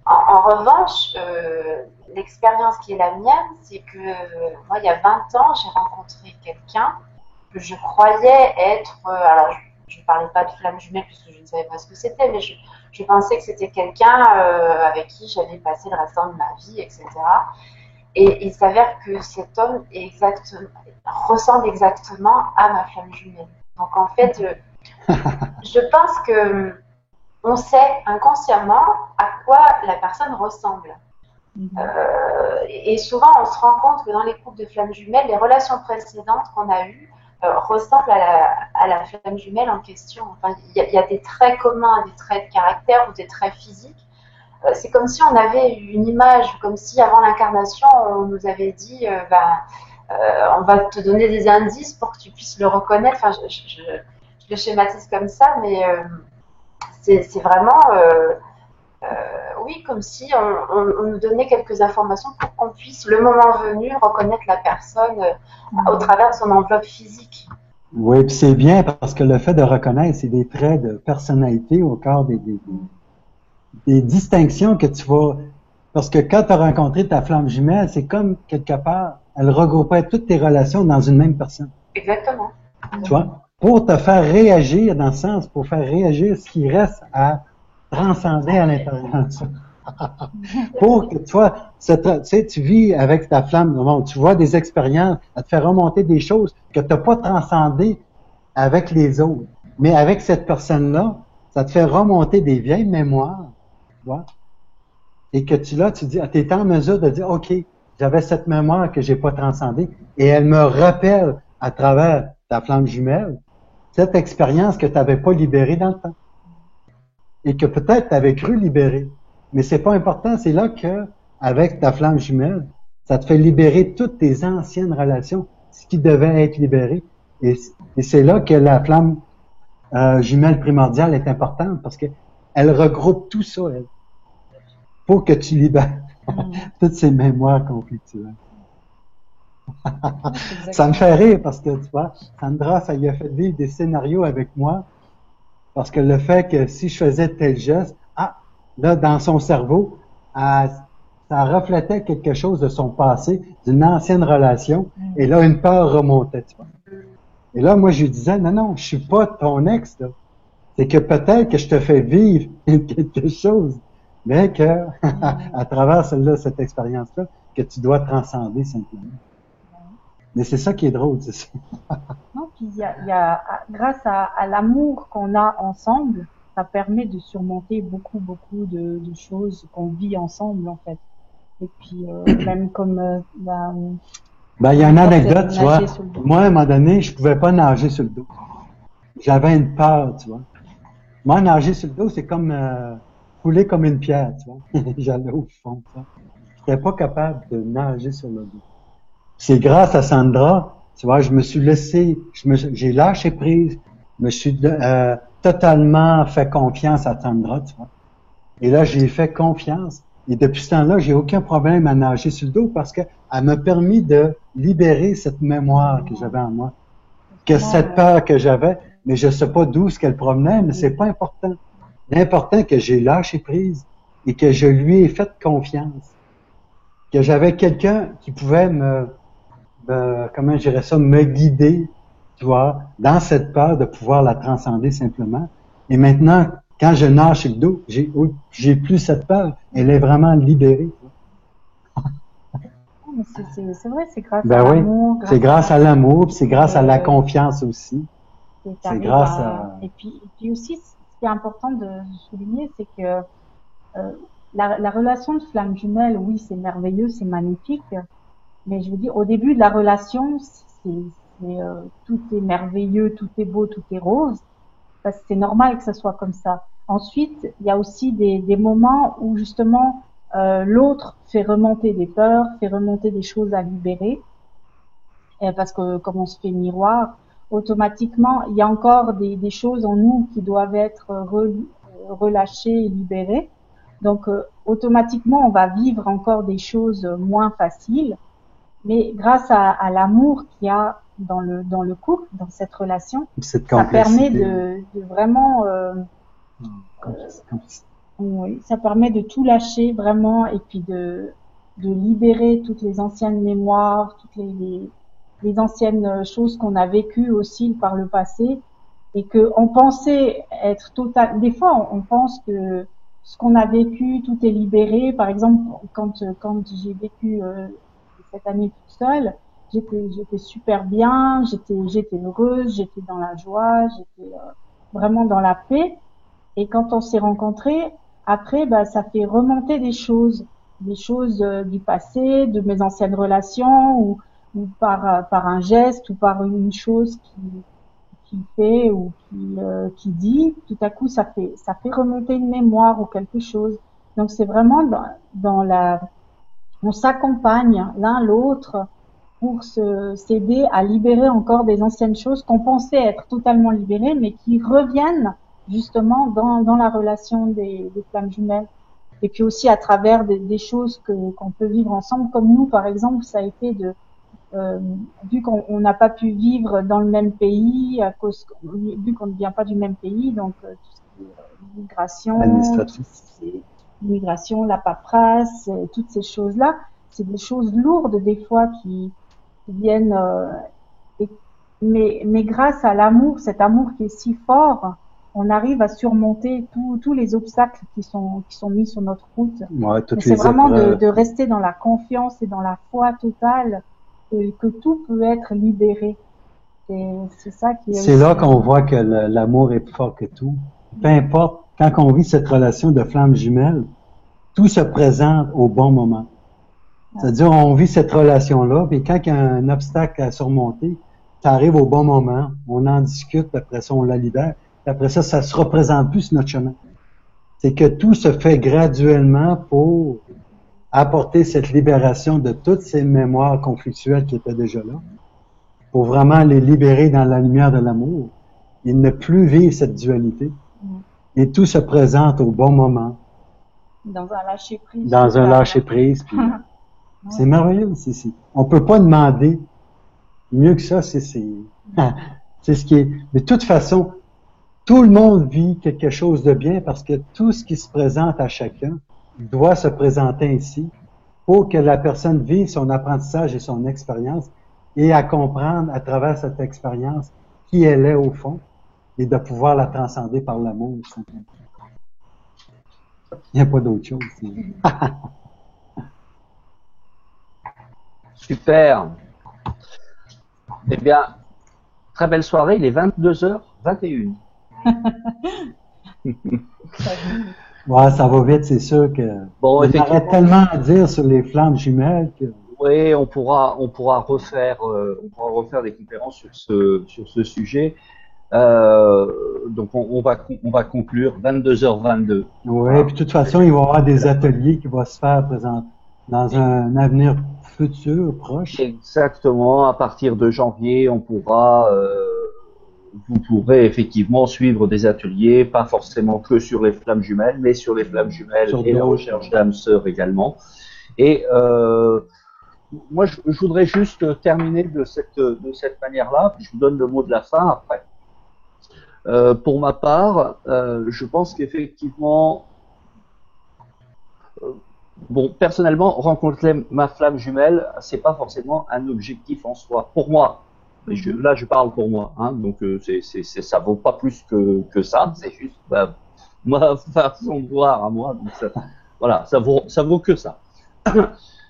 En revanche, l'expérience qui est la mienne, c'est que moi, il y a 20 ans, j'ai rencontré quelqu'un que je croyais être. Alors, je ne parlais pas de flamme jumelle puisque je ne savais pas ce que c'était, mais je pensais que c'était quelqu'un avec qui j'allais passer le restant de ma vie, etc. Et il s'avère que cet homme ressemble exactement à ma flamme jumelle. Donc, en fait, je pense que on sait inconsciemment à quoi la personne ressemble. Et souvent, on se rend compte que dans les couples de flammes jumelles, les relations précédentes qu'on a eues ressemblent à la flamme jumelle en question. Enfin, il y a des traits communs, des traits de caractère ou des traits physiques. C'est comme si on avait une image, comme si avant l'incarnation, on nous avait dit on va te donner des indices pour que tu puisses le reconnaître. Enfin, je le schématise comme ça, mais c'est vraiment, oui, comme si on nous donnait quelques informations pour qu'on puisse, le moment venu, reconnaître la personne au travers de son enveloppe physique. Oui, puis c'est bien parce que le fait de reconnaître, c'est des traits de personnalité au corps, des distinctions que tu vas... Parce que quand tu as rencontré ta flamme jumelle, c'est comme, quelque part, elle regroupait toutes tes relations dans une même personne. Exactement. Tu vois? Pour te faire réagir, dans le sens, pour faire réagir ce qui reste à transcender à l'intérieur de ça. Pour que toi, tu vis avec ta flamme, tu vois des expériences, elle te fait remonter des choses que tu n'as pas transcendées avec les autres. Mais avec cette personne-là, ça te fait remonter des vieilles mémoires, tu vois? Et que tu dis, tu es en mesure de dire, OK, j'avais cette mémoire que j'ai pas transcendée et elle me rappelle à travers ta flamme jumelle cette expérience que tu n'avais pas libérée dans le temps et que peut-être tu avais cru libérer. Mais c'est pas important, c'est là que, avec ta flamme jumelle, ça te fait libérer toutes tes anciennes relations, ce qui devait être libéré. Et c'est là que la flamme jumelle primordiale est importante parce que elle regroupe tout ça, elle. Pour que tu libères toutes ces mémoires conflictuelles. Ça me fait rire parce que, tu vois, Sandra, ça lui a fait vivre des scénarios avec moi parce que le fait que si je faisais tel geste, là, dans son cerveau, ça reflétait quelque chose de son passé, d'une ancienne relation, et là, une peur remontait, tu vois. Et là, moi, je lui disais, non, je suis pas ton ex, là. C'est que peut-être que je te fais vivre quelque chose, mais que, à travers celle-là, cette expérience-là, que tu dois transcender simplement. Mais c'est ça qui est drôle, c'est ça. Non, puis il y a, grâce à l'amour qu'on a ensemble, ça permet de surmonter beaucoup de choses qu'on vit ensemble, en fait. Et puis, même comme il y a une anecdote, tu vois. Moi, à un moment donné, je pouvais pas nager sur le dos. J'avais une peur, tu vois. Moi, nager sur le dos, c'est comme couler comme une pierre, tu vois. J'allais au fond, tu vois. J'étais pas capable de nager sur le dos. C'est grâce à Sandra, tu vois, je me suis laissé, j'ai lâché prise, je me suis totalement fait confiance à Sandra, tu vois. Et là, j'ai fait confiance. Et depuis ce temps-là, j'ai aucun problème à nager sur le dos parce que elle m'a permis de libérer cette mémoire que j'avais en moi. Que cette peur que j'avais, mais je sais pas d'où ce qu'elle provenait, mais c'est pas important. L'important que j'ai lâché prise et que je lui ai fait confiance. Que j'avais quelqu'un qui pouvait comment je dirais ça, me guider, tu vois, dans cette peur de pouvoir la transcender simplement. Et maintenant, quand je nage sur le dos, j'ai plus cette peur. Elle est vraiment libérée. C'est vrai, c'est grâce à l'amour. C'est grâce à l'amour, c'est grâce à la confiance aussi. C'est grâce à... Et puis aussi, ce qui est important de souligner, c'est que la relation de flamme jumelle, oui, c'est merveilleux, c'est magnifique. Mais je veux dire, au début de la relation, tout est merveilleux, tout est beau, tout est rose. Parce que c'est normal que ça soit comme ça. Ensuite, il y a aussi des moments où justement l'autre fait remonter des peurs, fait remonter des choses à libérer. Et parce que comme on se fait miroir, automatiquement, il y a encore des choses en nous qui doivent être relâchées et libérées. Donc automatiquement, on va vivre encore des choses moins faciles. Mais grâce à l'amour qu'il y a dans le couple, dans cette relation, ça permet de vraiment oui, ça permet de tout lâcher vraiment et puis de libérer toutes les anciennes mémoires, toutes les anciennes choses qu'on a vécues aussi par le passé et que on pensait être total. Des fois, on pense que ce qu'on a vécu, tout est libéré. Par exemple, quand j'ai vécu cette année toute seule, j'étais super bien, j'étais heureuse, j'étais dans la joie, j'étais vraiment dans la paix. Et quand on s'est rencontrés, après, ça fait remonter des choses du passé, de mes anciennes relations, ou par un geste, ou par une chose qui fait ou qui dit. Tout à coup, ça fait remonter une mémoire ou quelque chose. Donc c'est vraiment on s'accompagne l'un l'autre pour s'aider à libérer encore des anciennes choses qu'on pensait être totalement libérées, mais qui reviennent justement dans la relation des flammes jumelles. Et puis aussi à travers des choses qu'on peut vivre ensemble, comme nous par exemple, ça a été vu qu'on n'a pas pu vivre dans le même pays vu qu'on ne vient pas du même pays, donc tout ce qui est migration, la paperasse, toutes ces choses-là, c'est des choses lourdes des fois qui viennent. Mais grâce à l'amour, cet amour qui est si fort, on arrive à surmonter tous les obstacles qui sont mis sur notre route. Ouais, c'est vraiment de rester dans la confiance et dans la foi totale que tout peut être libéré. C'est ça qui est. C'est là qu'on voit que l'amour est plus fort que tout. Peu importe, quand on vit cette relation de flamme jumelle, tout se présente au bon moment. C'est-à-dire, on vit cette relation-là, puis quand il y a un obstacle à surmonter, ça arrive au bon moment, on en discute, puis après ça, on la libère, puis après ça, ça se représente plus sur notre chemin. C'est que tout se fait graduellement pour apporter cette libération de toutes ces mémoires conflictuelles qui étaient déjà là, pour vraiment les libérer dans la lumière de l'amour et ne plus vivre cette dualité. Et tout se présente au bon moment. Dans un lâcher-prise. Dans un lâcher-prise. Puis, c'est merveilleux. On peut pas demander mieux que ça. C'est ce qui est. Mais de toute façon, tout le monde vit quelque chose de bien parce que tout ce qui se présente à chacun doit se présenter ainsi pour que la personne vive son apprentissage et son expérience et à comprendre à travers cette expérience qui elle est au fond et de pouvoir la transcender par l'amour. Simplement. Il n'y a pas d'autre chose. Super. Eh bien, très belle soirée. Il est 22h21. Ouais, ça va vite, c'est sûr que. Bon, il y aurait tellement à dire sur les flammes jumelles que. Oui, on pourra refaire des conférences sur ce sujet. Donc on va conclure 22h22. Oui, puis de toute façon, il va y avoir des ateliers qui vont se faire dans un avenir futur, proche. Exactement, à partir de janvier, vous pourrez effectivement suivre des ateliers, pas forcément que sur les flammes jumelles, mais sur les flammes jumelles et la recherche d'âmes sœurs également. Et moi, je voudrais juste terminer de cette manière-là, puis je vous donne le mot de la fin après. Pour ma part, je pense qu'effectivement, personnellement, rencontrer ma flamme jumelle, c'est pas forcément un objectif en soi. Pour moi, là, je parle pour moi, hein, donc ça vaut pas plus que ça. C'est juste ma façon de voir à moi. Donc voilà, ça vaut que ça.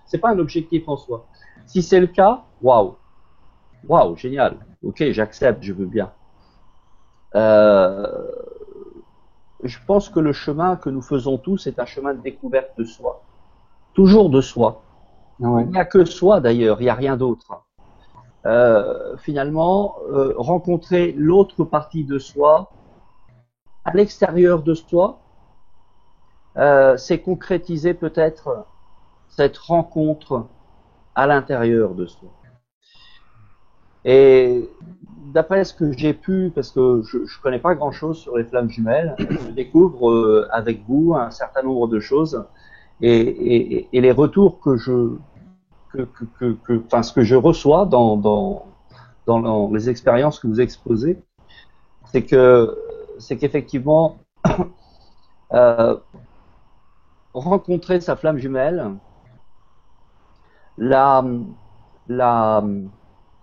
C'est pas un objectif en soi. Si c'est le cas, waouh, génial. Ok, j'accepte, je veux bien. Je pense que le chemin que nous faisons tous est un chemin de découverte de soi. Toujours de soi. Ouais. Il n'y a que soi d'ailleurs, il n'y a rien d'autre. Finalement, rencontrer l'autre partie de soi, à l'extérieur de soi, c'est concrétiser peut-être cette rencontre à l'intérieur de soi. Et d'après ce que j'ai pu, parce que je connais pas grand-chose sur les flammes jumelles, je découvre avec vous un certain nombre de choses et les retours ce que je reçois dans les expériences que vous exposez, c'est qu'effectivement rencontrer sa flamme jumelle,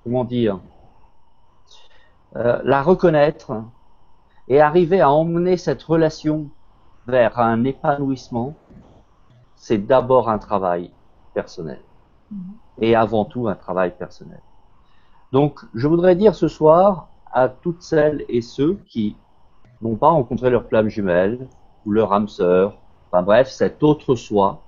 comment dire, la reconnaître et arriver à emmener cette relation vers un épanouissement, c'est d'abord un travail personnel. Et avant tout un travail personnel. Donc, je voudrais dire ce soir à toutes celles et ceux qui n'ont pas rencontré leur flamme jumelle ou leur âme sœur, enfin bref, cet autre soi,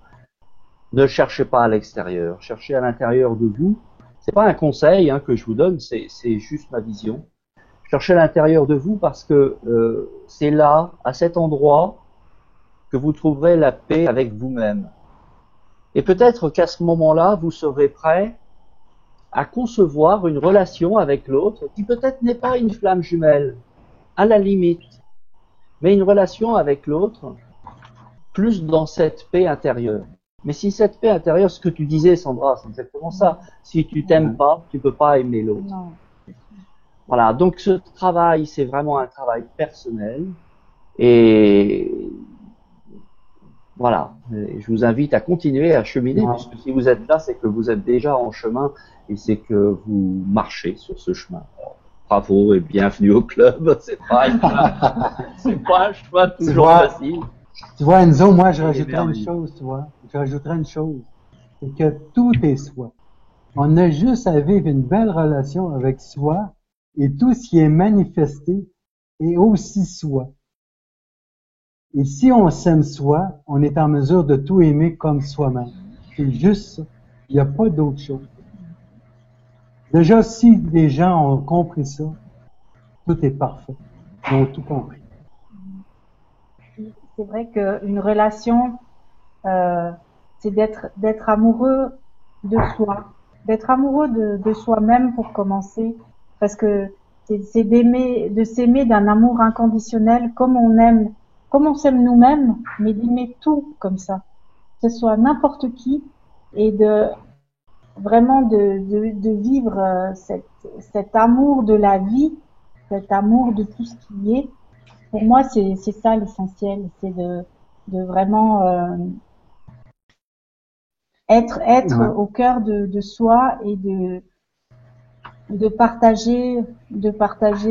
ne cherchez pas à l'extérieur, cherchez à l'intérieur de vous. C'est pas un conseil que je vous donne, c'est juste ma vision. Cherchez à l'intérieur de vous parce que c'est là, à cet endroit, que vous trouverez la paix avec vous-même. Et peut-être qu'à ce moment-là, vous serez prêt à concevoir une relation avec l'autre qui peut-être n'est pas une flamme jumelle, à la limite, mais une relation avec l'autre plus dans cette paix intérieure. Mais si cette paix intérieure, ce que tu disais, Sandra, c'est exactement ça. Si tu t'aimes pas, tu peux pas aimer l'autre. Voilà. Donc ce travail, c'est vraiment un travail personnel. Et voilà. Et je vous invite à continuer à cheminer, puisque si vous êtes là, c'est que vous êtes déjà en chemin et c'est que vous marchez sur ce chemin. Alors, bravo et bienvenue au club. C'est pas un chemin toujours facile. Tu vois, Enzo, moi, je rajouterais une chose, tu vois. Je rajouterais une chose. C'est que tout est soi. On a juste à vivre une belle relation avec soi et tout ce qui est manifesté est aussi soi. Et si on s'aime soi, on est en mesure de tout aimer comme soi-même. C'est juste ça. Il n'y a pas d'autre chose. Déjà, si les gens ont compris ça, tout est parfait. Ils ont tout compris. C'est vrai qu'une relation, c'est d'être amoureux de soi, d'être amoureux de soi-même pour commencer, parce que c'est de s'aimer d'un amour inconditionnel comme on s'aime nous-mêmes, mais d'aimer tout comme ça, que ce soit n'importe qui, et vraiment de vivre cet amour de la vie, cet amour de tout ce qui est. Pour moi, c'est ça l'essentiel, c'est de vraiment être Ouais. au cœur de soi et de partager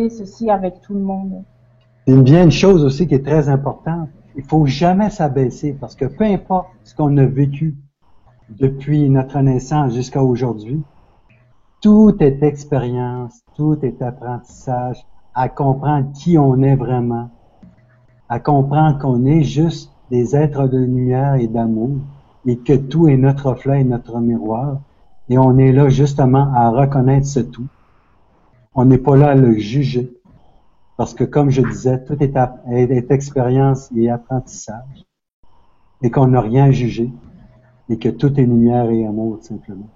ceci avec tout le monde. Il y a une chose aussi qui est très importante. Il faut jamais s'abaisser parce que peu importe ce qu'on a vécu depuis notre naissance jusqu'à aujourd'hui, tout est expérience, tout est apprentissage, à comprendre qui on est vraiment, à comprendre qu'on est juste des êtres de lumière et d'amour et que tout est notre reflet et notre miroir. Et on est là justement à reconnaître ce tout. On n'est pas là à le juger. Parce que, comme je disais, tout est expérience et apprentissage. Et qu'on n'a rien à juger. Et que tout est lumière et amour, tout simplement.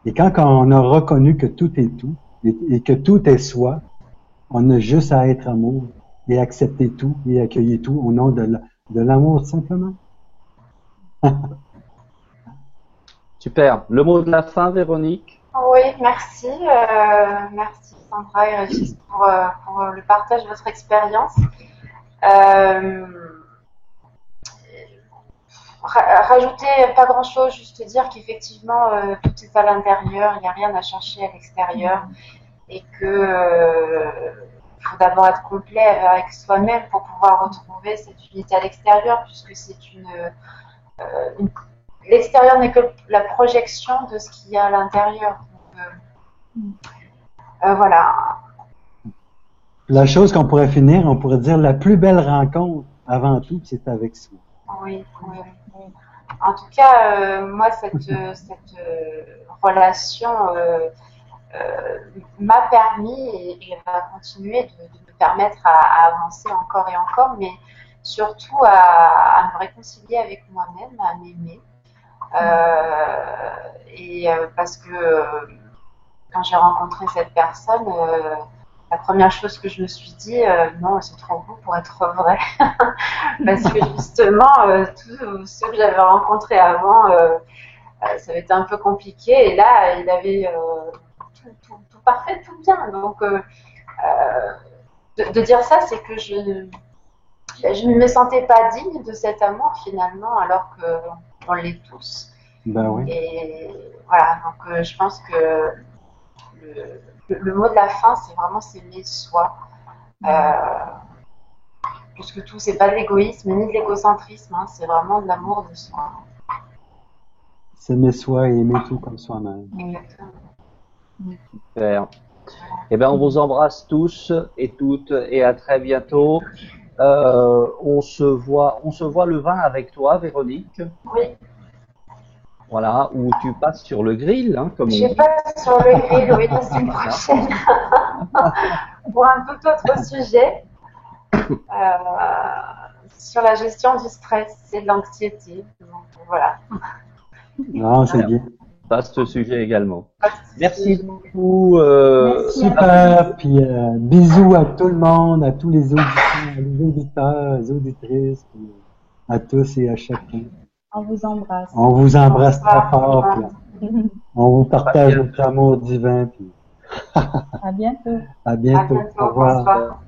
Et quand on a reconnu que tout est tout, et que tout est soi, on a juste à être amour, et accepter tout, et accueillir tout au nom de l'amour, tout simplement. Super. Le mot de la fin, Véronique? Oui, merci. Merci Sandra et Régis pour le partage de votre expérience. Rajouter pas grand-chose, juste dire qu'effectivement tout est à l'intérieur, il n'y a rien à chercher à l'extérieur et que faut d'abord être complet avec soi-même pour pouvoir retrouver cette unité à l'extérieur, puisque c'est l'extérieur n'est que la projection de ce qu'il y a à l'intérieur. Voilà. La chose qu'on pourrait finir, on pourrait dire la plus belle rencontre, avant tout, c'est avec soi. Oui, oui. En tout cas, moi, cette relation m'a permis et va continuer de me permettre à avancer encore et encore, mais surtout à me réconcilier avec moi-même, à m'aimer. Parce que quand j'ai rencontré cette personne, la première chose que je me suis dit, non, c'est trop beau pour être vrai. Parce que justement, tous ceux que j'avais rencontrés avant, ça avait été un peu compliqué. Et là, il avait tout parfait, tout bien. Donc, de dire ça, c'est que je ne me sentais pas digne de cet amour finalement, alors qu'on l'est tous. Ben oui. Et voilà, donc je pense que le mot de la fin, c'est vraiment s'aimer soi. Puisque tout, c'est pas de l'égoïsme ni de l'égocentrisme, hein, c'est vraiment de l'amour de soi. S'aimer soi et aimer tout comme soi-même. Exactement. Super. Eh bien, on vous embrasse tous et toutes et à très bientôt. On se voit le 20 avec toi, Véronique. Oui. Voilà, où tu passes sur le grill, hein, comme on dit. Je passe sur le grill, oui, la semaine prochaine. Pour un tout autre sujet. Sur la gestion du stress et de l'anxiété. Donc, voilà. Non, c'est bien. Vaste sujet également. Merci beaucoup. Super. Puis bisous à tout le monde, à tous les auditeurs, les auditrices, puis à tous et à chacun. On vous embrasse. On vous embrasse très fort. Puis on vous partage notre amour divin. Puis À bientôt. à bientôt. À bientôt. Au revoir. Bonsoir.